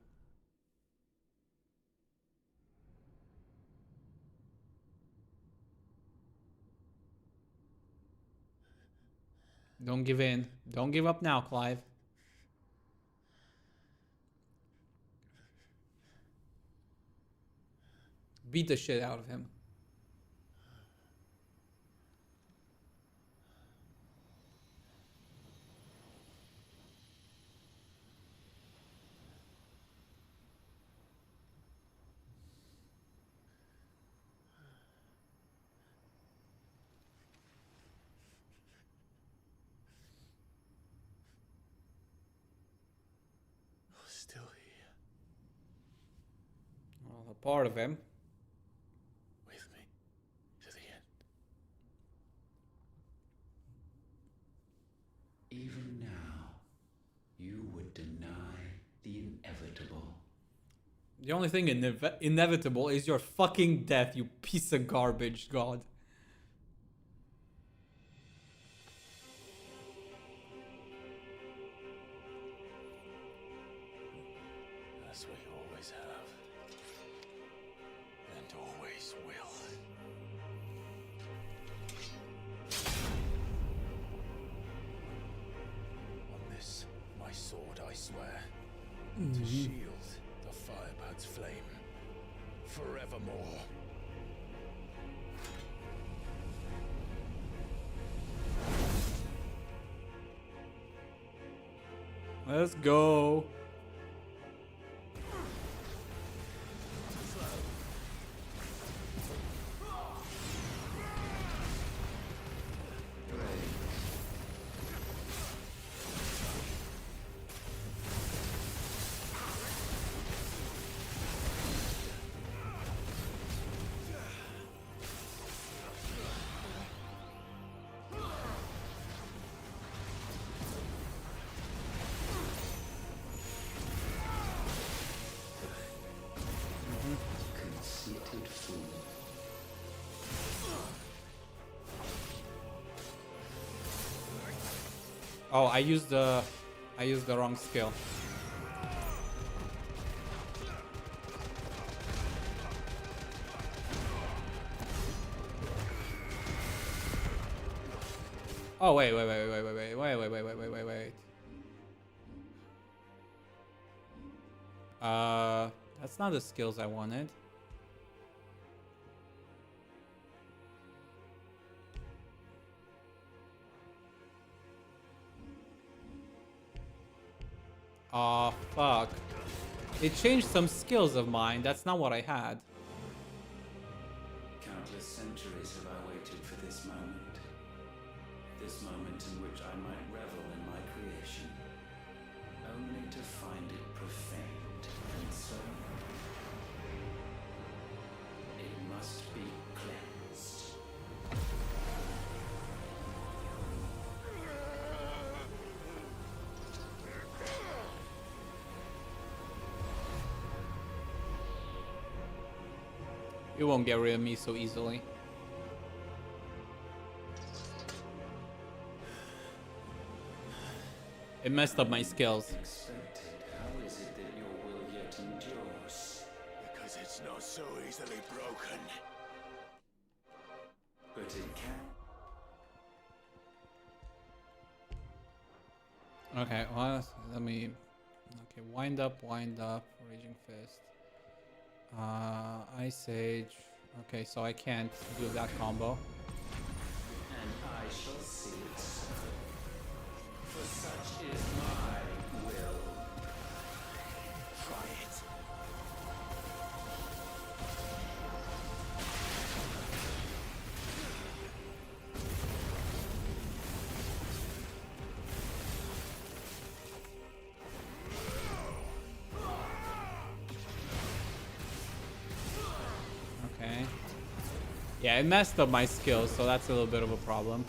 Don't give in. Don't give up now, Clive. Beat the shit out of him. Still here. Well, a part of him. With me. To the end. Even now, you would deny the inevitable. The only thing inevitable is your fucking death, you piece of garbage, God. As we always have. And always will. On this, my sword, I swear. To shield the firebird's flame. Forevermore. Let's go. Oh, I used the wrong skill. Oh wait. That's not the skills I wanted. Oh, fuck. It changed some skills of mine. That's not what I had. Countless centuries have I waited for this moment. This moment in which I might revel in my creation. Only to find it profaned and so it must be cleansed. You won't get rid of me so easily. It messed up my skills. How is it that your will yet endures? Because it's not so easily broken. But it can. Okay, well, let me... Okay, wind up, Raging Fist. Ice Age. Okay, so I can't do that combo. And I shall see it so. For such is my will. Try it. Okay. Yeah, it messed up my skills, so that's a little bit of a problem.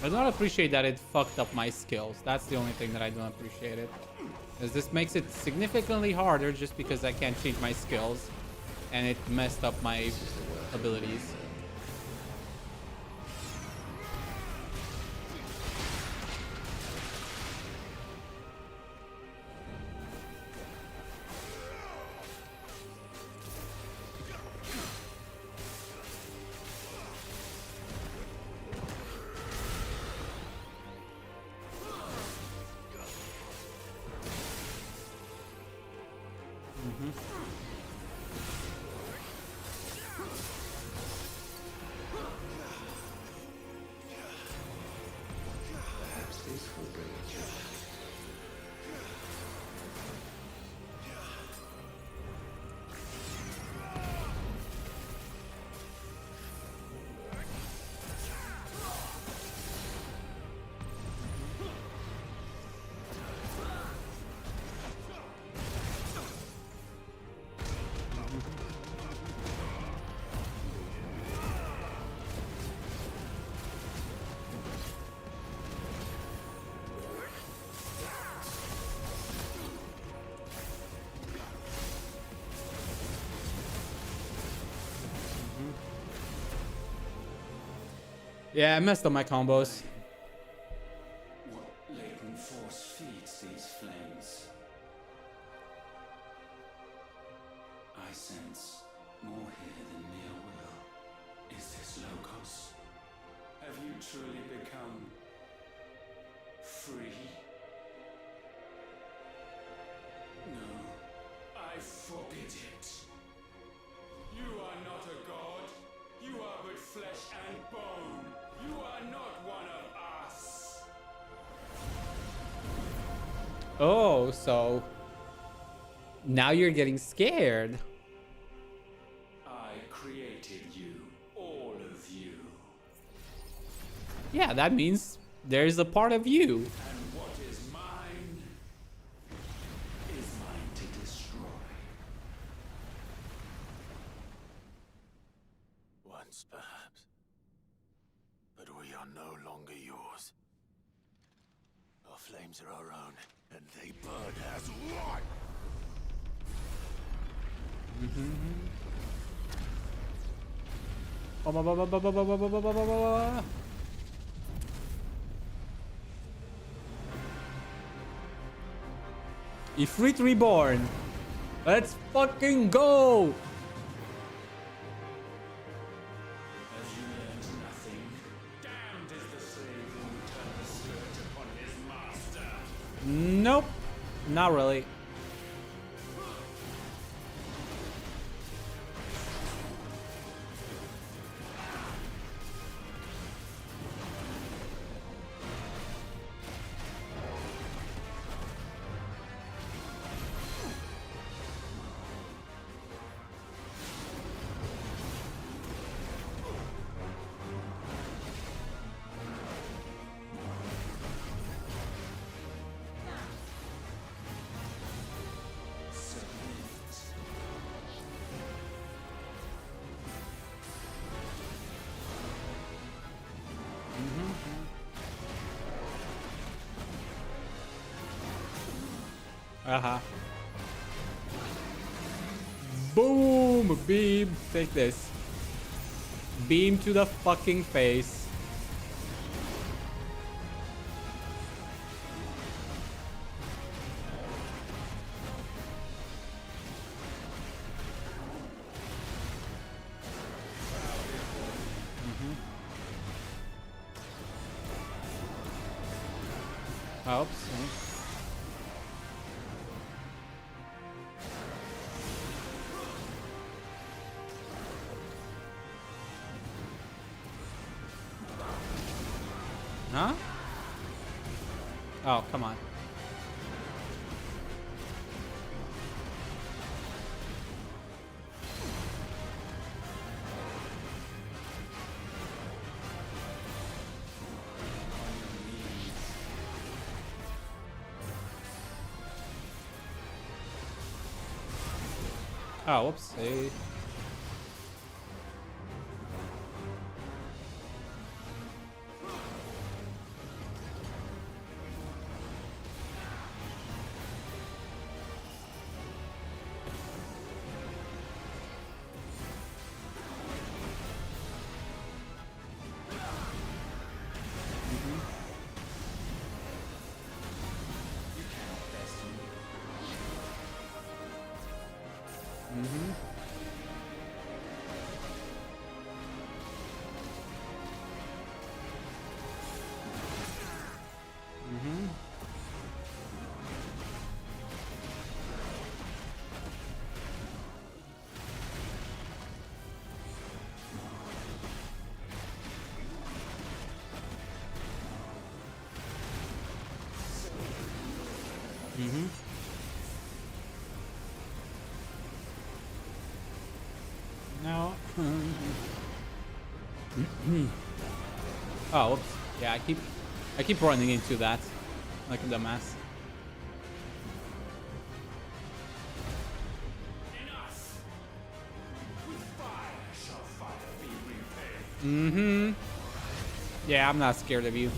I don't appreciate that it fucked up my skills. That's the only thing that I don't appreciate it. Because this makes it significantly harder just because I can't change my skills. And it messed up my abilities. Yeah, I messed up my combos. What latent force feeds these flames? I sense more here than mere will. Is this Logos? Have you truly become free? No, I forbid it. You are not a god. You are but flesh and bone. You are not one of us. Oh, so now you're getting scared. I created you, all of you. Yeah, that means there's a part of you. And what is mine is mine to destroy. Once, perhaps. But we are no longer yours. Our flames are our own, and they burn as one! Ifrit Reborn. Let's fucking go! Have you learned nothing? Damned is the slave who turned the scourge upon his master. Nope, not really. Uh-huh. Boom! Beam! Take this. Beam to the fucking face. Oops. Huh? Oh, come on. Oh, whoopsie. Mm-hmm. Mm-hmm. Mm-hmm. No. Oh, whoops. Yeah, I keep running into that like a dumbass. Mm-hmm. Yeah, I'm not scared of you.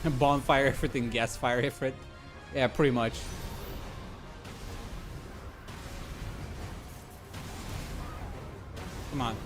Bonfire ifrit and gas fire ifrit. Yeah, pretty much. Come on.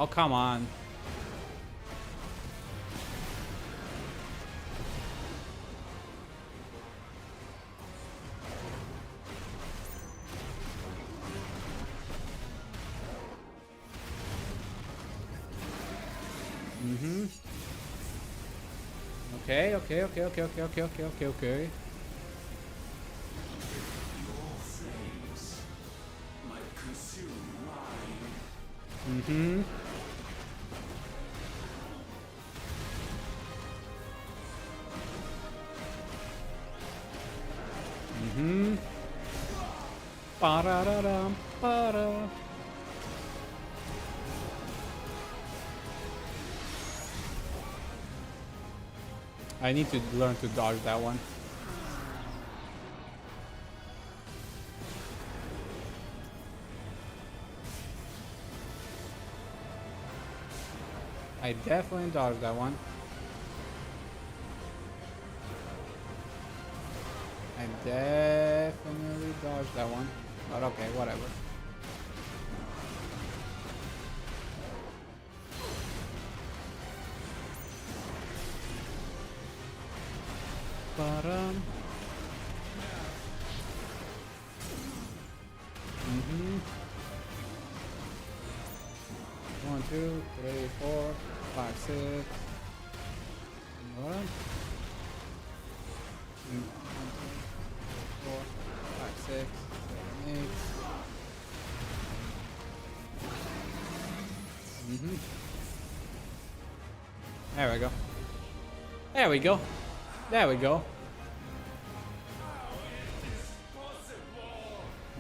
Oh, come on. Mm-hmm. Okay. Mm-hmm. Mm-hmm. Ba-da-da-dum, ba-da. I need to learn to dodge that one. I definitely dodged that one. I definitely dodged that one. But okay, whatever. One, two, three, 4, 5, 6. What? 1, 2, 4, 5, 6, 7, 8. There we go. There we go. There we go.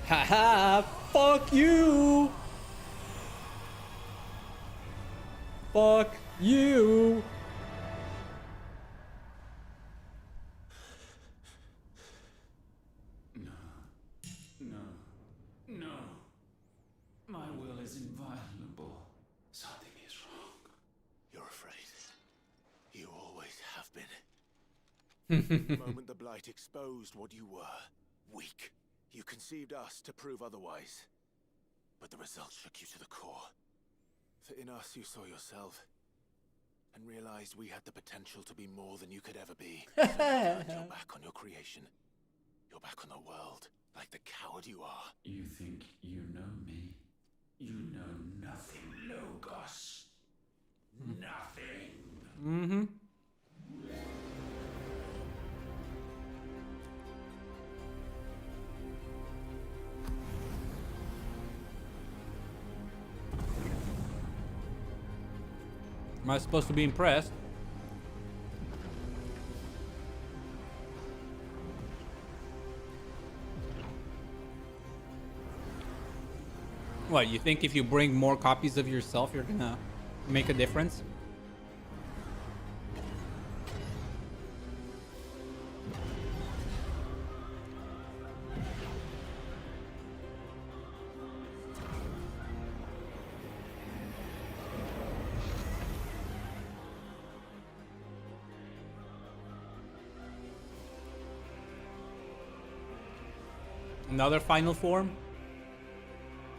Haha! Fuck you! Fuck you! No. My will is inviolable. Something is wrong. You're afraid. You always have been. The moment the Blight exposed what you were, weak, you conceived us to prove otherwise. But the results shook you to the core. For in us you saw yourself, and realized we had the potential to be more than you could ever be. So you turned your back on your creation. Your back on the world, like the coward you are. You think you know me? You know nothing, Logos. Nothing. Mm-hmm. Am I supposed to be impressed? What, you think if you bring more copies of yourself, you're gonna make a difference? Another final form?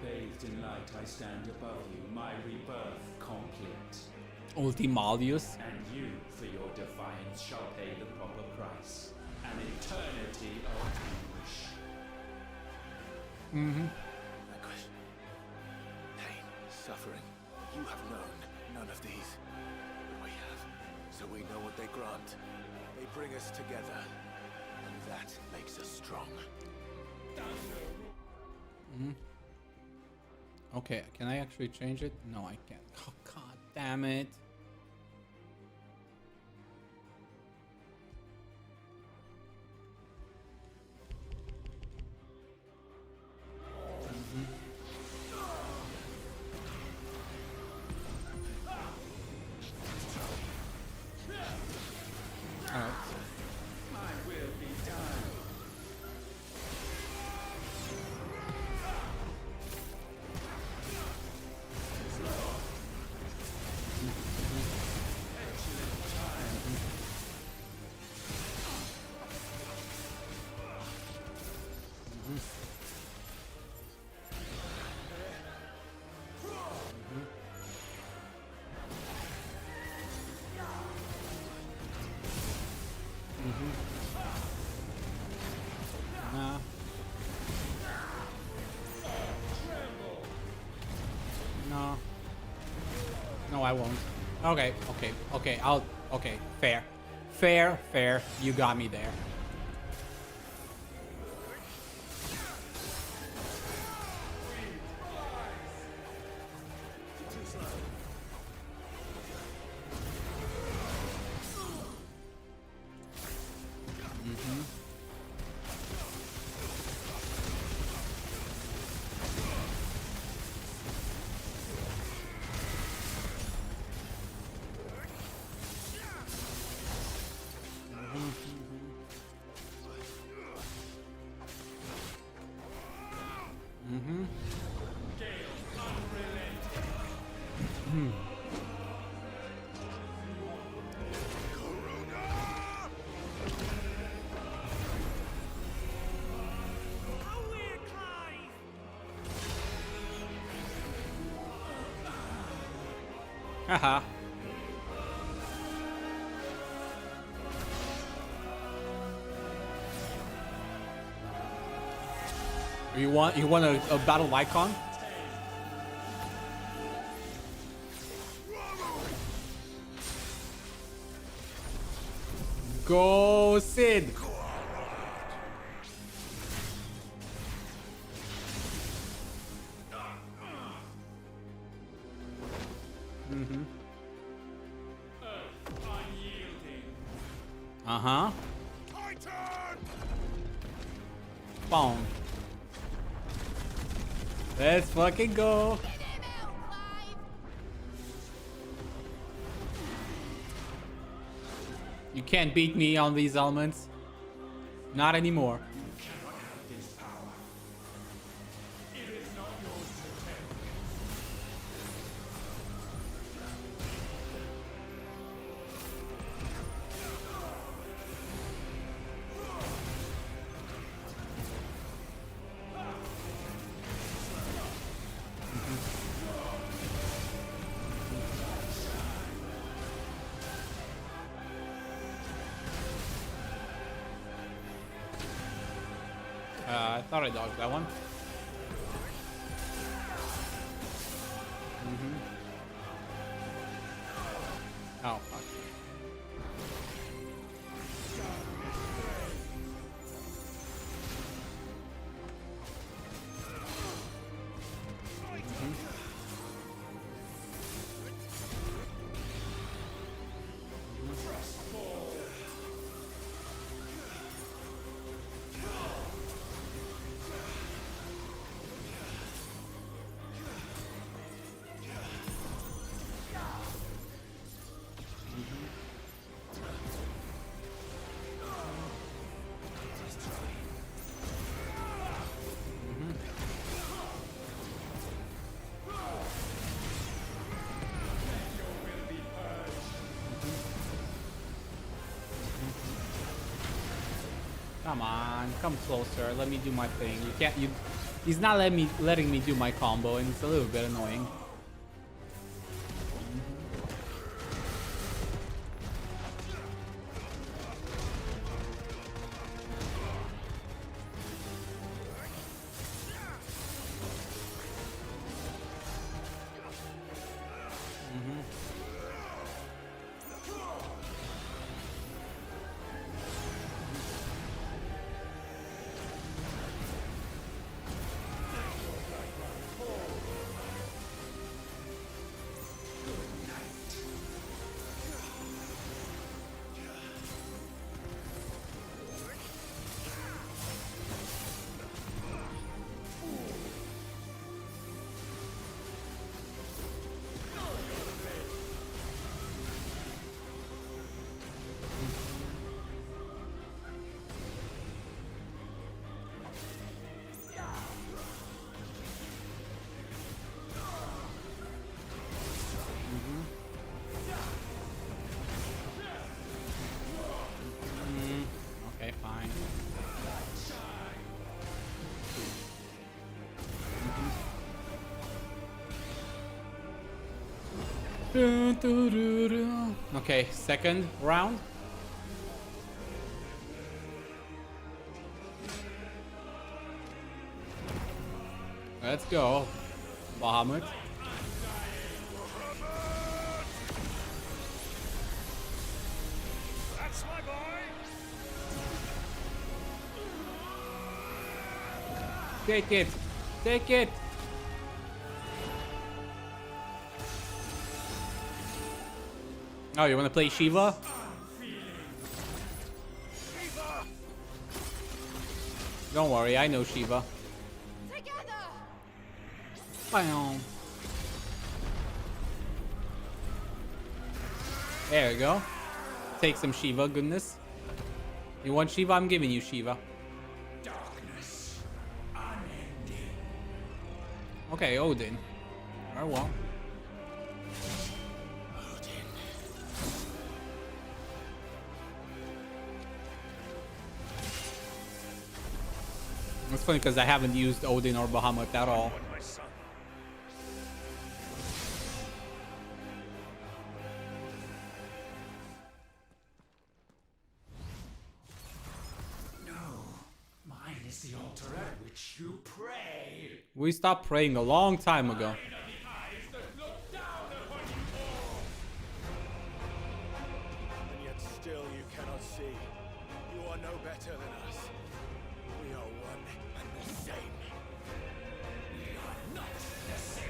Bathed in light, I stand above you, my rebirth complete. Ultimalius. And you, for your defiance, shall pay the proper price. An eternity of anguish. Mm-hmm. Anguish. Pain, suffering. You have known none of these. But we have. So we know what they grant. They bring us together. And that makes us strong. Mm-hmm. Okay, can I actually change it? No, I can't. Oh, god damn it. No, I won't. Okay, okay, fair. You got me there. Haha. You want a battle icon? Go Sid. Mm-hmm. Uh-huh. Boom. Let's fucking go. You can't beat me on these elements. Not anymore. I thought I dodged that one. Oh, fuck. Come on, come closer. Let me do my thing. You can't. He's not letting me do my combo, and it's a little bit annoying. Okay, fine. Okay, second round. Let's go, Bahamut. That's my boy. Take it, take it. Oh, you want to play Shiva? Don't worry, I know Shiva. Bam. There you go. Take some Shiva, goodness. You want Shiva? I'm giving you Shiva. Okay, Odin. Oh well. It's funny because I haven't used Odin or Bahamut at all. altar at which you pray. We stopped praying a long time ago. And yet still you cannot see. You are no better than us. We are one and the same. We are not the same.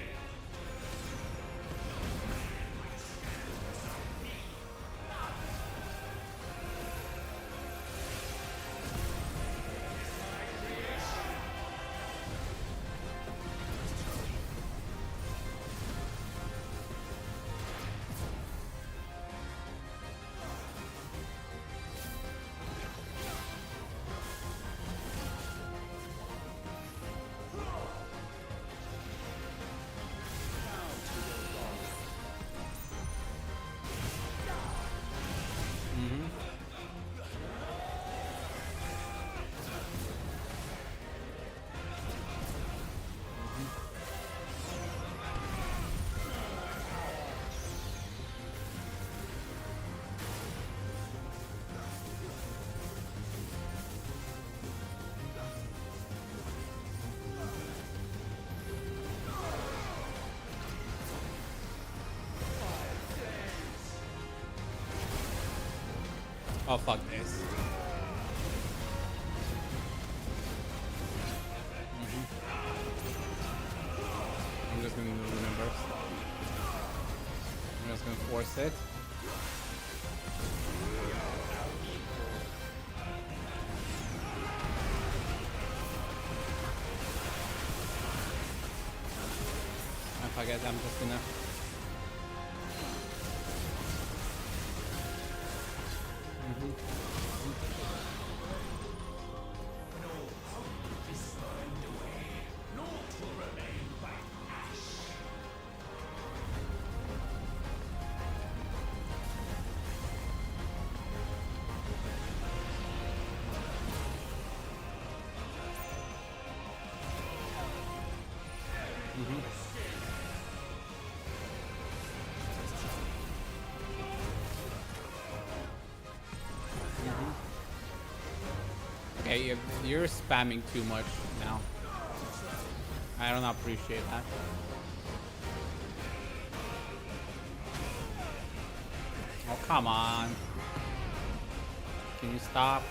Oh, fuck this. I'm just gonna do the numbers. I'm just gonna force it. If I get, I'm just gonna. Okay, you're spamming too much now. I don't appreciate that. Oh, come on. Can you stop?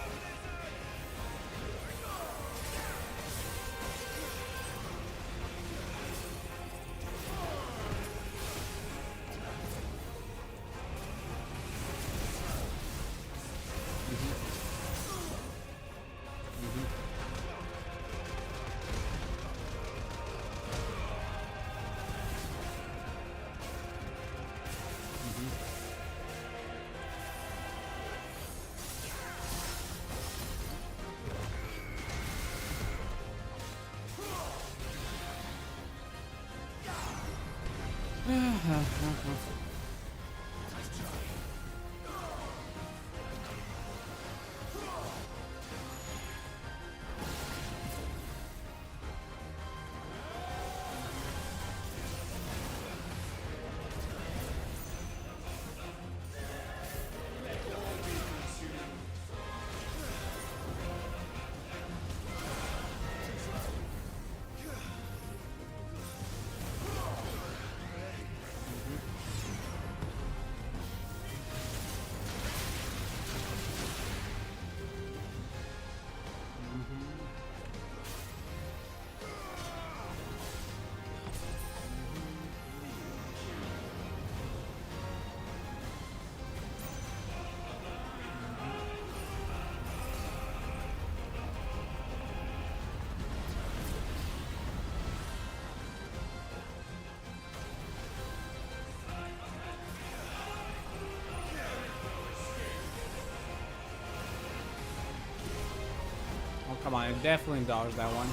Oh, come on, I definitely dodged that one.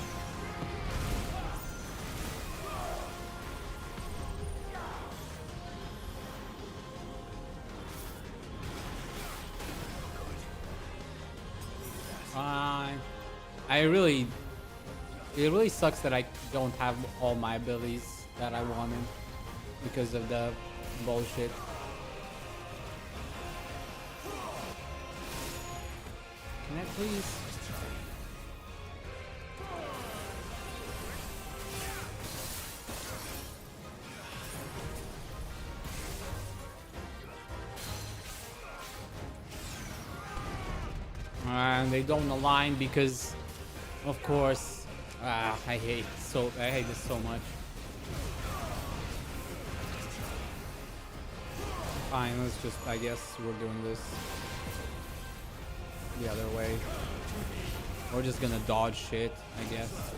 It really sucks that I don't have all my abilities that I wanted because of the bullshit. Can I please? And they don't align because, of course, I hate this so much. Fine, let's just, I guess we're doing this the other way. We're just gonna dodge shit, I guess.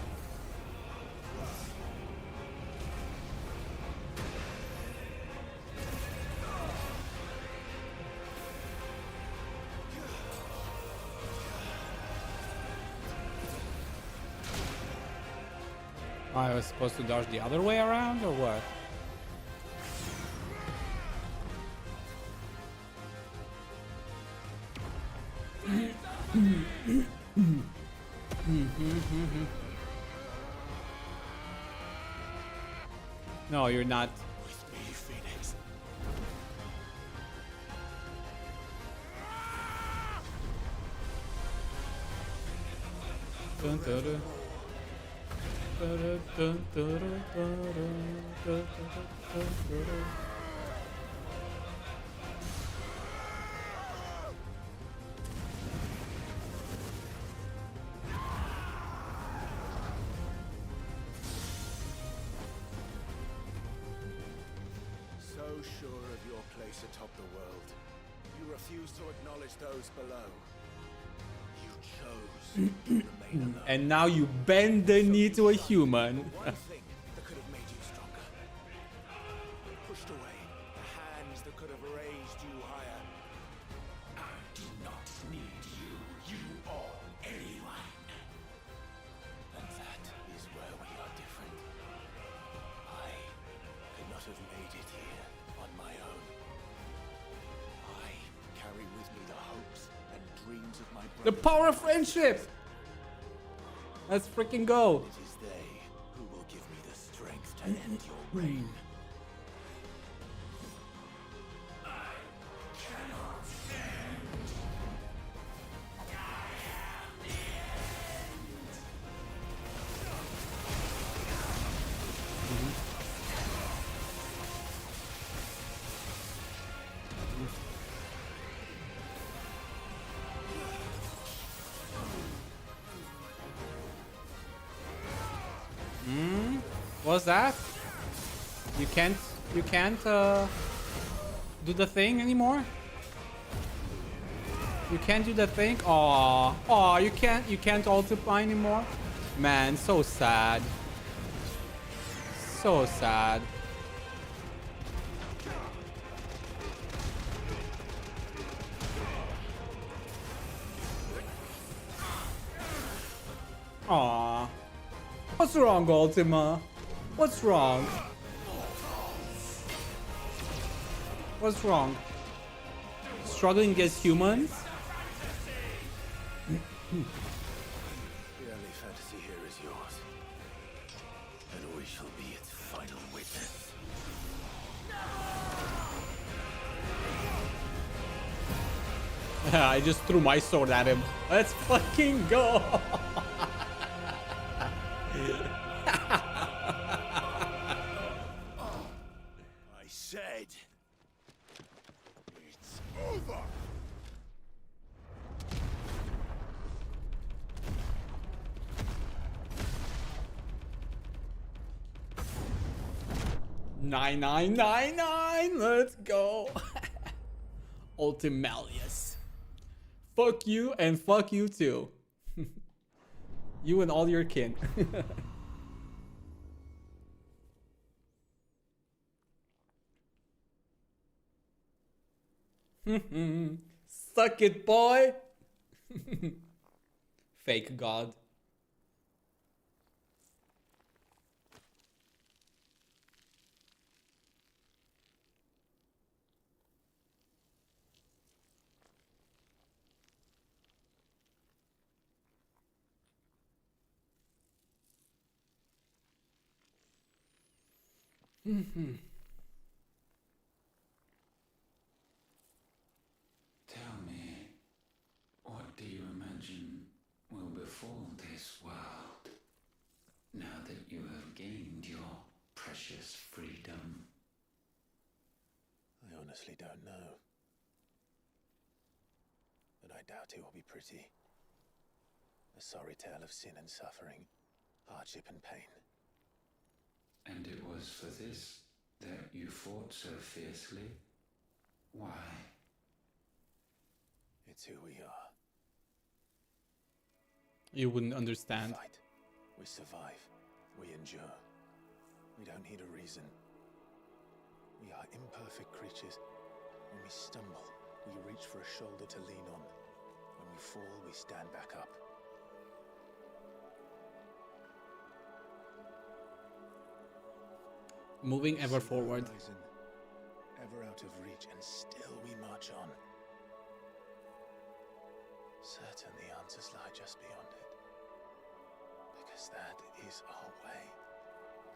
I was supposed to dodge the other way around, or what? No, you're not. With me, Phoenix. Dun, dun, dun. Dun, dun, dun, dun, dun, dun, dun. So sure of your place atop the world, you refuse to acknowledge those below. You chose to remain alone. And now you bend the knee to a human. One thing that could have made you stronger. Pushed away the hands that could have raised you higher. I do not need you. You or anyone. And that is where we are different. I could not have made it here on my own. I carry with me the hopes and dreams of my The brothers. power of friendship! Let's freaking go! It is they who will give me the strength to end your reign. What's that? You can't do the thing anymore? You can't do the thing? Aw, you can't ultiply anymore? Man, so sad. So sad. Aw. What's wrong, Ultima? What's wrong? What's wrong? Struggling against humans? The only fantasy here is yours. And we shall be its final witness. I just threw my sword at him. Let's fucking go! I said, it's over. Nine, 9. Let's go. Ultimalius. Fuck you and fuck you too. You and all your kin. Suck it, boy. Fake god. Tell me, what do you imagine will befall this world now that you have gained your precious freedom? I honestly don't know. But I doubt it will be pretty. A sorry tale of sin and suffering, hardship and pain. And it was for this that you fought so fiercely? Why? It's who we are. You wouldn't understand. We fight. We survive. We endure. We don't need a reason. We are imperfect creatures. When we stumble, we reach for a shoulder to lean on. When we fall, we stand back up. Moving ever forward. Horizon, ever out of reach, and still we march on. Certain the answers lie just beyond it. Because that is our way.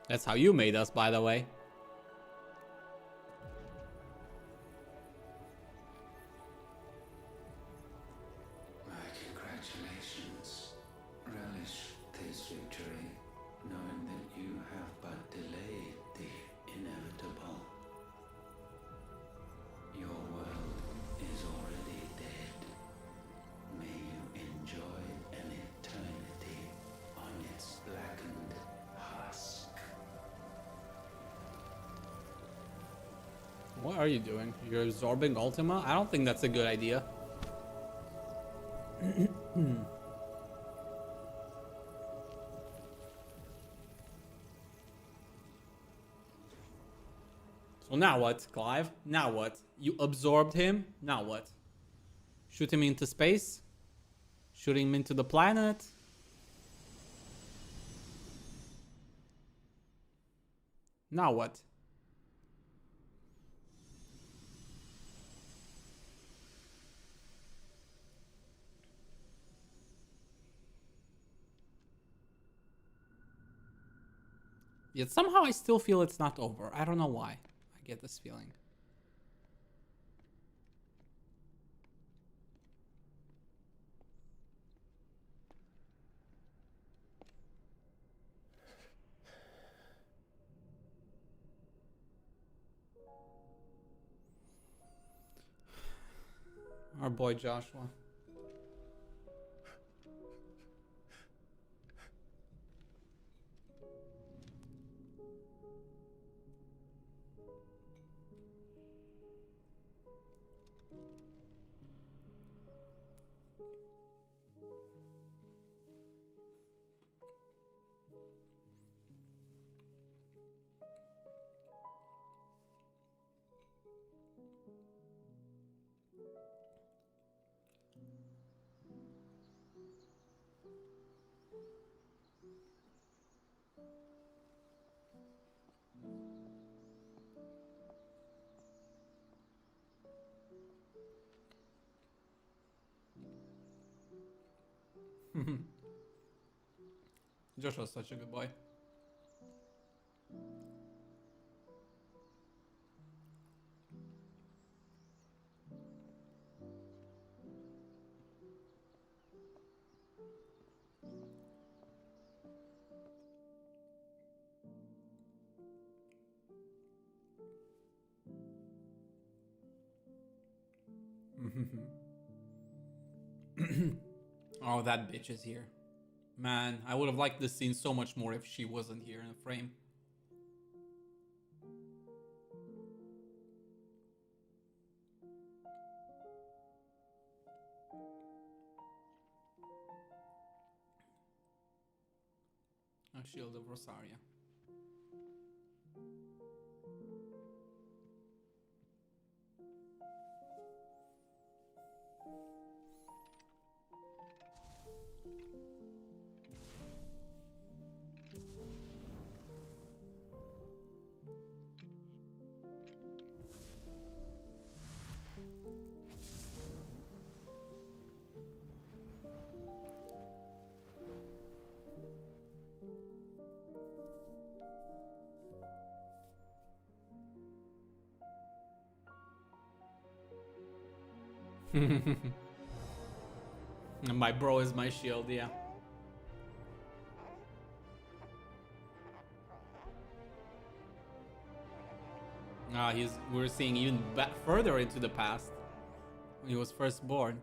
That's how you made us, by the way. My congratulations. Relish this victory, knowing that you have but delayed the inevitable. Your world is already dead. May you enjoy an eternity on its blackened husk. What are you doing? You're absorbing Ultima? I don't think that's a good idea. So now what, Clive? Now what? You absorbed him? Now what? Shoot him into space? Shoot him into the planet? Now what? Yet somehow I still feel it's not over. I don't know why. I get this feeling. Our boy Joshua. Joshua's such a good boy. Oh, that bitch is here. Man, I would have liked this scene so much more if she wasn't here in the frame. A shield of Rosaria. My bro is my shield, yeah. We're seeing even further into the past when he was first born.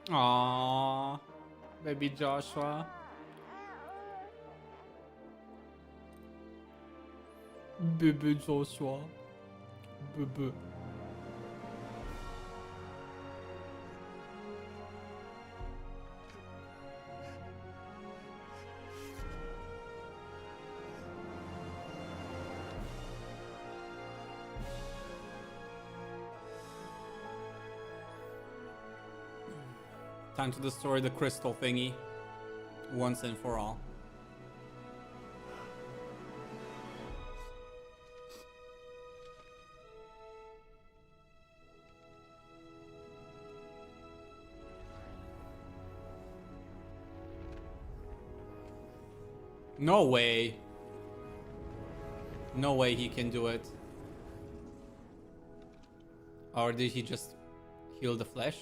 Aww, baby Joshua. Baby Joshua. Baby. Time to destroy the crystal thingy once and for all. No way. No way he can do it. Or did he just heal the flesh?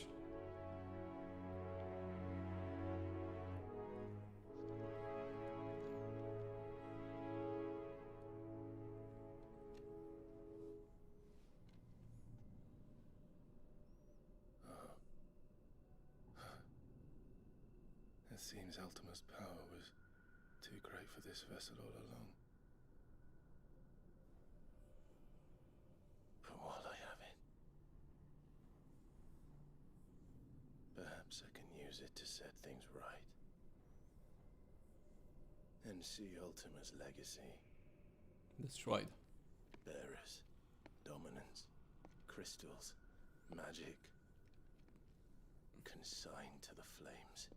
It seems Ultima's power was too great for this vessel all along. But while I have it, perhaps I can use it to set things right. And see Ultima's legacy. Destroyed. Bearers, dominance, crystals, magic, consigned to the flames.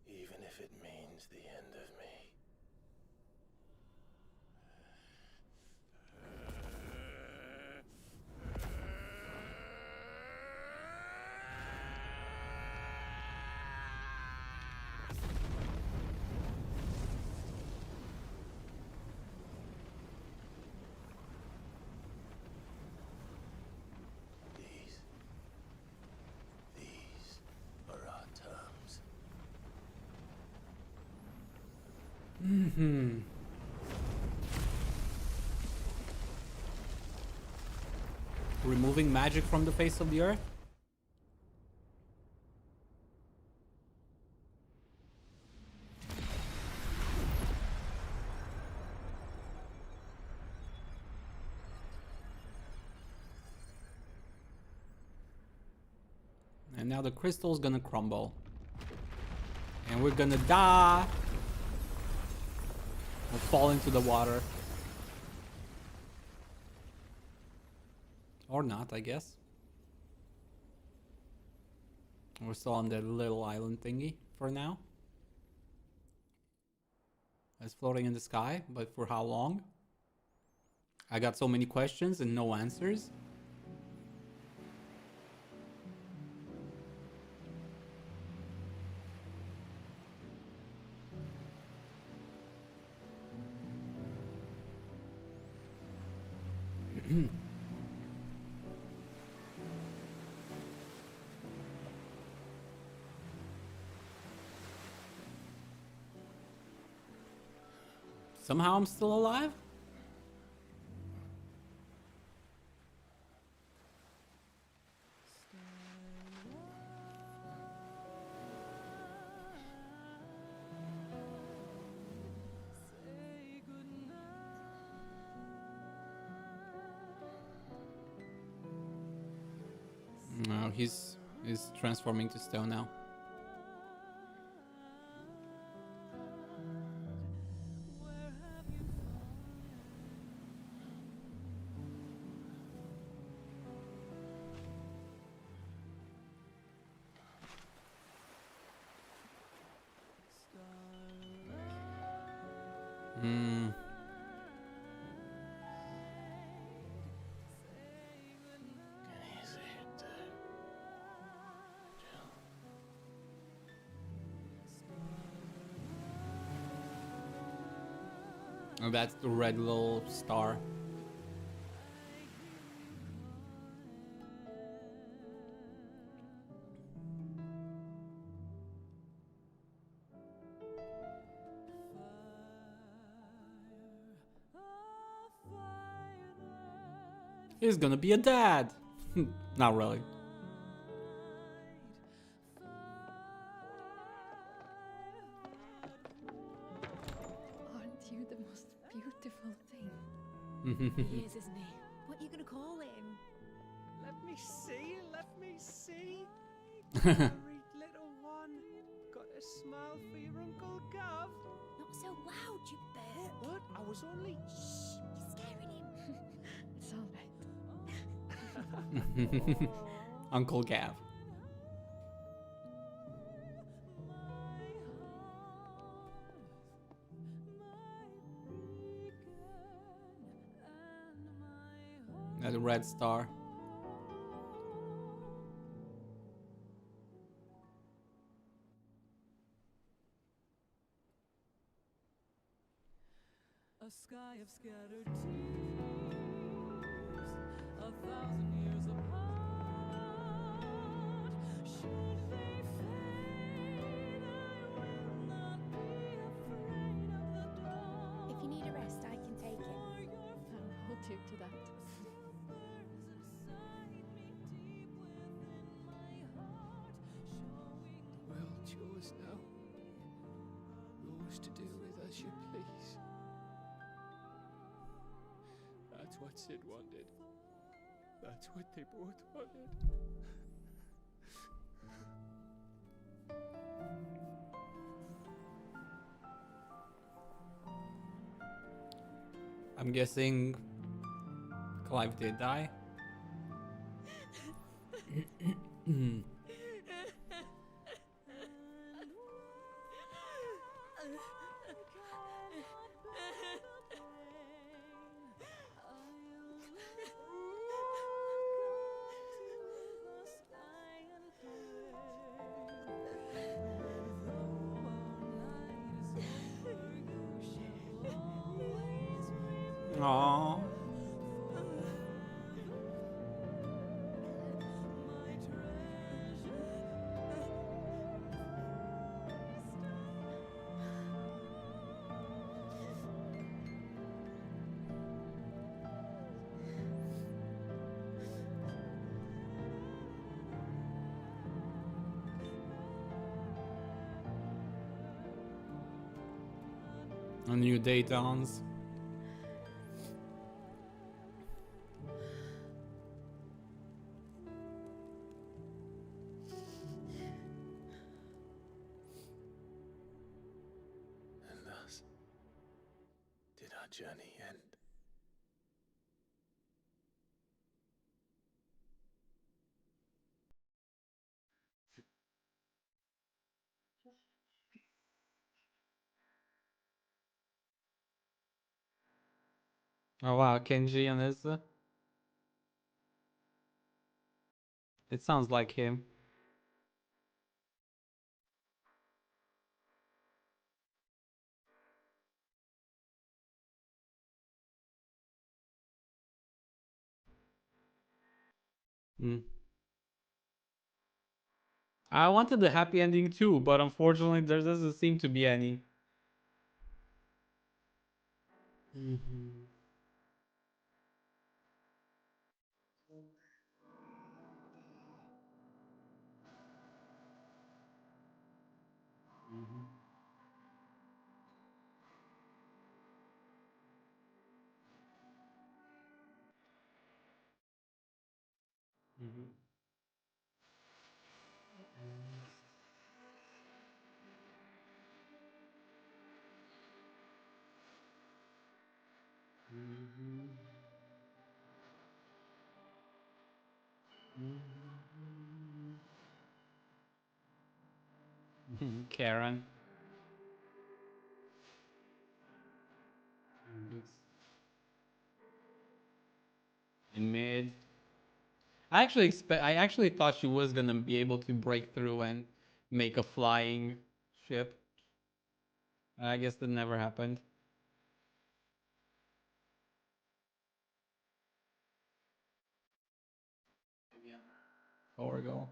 Even if it means the end of me. These are our terms. Mm-hmm. Removing magic from the face of the earth? And now the crystal's gonna crumble. And we're gonna die. We'll fall into the water. Or not, I guess. We're still on that little island thingy for now. It's floating in the sky, but for how long? I got so many questions and no answers. Somehow I'm still alive? No, he's transforming to stone now. Oh, that's the red little star. He's gonna be a dad. Not really. Aren't you the most beautiful thing? He is, isn't he? What are you gonna call him? Let me see, let me see. Married little one. Got a smile for your Uncle Gav. Not so loud, you bird. What? I was only... You're scaring him. It's all right. Uncle Gav. That red star. A sky of scattered tears, 1,000 years apart. Should they fade, I will not be afraid of the dark. If you need a rest, I can take it. I'll hold you to that. The world's yours now. Yours to do with as you please. That's what Sid wanted. That's what they both wanted. I'm guessing Clive did die. Aww. A new day dawns. And thus did our journey end. Oh wow, Kenji and Izza. It sounds like him. I wanted the happy ending too, but unfortunately there doesn't seem to be any. Karen. In mid. I actually thought she was gonna be able to break through and make a flying ship. I guess that never happened. Orgo.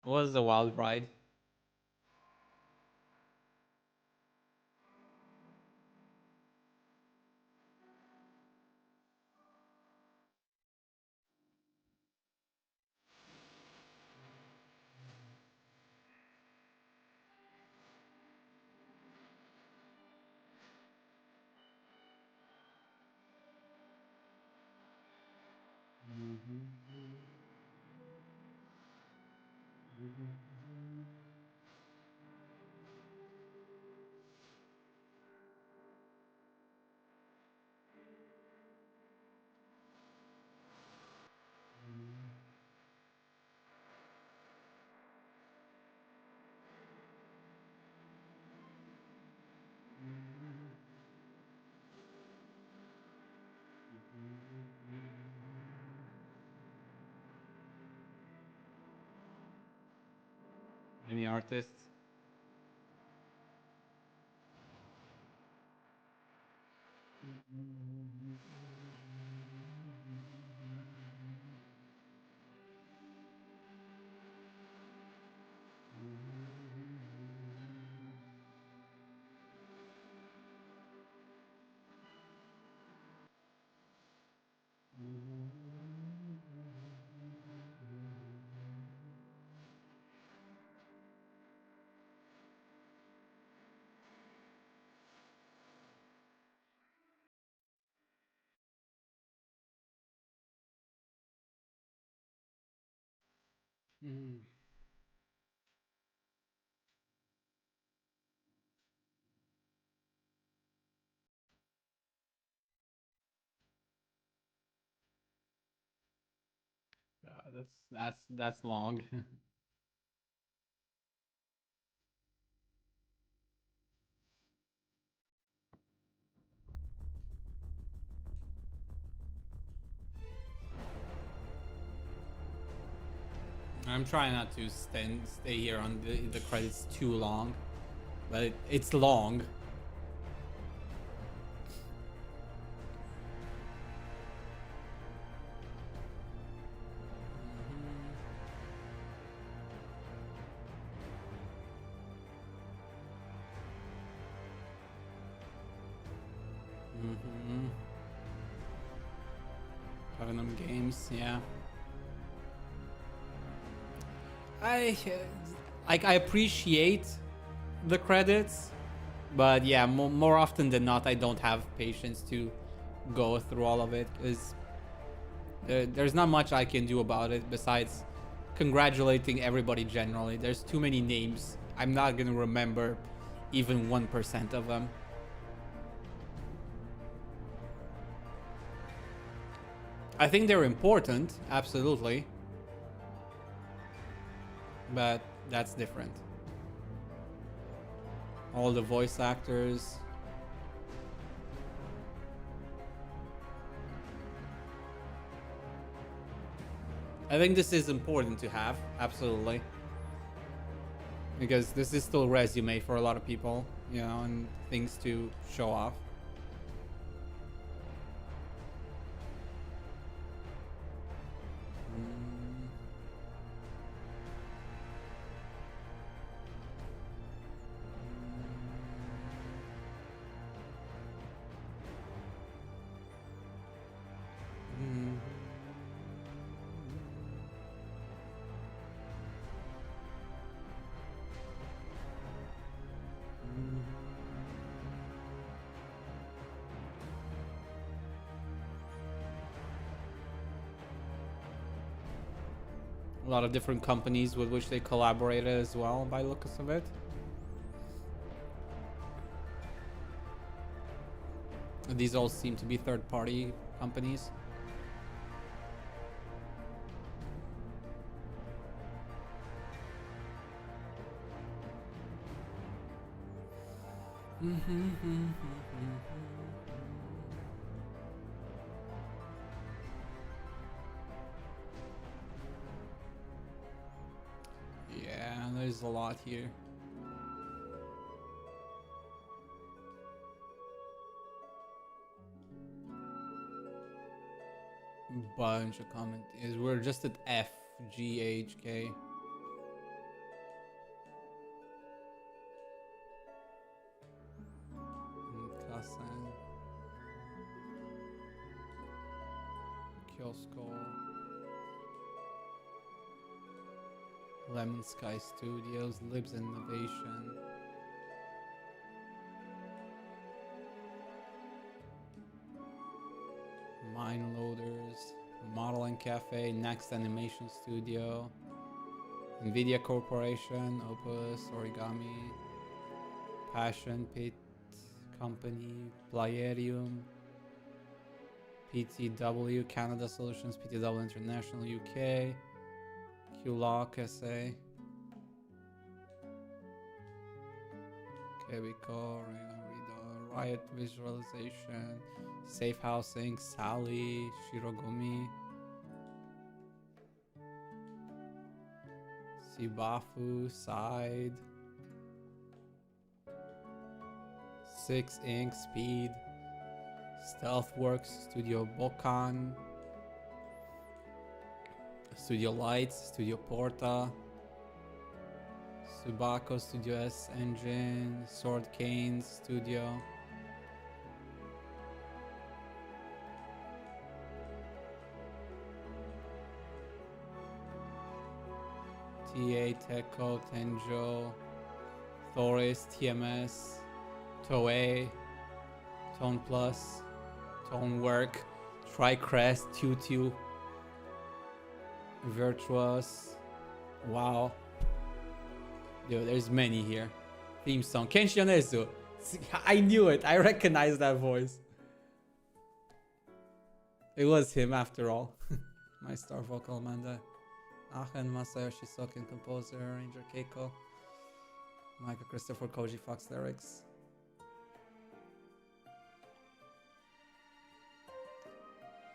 Was a wild ride. Any artists? That's long. I'm trying not to stay here on the credits too long, but it's long. Platinum Games, yeah. I appreciate the credits, but yeah, more often than not, I don't have patience to go through all of it because there's not much I can do about it besides congratulating everybody generally. There's too many names. I'm not gonna remember even 1% of them. I think they're important, absolutely. But that's different. All the voice actors. I think this is important to have, absolutely. Because this is still resume for a lot of people, you know, and things to show off. A lot of different companies with which they collaborated as well, by the looks of it. These all seem to be third-party companies. Yeah, there's a lot here. Bunch of comments. We're just at F, G, H, K. Kiosko. Lemon Sky Studios, Libs Innovation. Mine Loaders, Model and Cafe, Next Animation Studio, Nvidia Corporation, Opus, Origami, Passion Pit Company, Playerium, PTW, Canada Solutions, PTW International, UK, QLock, SA, Kebico, Riot Visualization, Safe Housing, Sally, Shirogumi, Sibafu, Side, 6 Inc, Speed, Stealthworks, Studio Bokan, Studio Lights, Studio Porta, Subaco, Studio S Engine, Sword Canes, Studio, TA, Teco, Tenjo, Thoris, TMS, Toei, Tone Plus, Tone Work, Tricrest, Tutu, Virtuous. Wow. Yo, there's many here. Theme song. Kenshi Yonezu. I knew it. I recognized that voice. It was him after all. My star vocal Amanda. Achen, Masayoshi Soken, composer, Ranger Keiko. Michael Christopher Koji Fox lyrics.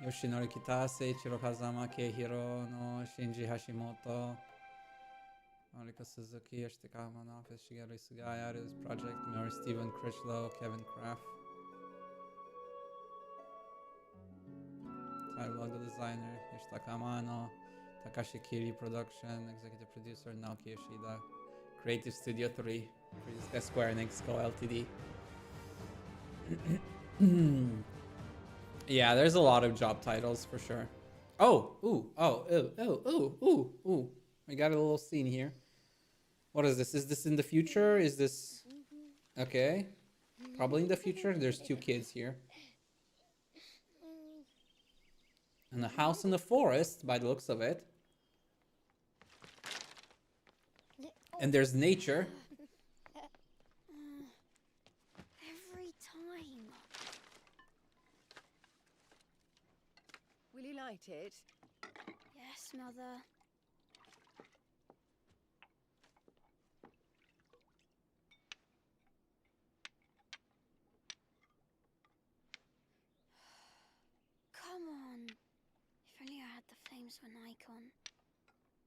Yoshinori Kitase, Ichiro Kazama, Keihiro no Shinji Hashimoto, Mariko Suzuki, Yoshitaka Office, Shigeru Sugaya, Artist Project, Mary Steven Critchlow, Kevin Kraft. Title logo designer, Yoshitaka Amano, Takashi Kiri production, executive producer, Naoki Yoshida. Creative Studio 3, produced by Square Enix Co. Ltd. Yeah, there's a lot of job titles for sure. Oh, ooh, oh, ooh. We got a little scene here. What is this? Is this in the future? Is this... Okay. Probably in the future. There's 2 kids here. And a house in the forest, by the looks of it. And there's nature. Every time. Will you light it? Yes, Mother. Come on. If only I had the flames for an icon.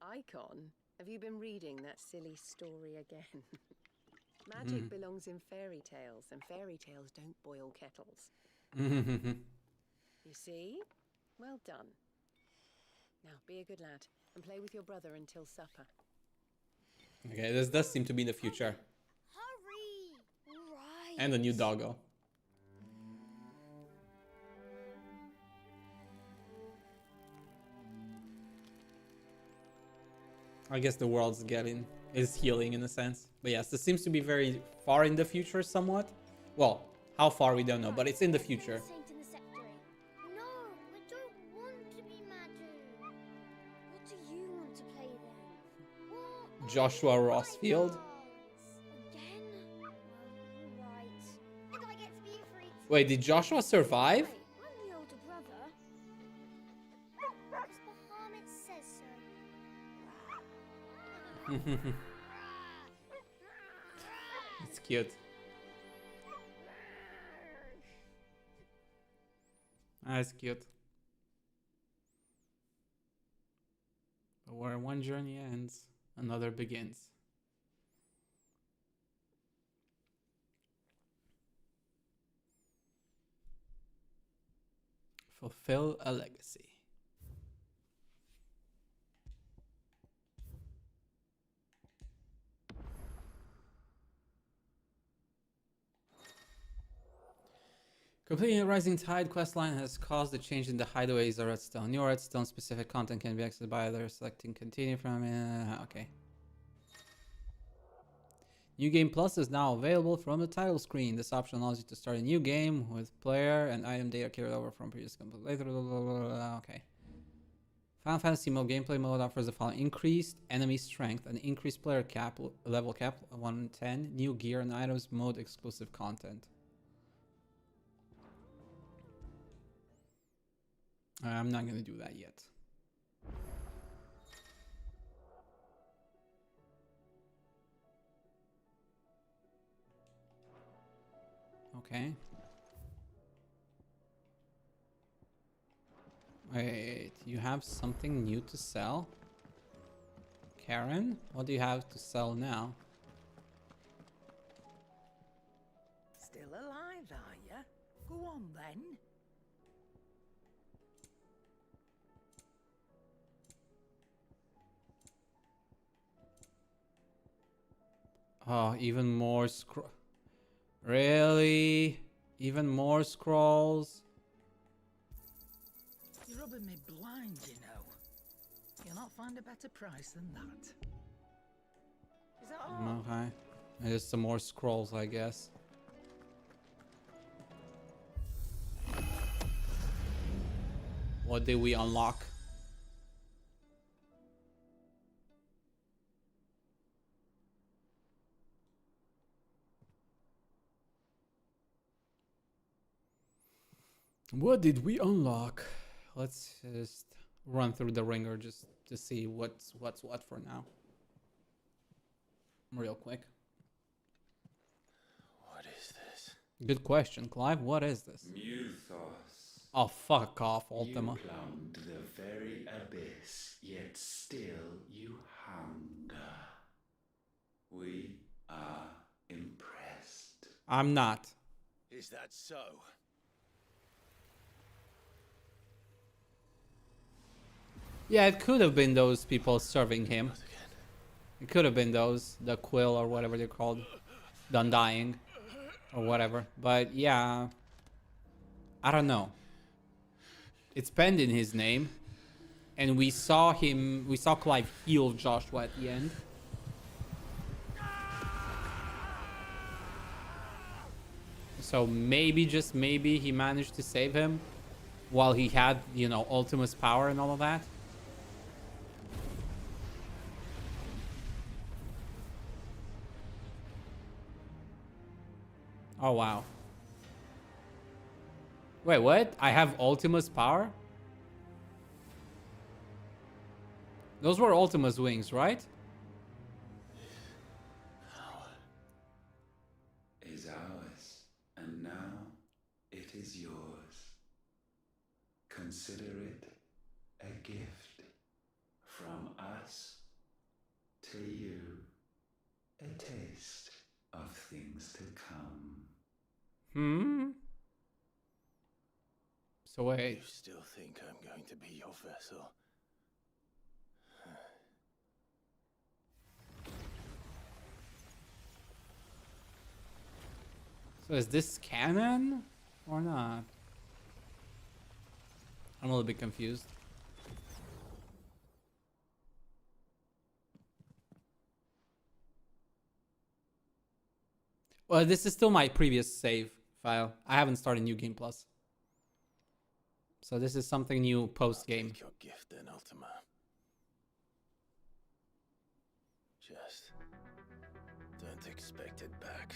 Icon? Have you been reading that silly story again? Magic belongs in fairy tales, and fairy tales don't boil kettles. You see? Well done. Now, be a good lad, and play with your brother until supper. Okay, this does seem to be the future. Hurry! Right. And a new doggo. I guess the world's is healing in a sense. But yes, this seems to be very far in the future somewhat. Well, how far we don't know, but it's in the future. No, we don't want to be Madu. What do you want to play then? What? Joshua Rossfield. Again? Well, right. And I get to be a free. Wait, did Joshua survive? I'm the older brother. Because Bahamut says so. It's cute. That's cute. But where one journey ends, another begins. Fulfill a legacy. Completing the Rising Tide questline has caused a change in the hideaways of Redstone. New Redstone specific content can be accessed by either selecting continue from okay. New Game Plus is now available from the title screen. This option allows you to start a new game with player and item data carried over from previous complete. Okay. Final Fantasy mode gameplay mode offers the following: increased enemy strength, an increased player cap level cap 110, new gear and items, mode exclusive content. I'm not gonna do that yet. Okay. Wait, you have something new to sell? Karen, what do you have to sell now? Still alive, are ya? Go on then. Oh, even more Really? Even more scrolls? You're rubbing me blind, you know. You'll not find a better price than that. Is that all? Okay. There's some more scrolls, I guess. What did we unlock? What did we unlock? Let's just run through the ringer just to see what's what for now. Real quick. What is this? Good question, Clive. What is this? Muthos. Oh, fuck off, Ultima. You plumbed the very abyss, yet still you hunger. We are impressed. I'm not. Is that so? Yeah, it could have been those people serving him. It could have been those, the Quill or whatever they're called, the Undying, or whatever. But yeah, I don't know. It's penned in his name, and we saw Clive heal Joshua at the end. So maybe, just maybe, he managed to save him while he had, you know, Ultima's power and all of that. Oh, wow. Wait, what? I have Ultima's power? Those were Ultima's wings, right? Power is ours, and now it is yours. Consider it a gift from us to you, a taste of things to come. So wait. You still think I'm going to be your vessel? So is this canon or not? I'm a little bit confused. Well, this is still my previous save file. I haven't started New Game Plus. So this is something new post-game. Your gift then, Ultima. Just don't expect it back.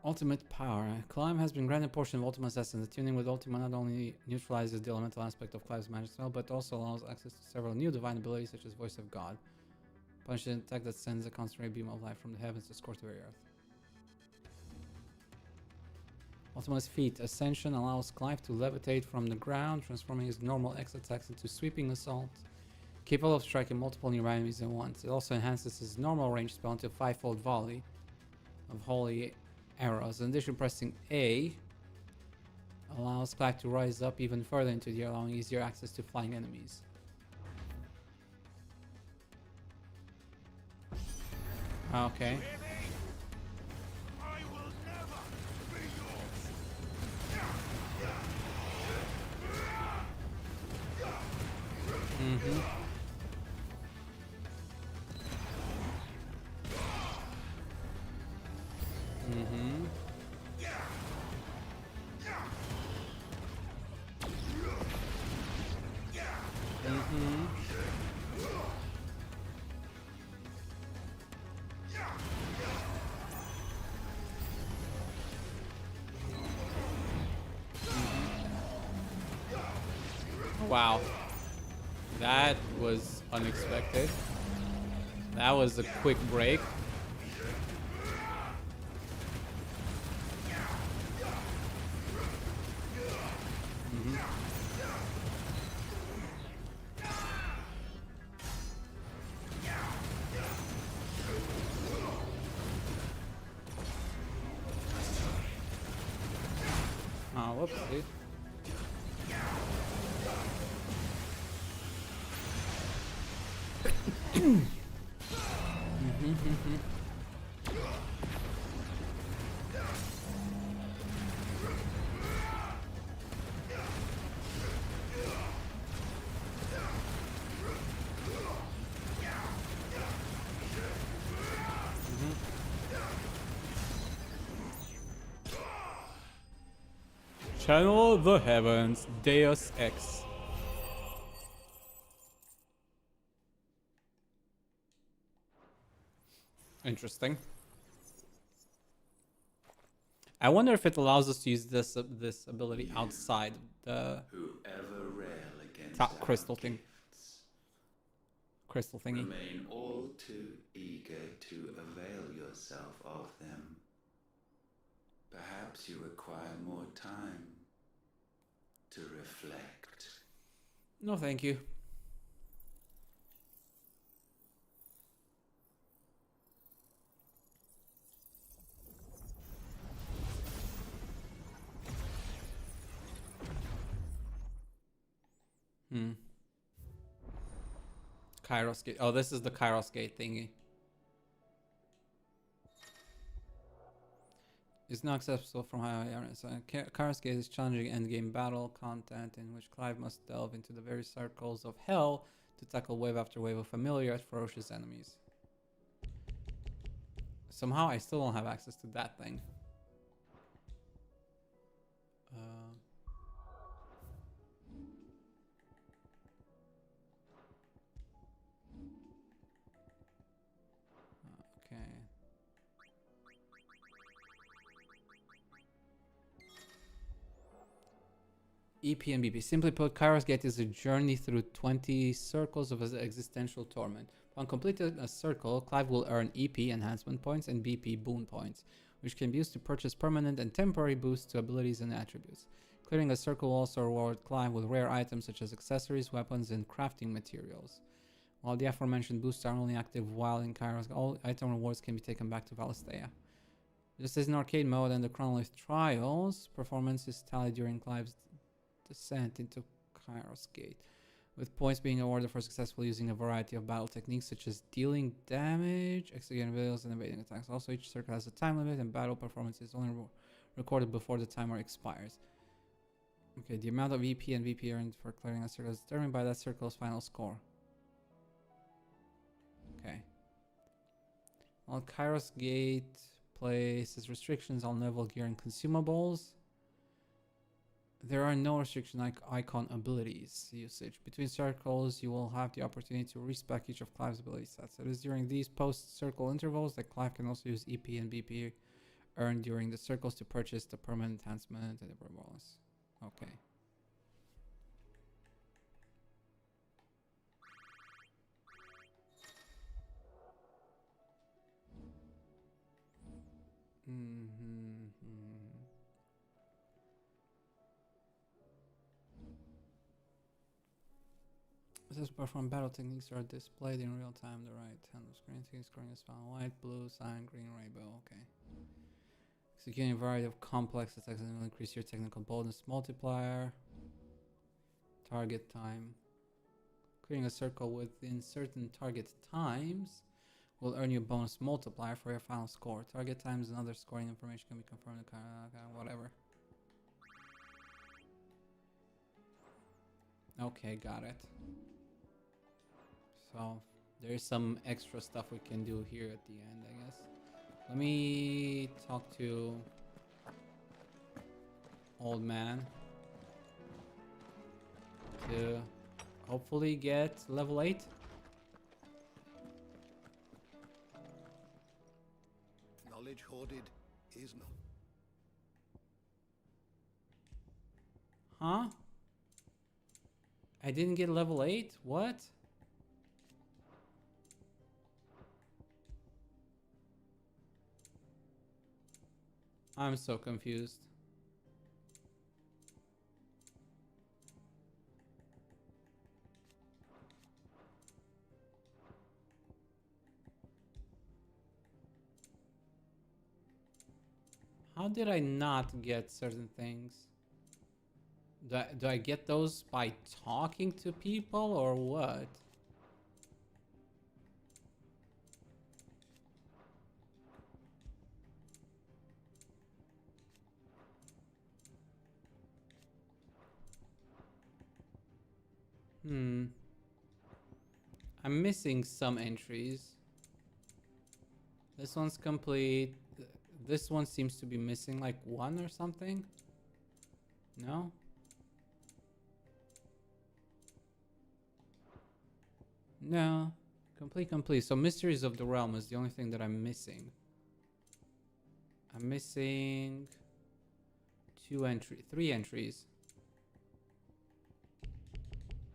Ultimate power. Clive has been granted a portion of Ultima's essence. The tuning with Ultima not only neutralizes the elemental aspect of Clive's magic spell, but also allows access to several new divine abilities such as Voice of God. Punch an attack that sends a concentrated beam of light from the heavens to scorch the very earth. Ultima's feat. Ascension allows Clive to levitate from the ground, transforming his normal X attacks into sweeping assault, capable of striking multiple nearby enemies at once. It also enhances his normal range spell into a 5-fold volley of holy arrows. In addition, pressing A allows Clive to rise up even further into the air, allowing easier access to flying enemies. Okay. Mm-hmm. Mm-hmm. Mm-hmm. Wow. That was unexpected. That was a quick break. Mm-hmm. Oh, whoopsie. Channel the heavens, Deus Ex. Interesting. I wonder if it allows us to use this ability outside the top crystal thing. Crystal thingy. Remain all too eager to avail yourself of them. Perhaps you require more time to reflect. No, thank you. Kairos Gate. Oh, this is the Kairos Gate thingy. It's not acceptable from high awareness. Kairos Gate is challenging endgame battle content in which Clive must delve into the very circles of hell to tackle wave after wave of familiar yet ferocious enemies. Somehow I still don't have access to that thing. Okay. EP and BP. Simply put, Kairos Gate is a journey through 20 circles of existential torment. Upon completing a circle, Clive will earn EP enhancement points and BP boon points, which can be used to purchase permanent and temporary boosts to abilities and attributes. Clearing a circle will also reward Clive with rare items such as accessories, weapons, and crafting materials. While the aforementioned boosts are only active while in Kairos, all item rewards can be taken back to Valisthea. Just as in arcade mode and the Chronolith Trials, performance is tallied during Clive's descent into Kairos Gate, with points being awarded for successfully using a variety of battle techniques such as dealing damage, executing abilities, and evading attacks. Also, each circle has a time limit, and battle performance is only recorded before the timer expires. Okay, the amount of EP and VP earned for clearing a circle is determined by that circle's final score. Okay. While Kairos Gate places restrictions on level gear and consumables, there are no restriction icon abilities usage. Between circles, you will have the opportunity to respec each of Clive's ability sets. It is during these post-circle intervals that Clive can also use EP and BP earned during the circles to purchase the permanent enhancement and the bonus. Okay. This perform battle techniques are displayed in real time. The right hand of screen scoring is found white, blue, cyan, green, rainbow. Okay. Executing a variety of complex attacks will increase your technical boldness multiplier. Target time. Clearing a circle within certain target times will earn you a bonus multiplier for your final score. Target times and other scoring information can be confirmed. Whatever. Okay, got it. So there's some extra stuff we can do here at the end, I guess. Let me talk to old man to hopefully get level 8. Knowledge hoarded is not. Huh? I didn't get level 8? What? I'm so confused. How did I not get certain things? Do I get those by talking to people or what? I'm missing some entries. This one's complete. This one seems to be missing like one or something. No? No. Complete. So Mysteries of the Realm is the only thing that I'm missing. I'm missing 3 entries.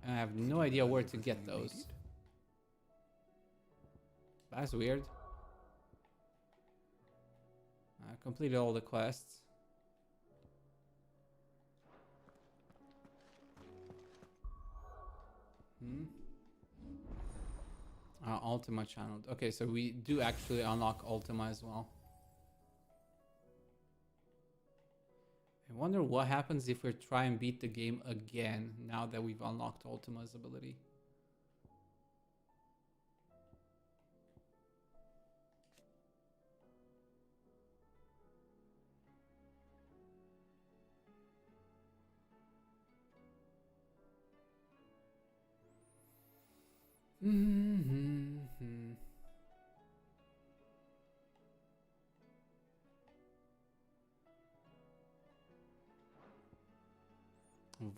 I have no idea where to get those. That's weird. I completed all the quests. Ultima channeled. Okay, so we do actually unlock Ultima as well. I wonder what happens if we try and beat the game again now that we've unlocked Ultima's ability.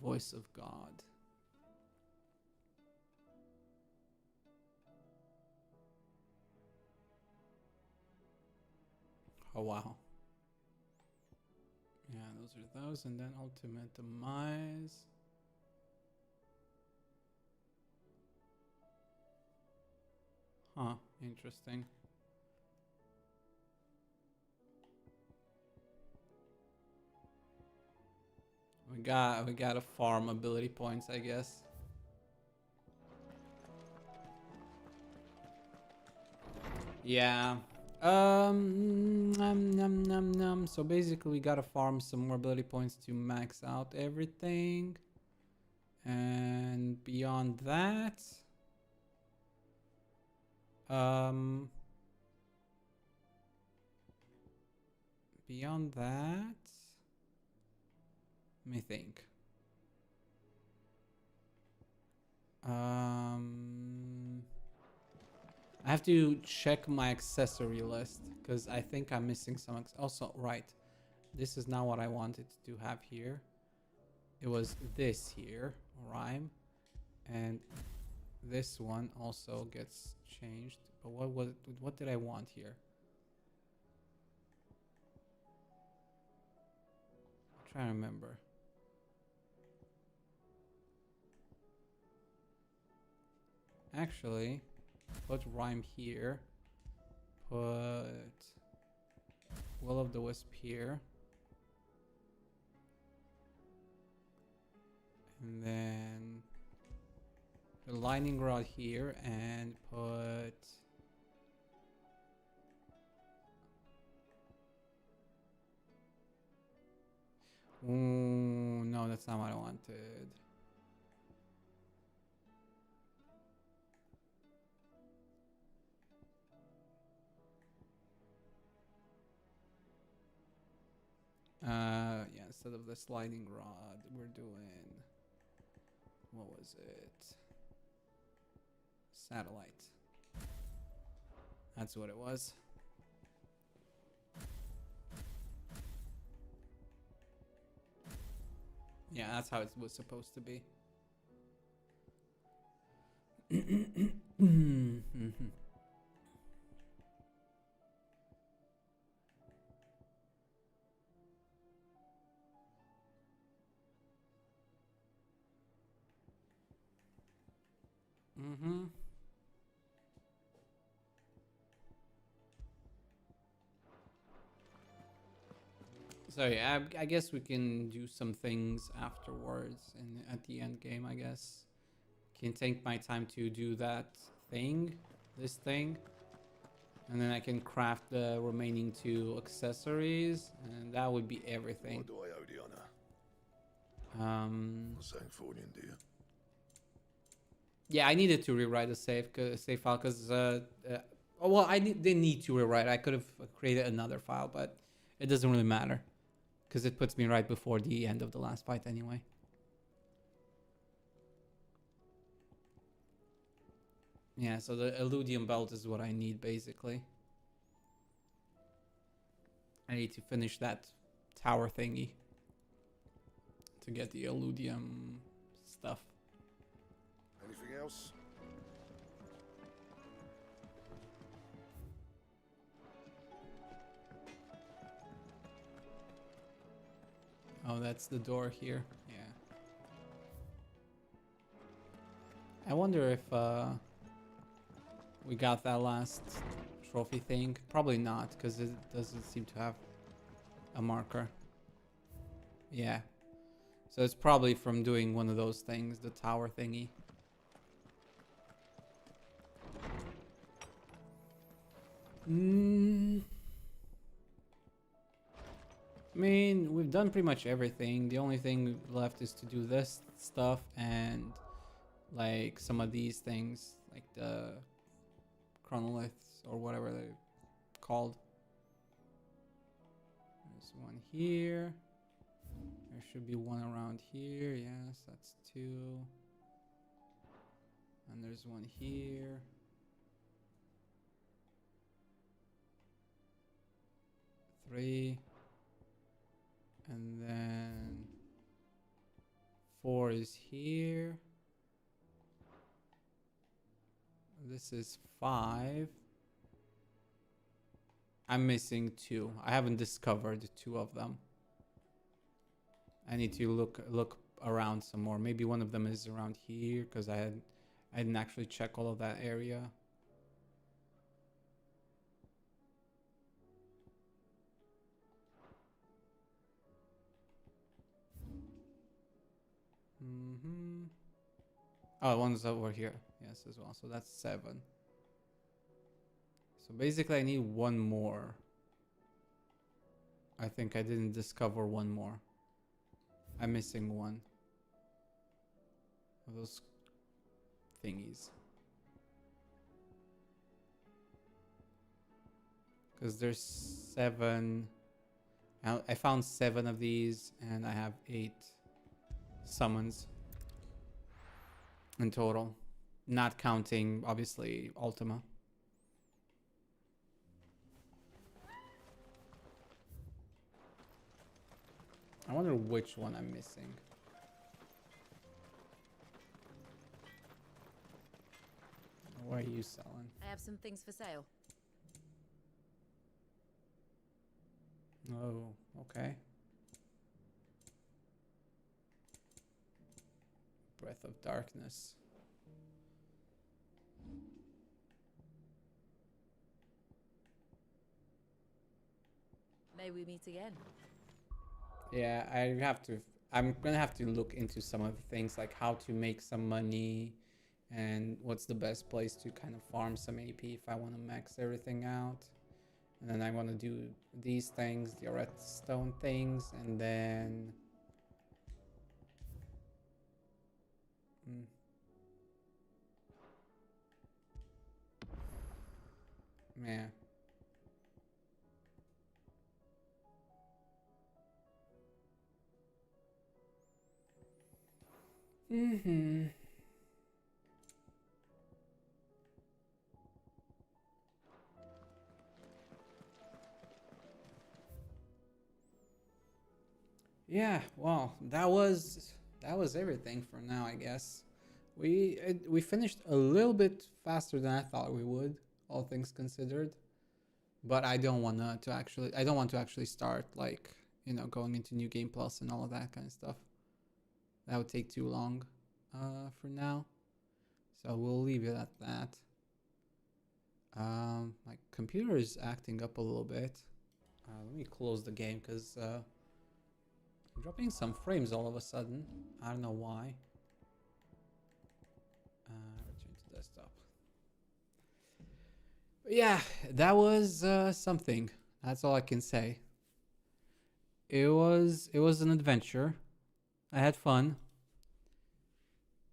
Voice of God. Oh wow. Yeah, those are those, and then ultimate demise. Huh, interesting. We gotta farm ability points, I guess. Yeah. So basically we gotta farm some more ability points to max out everything. And beyond that, let me think. I have to check my accessory list because I think I'm missing some. Also, right, this is not what I wanted to have here. It was this here, rhyme, and this one also gets changed. But what did I want here? I'm trying to remember. Actually, put rhyme here. Put Will of the Wisp here. And then the lightning rod here and put ooh, no, that's not what I wanted. Yeah, instead of the sliding rod, we're doing, what was it? Satellite. That's what it was. Yeah, that's how it was supposed to be. Mm-hmm. So yeah, I guess we can do some things afterwards and at the end game, I guess. Can take my time to do that thing, this thing. And then I can craft the remaining 2 accessories, and that would be everything. What do I owe the honor? Not saying Fornian, do you? Yeah, I needed to rewrite the save file because well, didn't need to rewrite. I could have created another file, but it doesn't really matter because it puts me right before the end of the last fight anyway. Yeah, so the Illudium belt is what I need basically. I need to finish that tower thingy to get the Illudium stuff. Anything else? Oh, that's the door here. Yeah. I wonder if we got that last trophy thing. Probably not, because it doesn't seem to have a marker. Yeah. So it's probably from doing one of those things, the tower thingy. I mean, we've done pretty much everything. The only thing left is to do this stuff and like some of these things, like the chronoliths or whatever they're called. There's one here. There should be one around here. Yes, that's 2. And there's one here. 3. And then 4 is here. This is 5. I'm missing 2. I haven't discovered 2 of them. I need to look around some more. Maybe one of them is around here because I didn't actually check all of that area. Oh, one's over here. Yes, as well. So that's 7. So basically I need one more. I think I didn't discover one more. I'm missing one of those thingies. Because there's 7. I found 7 of these and I have 8 summons in total, not counting obviously Ultima. I wonder which one I'm missing. What are you selling? I have some things for sale. Oh, okay. Breath of Darkness. May we meet again? Yeah, I'm gonna have to look into some of the things like how to make some money and what's the best place to kind of farm some AP if I want to max everything out. And then I want to do these things, the redstone things, and then yeah. Yeah, well, that was everything for now, I guess. We finished a little bit faster than I thought we would, all things considered. But I don't want to actually start like, going into New Game Plus and all of that kind of stuff. That would take too long for now. So we'll leave it at that. My computer is acting up a little bit. Let me close the game because I'm dropping some frames all of a sudden. I don't know why. Return to desktop. But yeah, that was something. That's all I can say. It was an adventure. I had fun.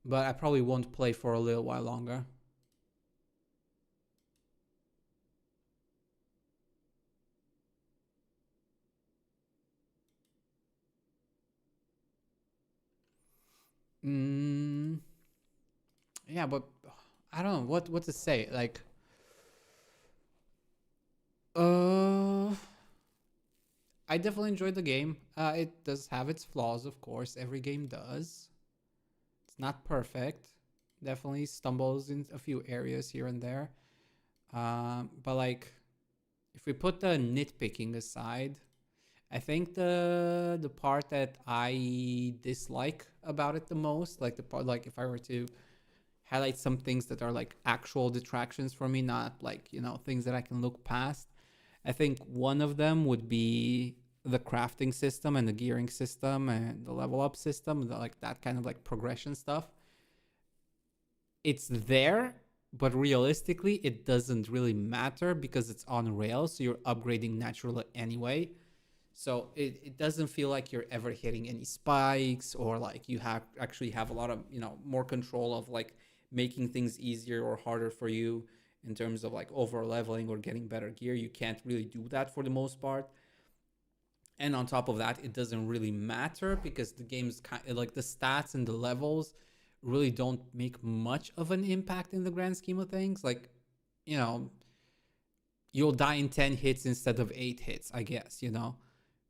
But I probably won't play for a little while longer. Yeah, but I don't know what to say. Like, I definitely enjoyed the game. It does have its flaws, of course. Every game does. It's not perfect. Definitely stumbles in a few areas here and there. But like, if we put the nitpicking aside, I think the part that I dislike about it the most, like the part, like if I were to highlight some things that are like actual detractions for me, not like, things that I can look past. I think one of them would be the crafting system and the gearing system and the level up system, like that kind of like progression stuff. It's there, but realistically, it doesn't really matter because it's on rails, so you're upgrading naturally anyway. So it doesn't feel like you're ever hitting any spikes or like you actually have a lot of, more control of like making things easier or harder for you in terms of like over leveling or getting better gear. You can't really do that for the most part. And on top of that, it doesn't really matter because the game's like the stats and the levels really don't make much of an impact in the grand scheme of things. Like, you'll die in 10 hits instead of 8 hits, I guess,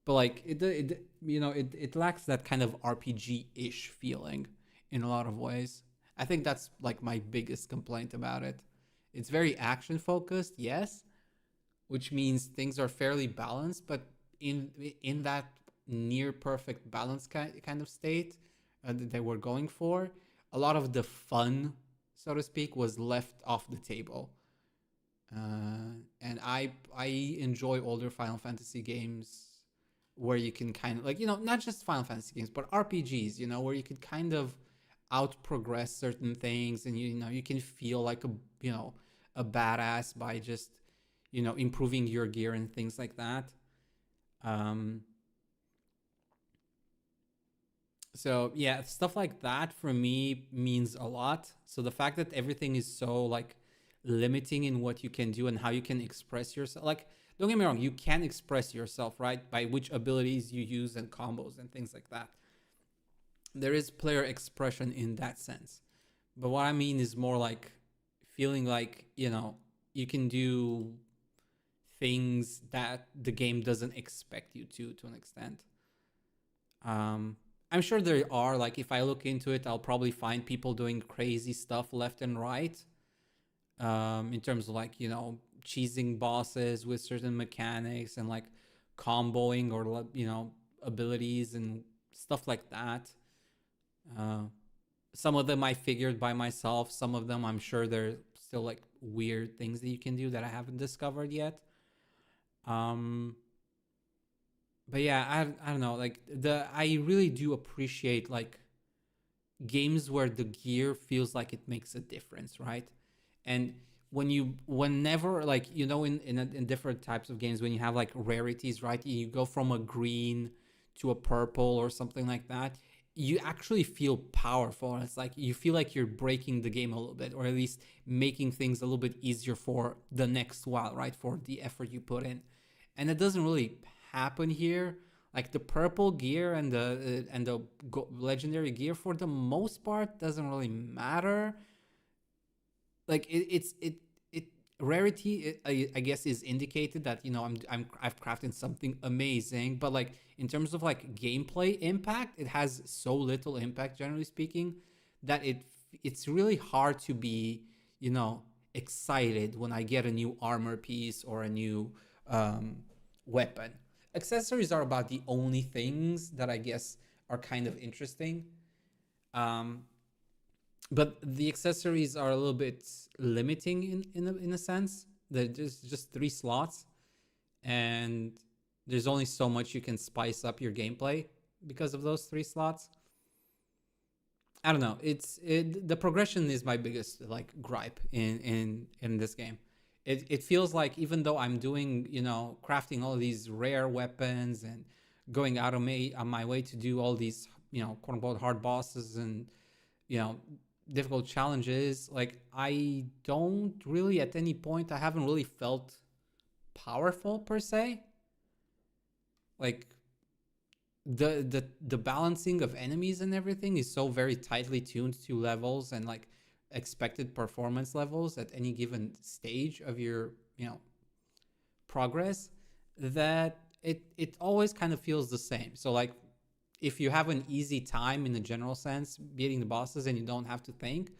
But like it lacks that kind of RPG-ish feeling in a lot of ways. I think that's like my biggest complaint about it. It's very action focused, yes, which means things are fairly balanced, but in that near perfect balance kind of state that they were going for, a lot of the fun, so to speak, was left off the table. And I enjoy older Final Fantasy games where you can kind of like, not just Final Fantasy games, but RPGs, where you could kind of out progress certain things and you can feel like a badass by just, improving your gear and things like that. So yeah, stuff like that for me means a lot. So the fact that everything is so like limiting in what you can do and how you can express yourself, like, don't get me wrong, you can express yourself, right, by which abilities you use and combos and things like that. There is player expression in that sense. But what I mean is more like feeling like, you can do things that the game doesn't expect you to an extent. I'm sure there are, like, if I look into it, I'll probably find people doing crazy stuff left and right. In terms of like, cheesing bosses with certain mechanics and like comboing or, abilities and stuff like that. Some of them I figured by myself. Some of them I'm sure they're still like weird things that you can do that I haven't discovered yet. But yeah, I don't know, like I really do appreciate like games where the gear feels like it makes a difference, right? And whenever like, in different types of games, when you have like rarities, right, you go from a green to a purple or something like that, you actually feel powerful. It's like you feel like you're breaking the game a little bit, or at least making things a little bit easier for the next while, right, for the effort you put in. And it doesn't really happen here. Like the purple gear and the legendary gear, for the most part, doesn't really matter. Like it rarity, I guess, is indicated that, you know, I've crafted something amazing, but like in terms of like gameplay impact, it has so little impact, generally speaking, that it's really hard to be, you know, excited when I get a new armor piece or a new weapon. Accessories are about the only things that I guess are kind of interesting. But the accessories are a little bit limiting in a sense. There's just 3 slots, and there's only so much you can spice up your gameplay because of those 3 slots. I don't know. The progression is my biggest like gripe in this game. It feels like even though I'm doing, you know, crafting all these rare weapons and going out of on my way to do all these, you know, quote unquote hard bosses and, you know, difficult challenges, like I don't really at any point, I haven't really felt powerful per se. Like the balancing of enemies and everything is so very tightly tuned to levels and like expected performance levels at any given stage of your, you know, progress, that it always kind of feels the same. So like if you have an easy time in a general sense beating the bosses and you don't have to think,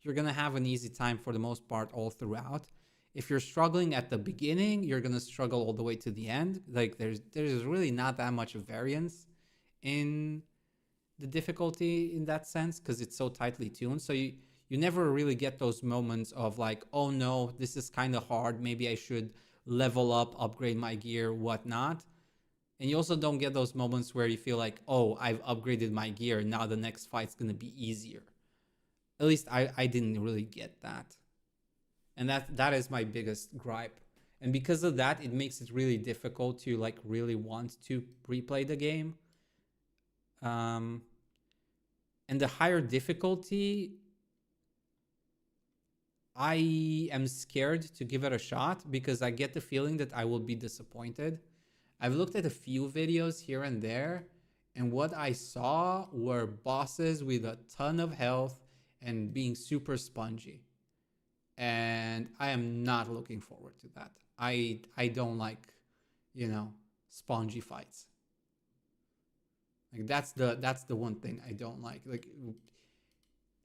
you're gonna have an easy time for the most part all throughout. If you're struggling at the beginning, you're gonna struggle all the way to the end. Like there's really not that much of variance in the difficulty in that sense because it's so tightly tuned. So you never really get those moments of like, oh no, this is kind of hard, maybe I should level up, upgrade my gear, whatnot. And you also don't get those moments where you feel like, oh, I've upgraded my gear, now the next fight's gonna be easier. At least I didn't really get that. And that is my biggest gripe. And because of that, it makes it really difficult to like really want to replay the game. And the higher difficulty, I am scared to give it a shot because I get the feeling that I will be disappointed. I've looked at a few videos here and there, and what I saw were bosses with a ton of health and being super spongy. And I am not looking forward to that. I don't like, you know, spongy fights. Like that's the one thing I don't like. Like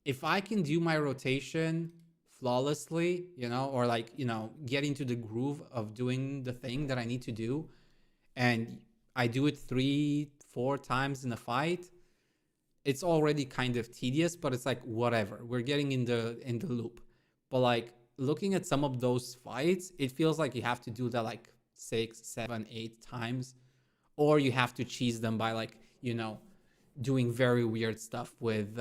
if I can do my rotation flawlessly, you know, or like, you know, get into the groove of doing the thing that I need to do, and I do it 3-4 times in a fight, it's already kind of tedious, but it's like whatever. We're getting in the loop. But like looking at some of those fights, it feels like you have to do that like 6, 7, 8 times, or you have to cheese them by like, you know, doing very weird stuff with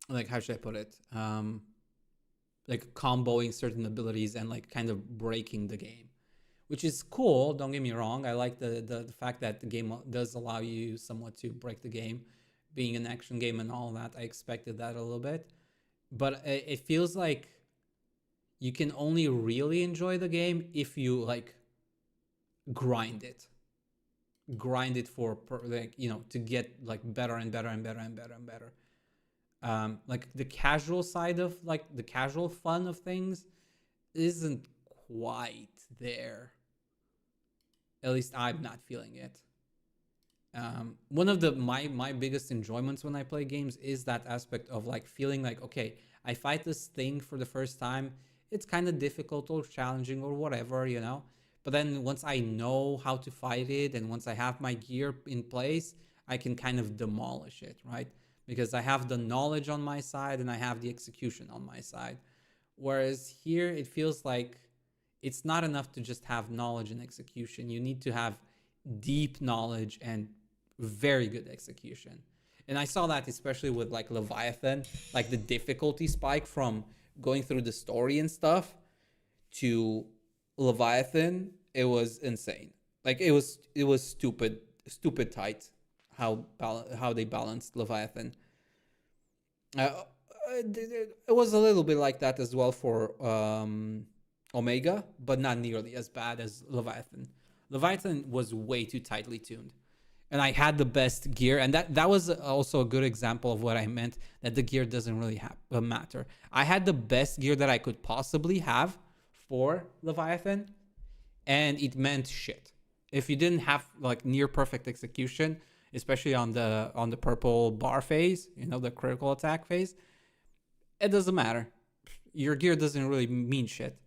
like how should I put it? Like comboing certain abilities and like kind of breaking the game, which is cool. Don't get me wrong. I like the fact that the game does allow you somewhat to break the game, being an action game and all that. I expected that a little bit, but it feels like you can only really enjoy the game if you like grind it for like, you know, to get like better and better and better and better and better. Like the casual side of like the casual fun of things isn't quite there. At least I'm not feeling it. One of my biggest enjoyments when I play games is that aspect of like feeling like, okay, I fight this thing for the first time. It's kind of difficult or challenging or whatever, you know. But then once I know how to fight it and once I have my gear in place, I can kind of demolish it, right? Because I have the knowledge on my side and I have the execution on my side. Whereas here it feels like it's not enough to just have knowledge and execution. You need to have deep knowledge and very good execution. And I saw that especially with like Leviathan, like the difficulty spike from going through the story and stuff to Leviathan, it was insane. Like it was stupid tight how they balanced Leviathan. It was a little bit like that as well for Omega, but not nearly as bad as Leviathan. Leviathan was way too tightly tuned. and I had the best gear, and that was also a good example of what I meant, that the gear doesn't really matter. I had the best gear that I could possibly have for Leviathan, and it meant shit. If you didn't have like near perfect execution, especially on the purple bar phase, you know, the critical attack phase, it doesn't matter. Your gear doesn't really mean shit.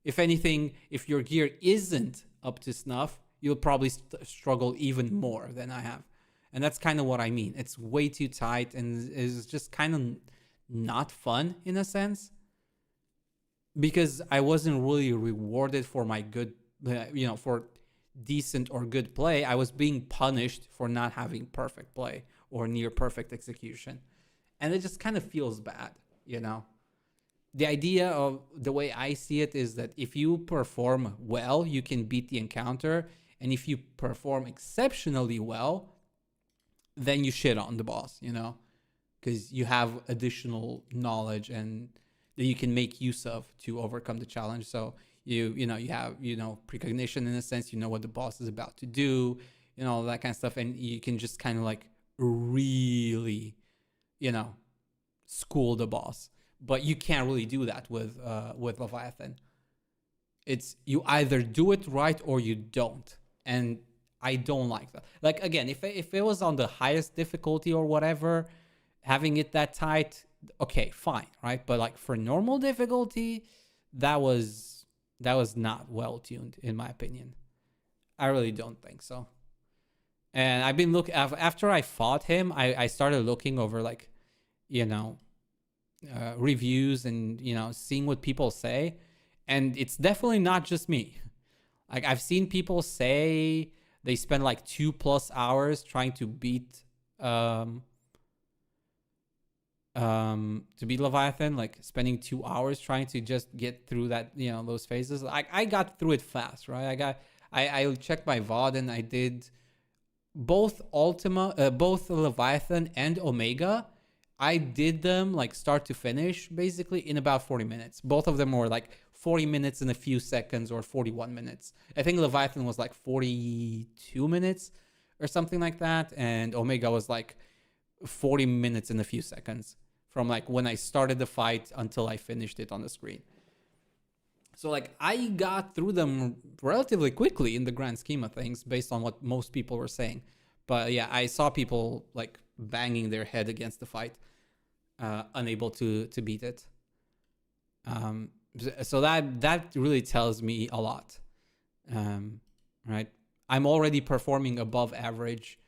If anything, if your gear isn't up to snuff, you'll probably struggle even more than I have. And that's kind of what I mean. It's way too tight and is just kind of not fun in a sense, because I wasn't really rewarded for my good, for decent or good play. I was being punished for not having perfect play or near perfect execution. And it just kind of feels bad, you know? The idea of the way I see it is that if you perform well, you can beat the encounter. And if you perform exceptionally well, then you shit on the boss, you know, because you have additional knowledge and that you can make use of to overcome the challenge. So you have, precognition in a sense, you know what the boss is about to do, all that kind of stuff. And you can just kind of like really, school the boss. But you can't really do that with Leviathan. It's you either do it right or you don't. And I don't like that. Like, again, if it was on the highest difficulty or whatever, having it that tight, okay, fine, right? But like for normal difficulty, that was not well tuned, in my opinion. I really don't think so. And I've been looking after I fought him. I started looking over like, reviews and seeing what people say, and it's definitely not just me. Like, I've seen people say they spend like 2+ hours trying to beat Leviathan, like spending 2 hours trying to just get through that, those phases. Like, I got through it fast, right? I checked my VOD and I did both both Leviathan and Omega. I did them like start to finish basically in about 40 minutes. Both of them were like 40 minutes and a few seconds, or 41 minutes. I think Leviathan was like 42 minutes or something like that. And Omega was like 40 minutes and a few seconds from like when I started the fight until I finished it on the screen. So like I got through them relatively quickly in the grand scheme of things based on what most people were saying. But yeah, I saw people like banging their head against the fight, unable to beat it. So that really tells me a lot, right? I'm already performing above average,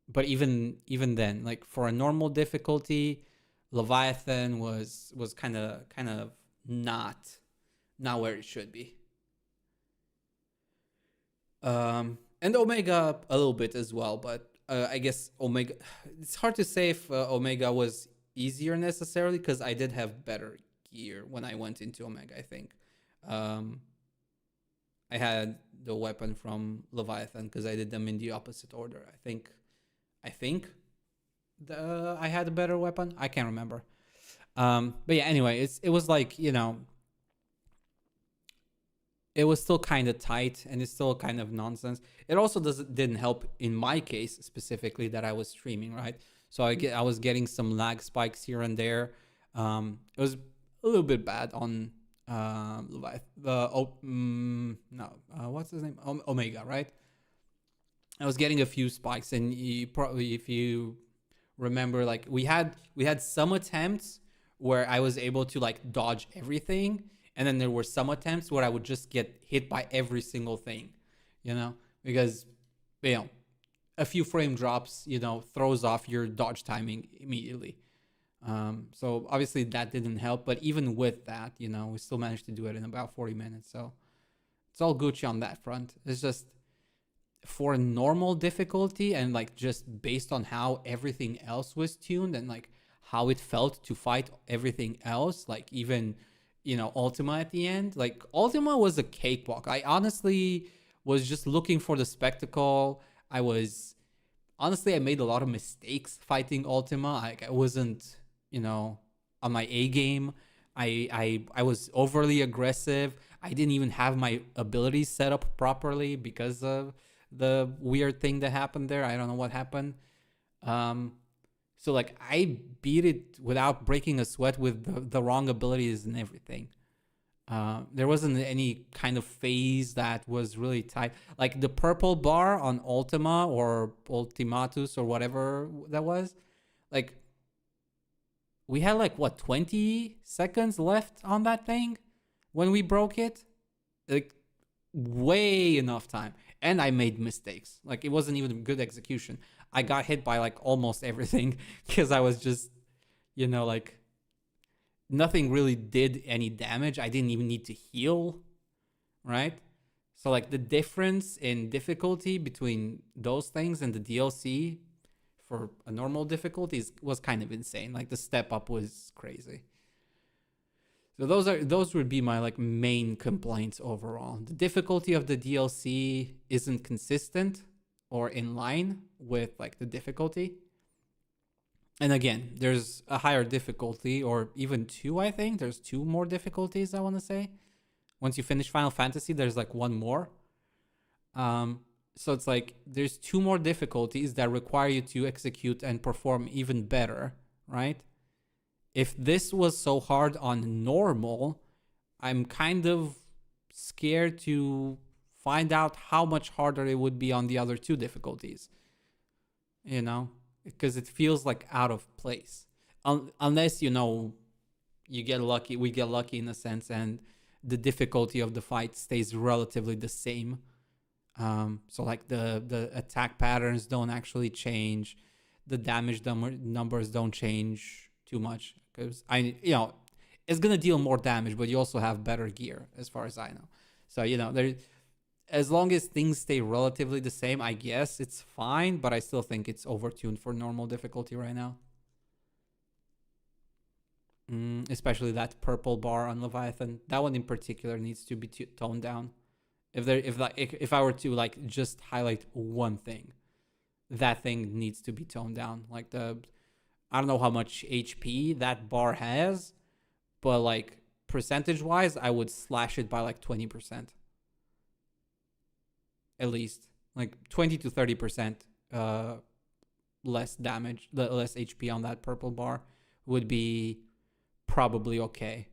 but even then, like for a normal difficulty, Leviathan was kind of not where it should be. And Omega a little bit as well, but I guess Omega, it's hard to say if Omega was easier necessarily, because I did have better gear when I went into Omega, I think. I had the weapon from Leviathan because I did them in the opposite order. I think I had a better weapon. I can't remember. But yeah, anyway, it was like, it was still kind of tight and it's still kind of nonsense. It also didn't help in my case specifically that I was streaming, right? So I was getting some lag spikes here and there. It was a little bit bad on what's his name? Omega, right? I was getting a few spikes, and you probably, if you remember, like we had some attempts where I was able to like dodge everything. And then there were some attempts where I would just get hit by every single thing, because, a few frame drops, throws off your dodge timing immediately. So obviously that didn't help. But even with that, we still managed to do it in about 40 minutes. So it's all Gucci on that front. It's just for normal difficulty and like just based on how everything else was tuned and like how it felt to fight everything else, like even... Ultima at the end. Like, Ultima was a cakewalk. I honestly was just looking for the spectacle. I made a lot of mistakes fighting Ultima. I wasn't, on my A game. I was overly aggressive. I didn't even have my abilities set up properly because of the weird thing that happened there. I don't know what happened. So like I beat it without breaking a sweat with the wrong abilities and everything. There wasn't any kind of phase that was really tight. Like the purple bar on Ultima or Ultimatus or whatever that was, like we had like what 20 seconds left on that thing when we broke it. Like way enough time. And I made mistakes. Like it wasn't even good execution. I got hit by like almost everything because I was just, you know, like nothing really did any damage. I didn't even need to heal, right? So like the difference in difficulty between those things and the DLC for a normal difficulty was kind of insane. Like the step up was crazy. So those would be my like main complaints overall. The difficulty of the DLC isn't consistent or in line with like the difficulty. And again, there's a higher difficulty, or even two, I think. There's two more difficulties, I want to say. Once you finish Final Fantasy, there's like one more. So it's like there's two more difficulties that require you to execute and perform even better, right? If this was so hard on normal, I'm kind of scared to find out how much harder it would be on the other two difficulties, you know, because it feels like out of place. Unless, you know, you get lucky, we get lucky in a sense, and the difficulty of the fight stays relatively the same. So like the attack patterns don't actually change, the damage numbers don't change too much, because it's gonna deal more damage, but you also have better gear as far as I know. So, you know, as long as things stay relatively the same, I guess it's fine, but I still think it's overtuned for normal difficulty right now. Especially that purple bar on Leviathan. That one in particular needs to be toned down. If I were to like just highlight one thing, that thing needs to be toned down. Like I don't know how much HP that bar has, but like percentage wise, I would slash it by like 20%. At least like 20 to 30% less damage, less HP on that purple bar would be probably okay.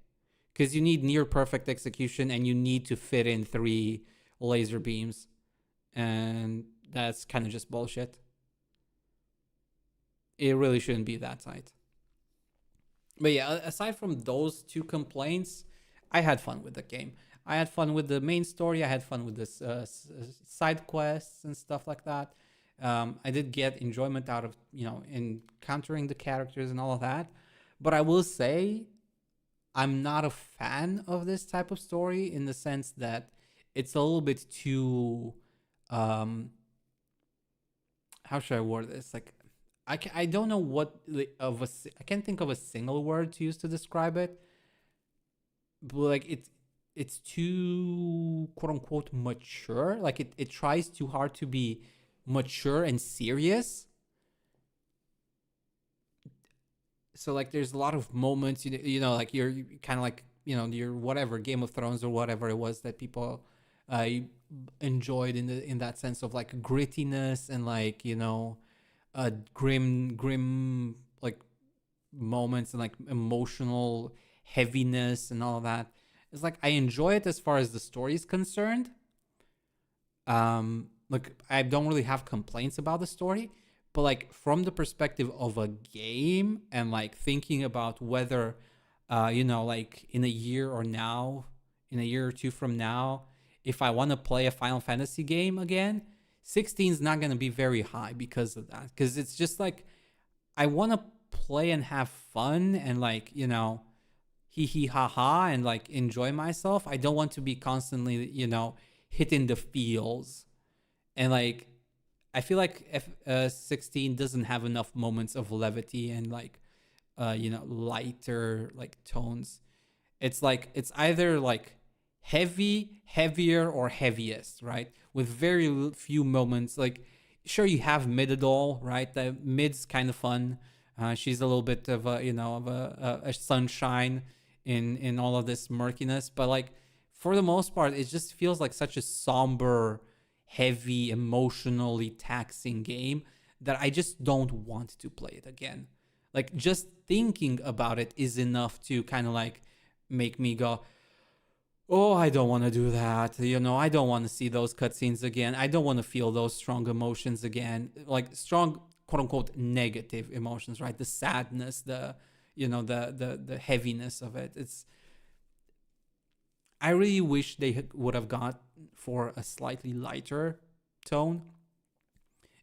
Because you need near perfect execution and you need to fit in 3 laser beams. And that's kind of just bullshit. It really shouldn't be that tight. But yeah, aside from those two complaints, I had fun with the game. I had fun with the main story. I had fun with this side quests and stuff like that. I did get enjoyment out of, you know, encountering the characters and all of that. But I will say, I'm not a fan of this type of story in the sense that it's a little bit too, how should I word this? Like, I don't know I can't think of a single word to use to describe it. But like it's too quote unquote mature. Like it tries too hard to be mature and serious. So like there's a lot of moments, you know, like you're kind of like, you know, your whatever Game of Thrones or whatever it was that people enjoyed in that sense of like grittiness and like, you know, grim like moments and like emotional heaviness and all of that. It's like I enjoy it as far as the story is concerned. Like I don't really have complaints about the story, but like from the perspective of a game and like thinking about whether you know, like in a year or two from now, if I want to play a Final Fantasy game again, 16 is not going to be very high because of that. Because it's just like I want to play and have fun and like, you know, hee ha ha and like enjoy myself. I don't want to be constantly, you know, hitting the feels. And like I feel like F16 doesn't have enough moments of levity and like you know, lighter like tones. It's like it's either like heavier or heaviest, right? With very few moments. Like sure, you have Midadol, right? The mid's kind of fun. She's a little bit of a, you know, of a sunshine in all of this murkiness, but like for the most part, it just feels like such a somber, heavy, emotionally taxing game that I just don't want to play it again. Like, just thinking about it is enough to kind of like make me go, oh, I don't want to do that. I don't want to see those cutscenes again. I don't want to feel those strong emotions again. Like, strong, quote unquote, negative emotions, right? The sadness, the heaviness of it. I really wish they would have got for a slightly lighter tone.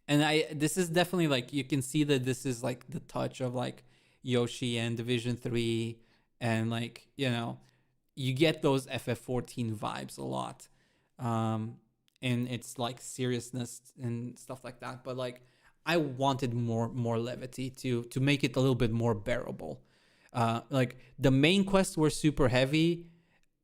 And this is definitely like, you can see that this is like the touch of like Yoshi and Division 3, and like, you get those FF14 vibes a lot. And it's like seriousness and stuff like that. But like, I wanted more levity to make it a little bit more bearable. Like, the main quests were super heavy,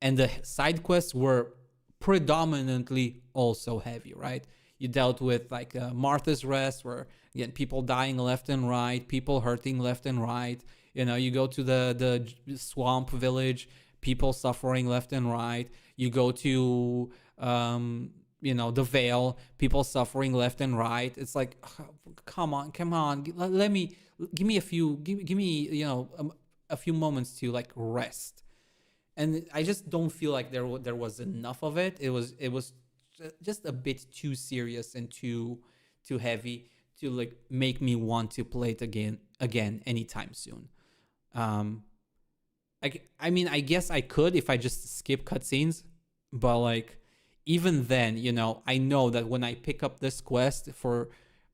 and the side quests were predominantly also heavy, right? You dealt with like Martha's Rest, where again, people dying left and right, people hurting left and right. You go to the swamp village, people suffering left and right. You go to the Vale, people suffering left and right. It's like, come on, give me a few moments to like rest. And I just don't feel like there was enough of it. It was just a bit too serious and too heavy to like make me want to play it again anytime soon. I mean, I guess I could if I just skip cutscenes, but like, even then, I know that when I pick up this quest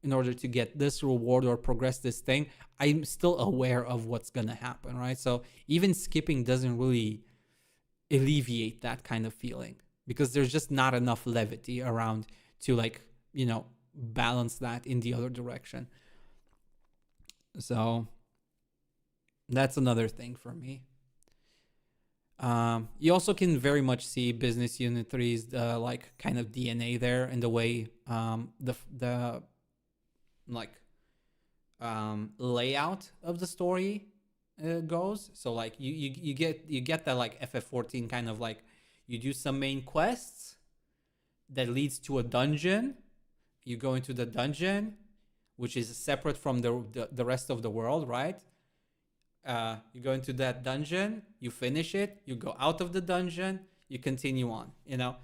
in order to get this reward or progress this thing, I'm still aware of what's gonna happen, right? So even skipping doesn't really alleviate that kind of feeling, because there's just not enough levity around to like, balance that in the other direction. So that's another thing for me. You also can very much see Business Unit 3's like kind of DNA there, in the way the like layout of the story goes. So like you get that like FF14 kind of like, you do some main quests that leads to a dungeon. You go into the dungeon, which is separate from the rest of the world, right? You go into that dungeon, you finish it, you go out of the dungeon, you continue on, and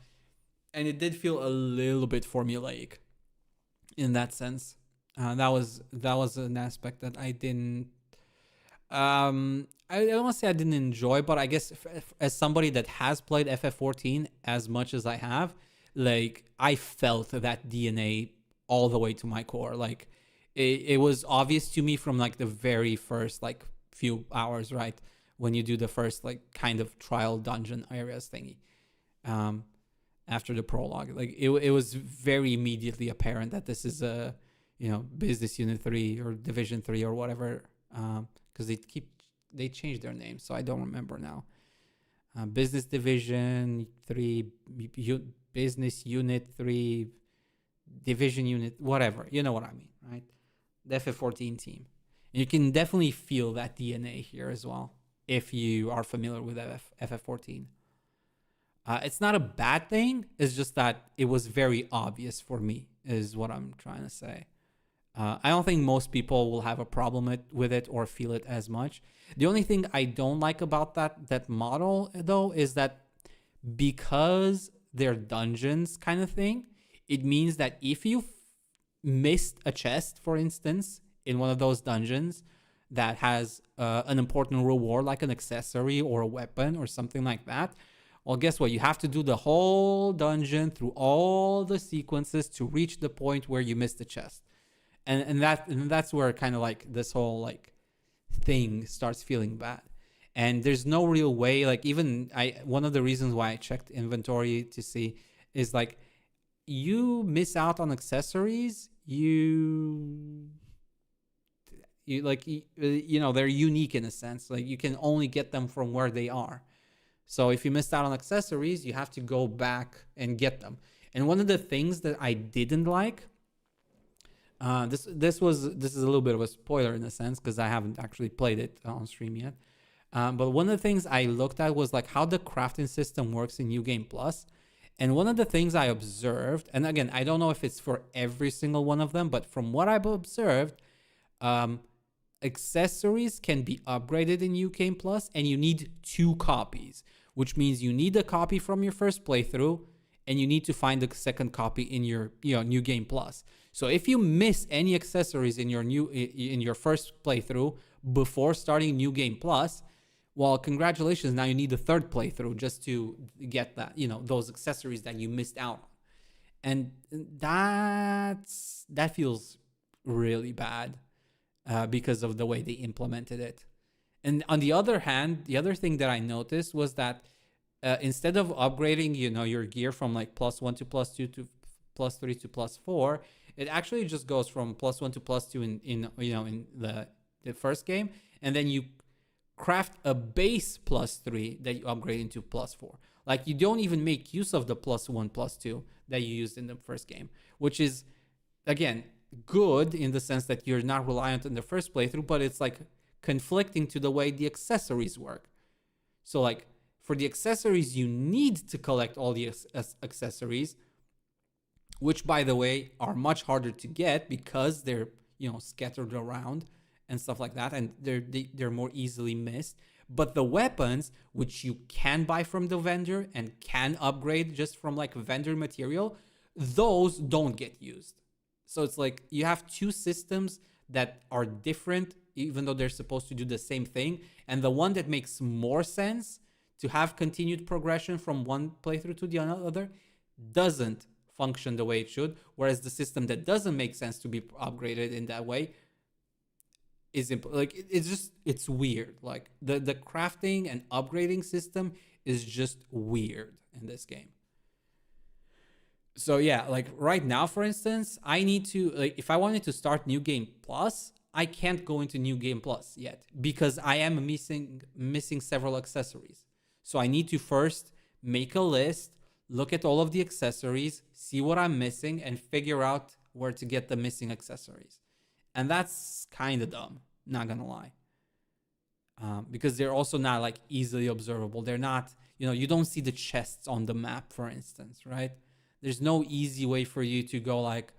it did feel a little bit formulaic in that sense. That was an aspect that I didn't I don't want to say I didn't enjoy, but I guess as somebody that has played FF14 as much as I have, like, I felt that DNA all the way to my core. Like, it was obvious to me from like the very first like few hours, right, when you do the first like kind of trial dungeon areas thingy, after the prologue. Like, it was very immediately apparent that this is a Business Unit 3 or Division 3 or whatever, because they changed their name, so I don't remember now. Business Division 3, Business Unit 3, Division Unit, whatever. You know what I mean, right? The FF14 team. And you can definitely feel that DNA here as well, if you are familiar with FF14. It's not a bad thing. It's just that it was very obvious for me, is what I'm trying to say. I don't think most people will have a problem with it or feel it as much. The only thing I don't like about that model, though, is that because they're dungeons kind of thing, it means that if you missed a chest, for instance, in one of those dungeons that has an important reward, like an accessory or a weapon or something like that, well, guess what? You have to do the whole dungeon through all the sequences to reach the point where you missed the chest. And that's where kind of like this whole like thing starts feeling bad. And there's no real way, like, even one of the reasons why I checked inventory to see is like, you miss out on accessories, you like, they're unique in a sense. Like, you can only get them from where they are. So if you missed out on accessories, you have to go back and get them. And one of the things that I didn't like, this is a little bit of a spoiler in a sense, because I haven't actually played it on stream yet. But one of the things I looked at was like how the crafting system works in New Game Plus. And one of the things I observed, and again, I don't know if it's for every single one of them, but from what I've observed, accessories can be upgraded in New Game Plus, and you need 2 copies, which means you need a copy from your first playthrough, and you need to find the second copy in your New Game Plus. So if you miss any accessories in your first playthrough before starting New Game Plus, well, congratulations, now you need a third playthrough just to get that, those accessories that you missed out on. And that feels really bad because of the way they implemented it. And on the other hand, the other thing that I noticed was that instead of upgrading, your gear from like +1 to +2 to +3 to +4, it actually just goes from +1 to +2 in the first game, and then you craft a base +3 that you upgrade into +4. Like, you don't even make use of the +1 +2 that you used in the first game, which is, again, good in the sense that you're not reliant on the first playthrough, but it's like conflicting to the way the accessories work. So like, for the accessories, you need to collect all the accessories, which, by the way, are much harder to get because they're, scattered around and stuff like that, and they're more easily missed. But the weapons, which you can buy from the vendor and can upgrade just from like vendor material, those don't get used. So it's like you have 2 systems that are different, even though they're supposed to do the same thing. And the one that makes more sense to have continued progression from one playthrough to the other doesn't function the way it should. Whereas the system that doesn't make sense to be upgraded in that way is it's weird. Like the crafting and upgrading system is just weird in this game. So yeah, like right now, for instance, I need to, like, if I wanted to start New Game Plus, I can't go into New Game Plus yet because I am missing several accessories. So I need to first make a list, look at all of the accessories, see what I'm missing, and figure out where to get the missing accessories. And that's kind of dumb, not gonna lie. Because they're also not like easily observable. They're not, you don't see the chests on the map, for instance, right? There's no easy way for you to go like,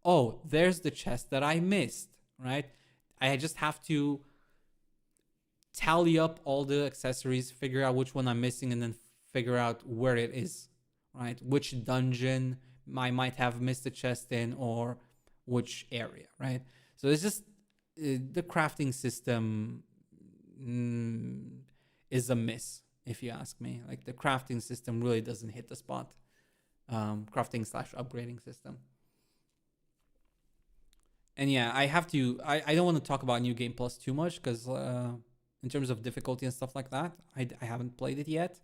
oh, there's the chest that I missed, right? I just have to tally up all the accessories, figure out which one I'm missing, and then figure out where it is, right? Which dungeon I might have missed a chest in, or which area, right? So it's just the crafting system is a miss, if you ask me. Like, the crafting system really doesn't hit the spot. Crafting / upgrading system. And yeah, I don't want to talk about New Game Plus too much because in terms of difficulty and stuff like that, I haven't played it yet.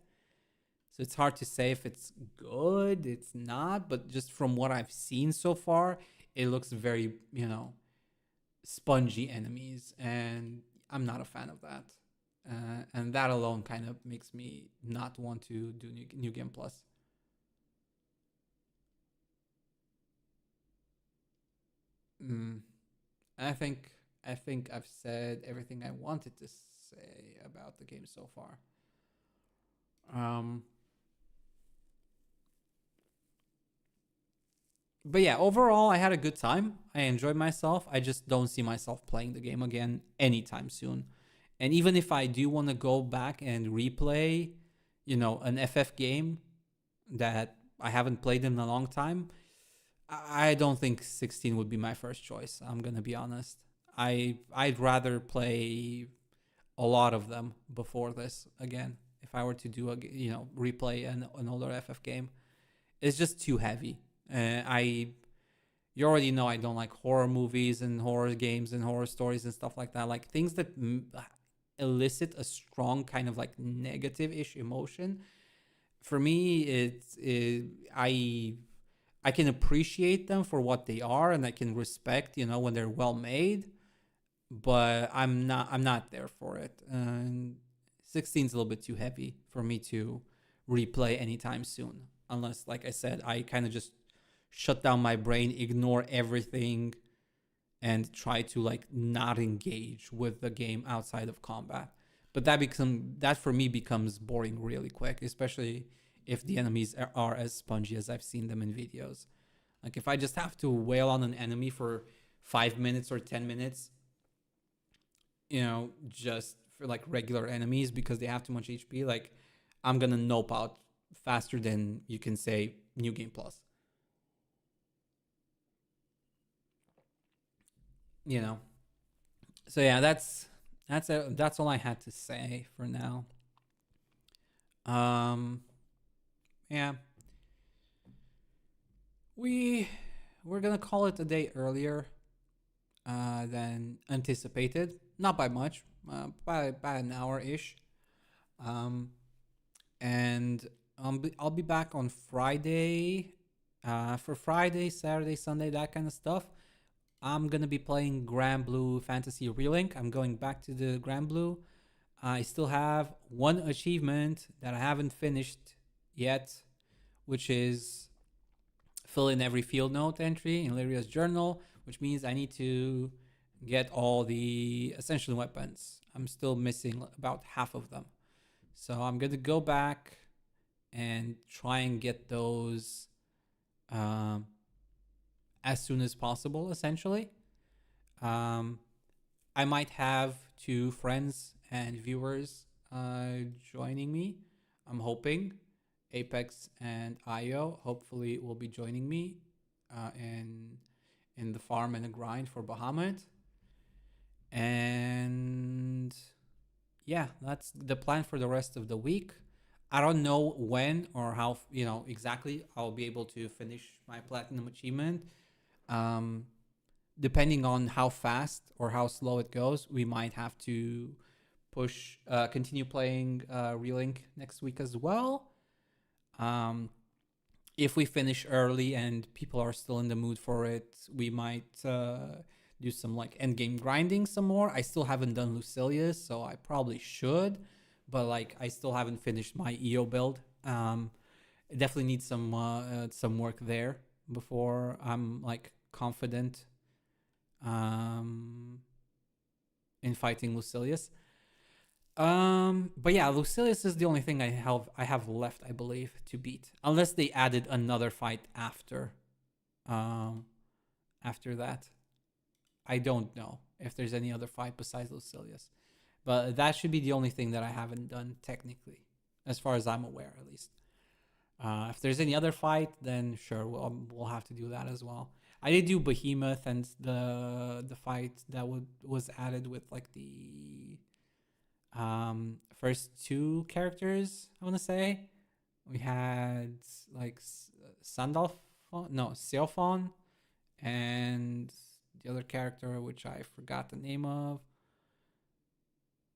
So it's hard to say if it's good, it's not, but just from what I've seen so far, it looks very, spongy enemies, and I'm not a fan of that. And that alone kind of makes me not want to do New Game Plus. I think I've said everything I wanted to say about the game so far. But yeah, overall, I had a good time. I enjoyed myself. I just don't see myself playing the game again anytime soon. And even if I do want to go back and replay, an FF game that I haven't played in a long time, I don't think 16 would be my first choice. I'm going to be honest. I'd rather play a lot of them before this again. If I were to do replay an older FF game, it's just too heavy. You already know I don't like horror movies and horror games and horror stories and stuff like that. Like things that elicit a strong kind of like negative-ish emotion. For me, I can appreciate them for what they are, and I can respect, when they're well made, but I'm not there for it. And 16 is a little bit too heavy for me to replay anytime soon, unless, like I said, I kind of just shut down my brain, ignore everything, and try to like not engage with the game outside of combat. But that for me becomes boring really quick, especially if the enemies are as spongy as I've seen them in videos. Like if I just have to wail on an enemy for 5 minutes or 10 minutes, you know, just for like regular enemies because they have too much HP, like I'm gonna nope out faster than you can say New Game Plus. You know. So yeah, that's all I had to say for now. Yeah. We're gonna call it a day earlier than anticipated. Not by much, by an hour ish. And I'll be back on Friday. For Friday, Saturday, Sunday, that kind of stuff. I'm gonna be playing Grand Blue Fantasy Relink. I'm going back to the Grand Blue. I still have one achievement that I haven't finished yet, which is fill in every field note entry in Lyria's journal, which means I need to get all the Ascension weapons. I'm still missing about half of them. So I'm going to go back and try and get those as soon as possible, essentially. I might have 2 friends and viewers joining me. I'm hoping. Apex and Io hopefully will be joining me in the farm and the grind for Bahamut. And yeah, that's the plan for the rest of the week. I don't know when or how, you know, exactly I'll be able to finish my platinum achievement. Depending on how fast or how slow it goes, we might have to continue playing Relink next week as well. If we finish early and people are still in the mood for it, we might do some like endgame grinding some more. I still haven't done Lucilius, so I probably should, but like I still haven't finished my EO build. It definitely needs some work there before I'm like confident in fighting Lucilius. But yeah, Lucilius is the only thing I have left, I believe, to beat, unless they added another fight after that. I don't know if there's any other fight besides Lucilius, but that should be the only thing that I haven't done technically, as far as I'm aware, at least. If there's any other fight, then sure, we'll have to do that as well. I did do Behemoth and the fight that was added with like the first 2 characters. I want to say we had like Seophon, and the other character which I forgot the name of.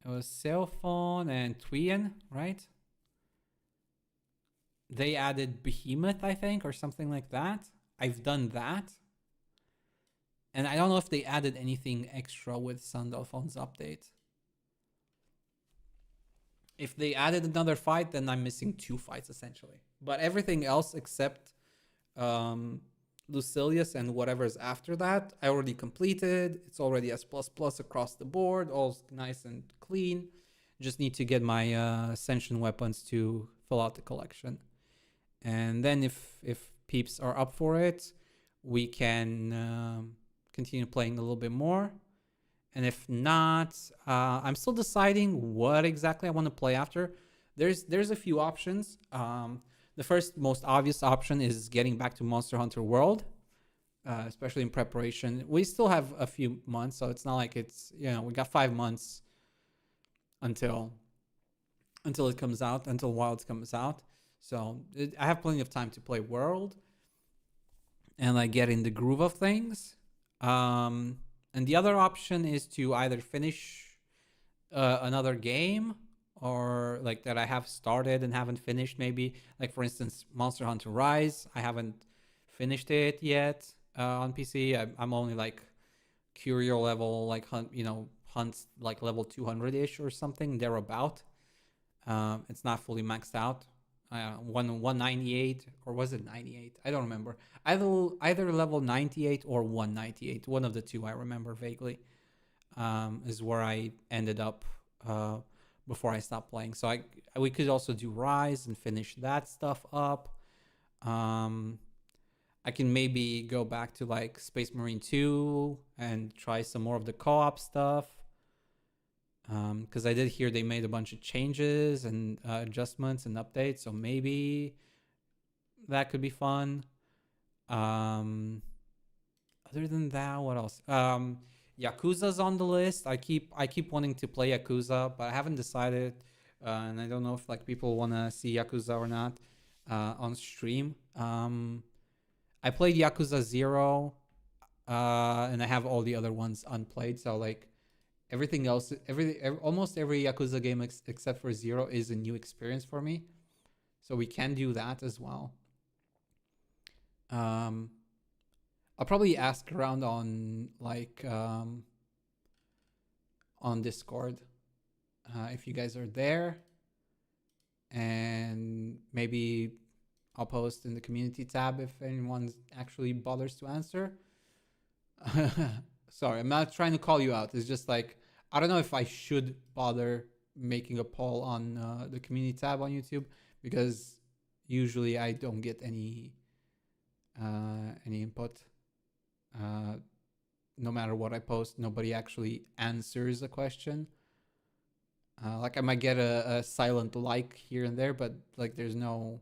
It was Seophon and Tuyen, right? They added Behemoth, I think, or something like that. I've done that. And I don't know if they added anything extra with Sandalphon's update. If they added another fight, then I'm missing 2 fights, essentially. But everything else except Lucilius and whatever's after that, I already completed. It's already S++ across the board. All nice and clean. Just need to get my Ascension weapons to fill out the collection. And then if peeps are up for it, we can continue playing a little bit more. And if not, I'm still deciding what exactly I want to play after. There's a few options. The first most obvious option is getting back to Monster Hunter World, especially in preparation. We still have a few months, so it's not like it's, you know, we got 5 months until it comes out, until Wilds comes out. So I have plenty of time to play World and like get in the groove of things. And the other option is to either finish another game, or like that I have started and haven't finished, maybe. Like for instance, Monster Hunter Rise. I haven't finished it yet on PC. I'm only like Curio level, like hunts like level 200-ish or something, thereabout. It's not fully maxed out. 198, or was it 98? I don't remember. Either level 98 or 198. One of the two, I remember vaguely. Is where I ended up before I stop playing. So we could also do Rise and finish that stuff up. I can maybe go back to like Space Marine 2 and try some more of the co-op stuff. Because I did hear they made a bunch of changes and adjustments and updates, so maybe that could be fun. Other than that, what else? Yakuza's on the list. I keep wanting to play Yakuza, but I haven't decided, and I don't know if like people want to see Yakuza or not on stream. I played Yakuza 0, and I have all the other ones unplayed. So like everything else, almost every Yakuza game except for 0 is a new experience for me. So we can do that as well. I'll probably ask around on like on Discord if you guys are there, and maybe I'll post in the community tab if anyone actually bothers to answer. Sorry, I'm not trying to call you out. It's just like, I don't know if I should bother making a poll on the community tab on YouTube, because usually I don't get any input. No matter what I post, nobody actually answers a question. Like I might get a silent like here and there, but like there's no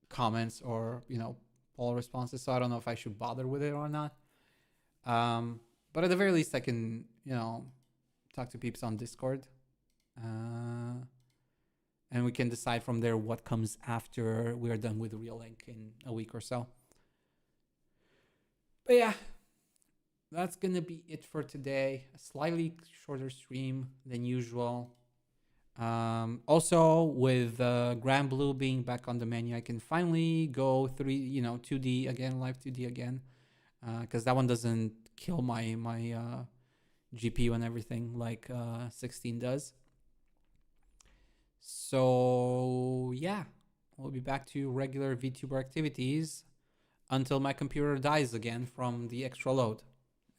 comments or, you know, poll responses. So I don't know if I should bother with it or not. But at the very least I can, you know, talk to peeps on Discord. And we can decide from there what comes after we're done with Real Link in a week or so. But yeah, that's gonna be it for today. A slightly shorter stream than usual. Also, with Grand Blue being back on the menu, I can finally go 2D again, live 2D again, because that one doesn't kill my GPU and everything like 16 does. So yeah, we'll be back to regular VTuber activities until my computer dies again from the extra load,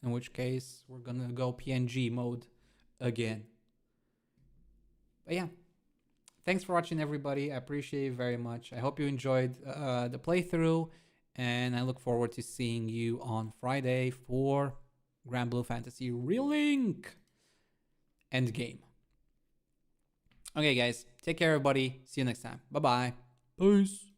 in which case we're gonna go PNG mode again. But yeah, thanks for watching, everybody. I appreciate it very much. I hope you enjoyed the playthrough, and I look forward to seeing you on Friday for Grand Blue Fantasy Real Link Endgame. Okay, guys, take care, everybody. See you next time. Bye-bye. Peace.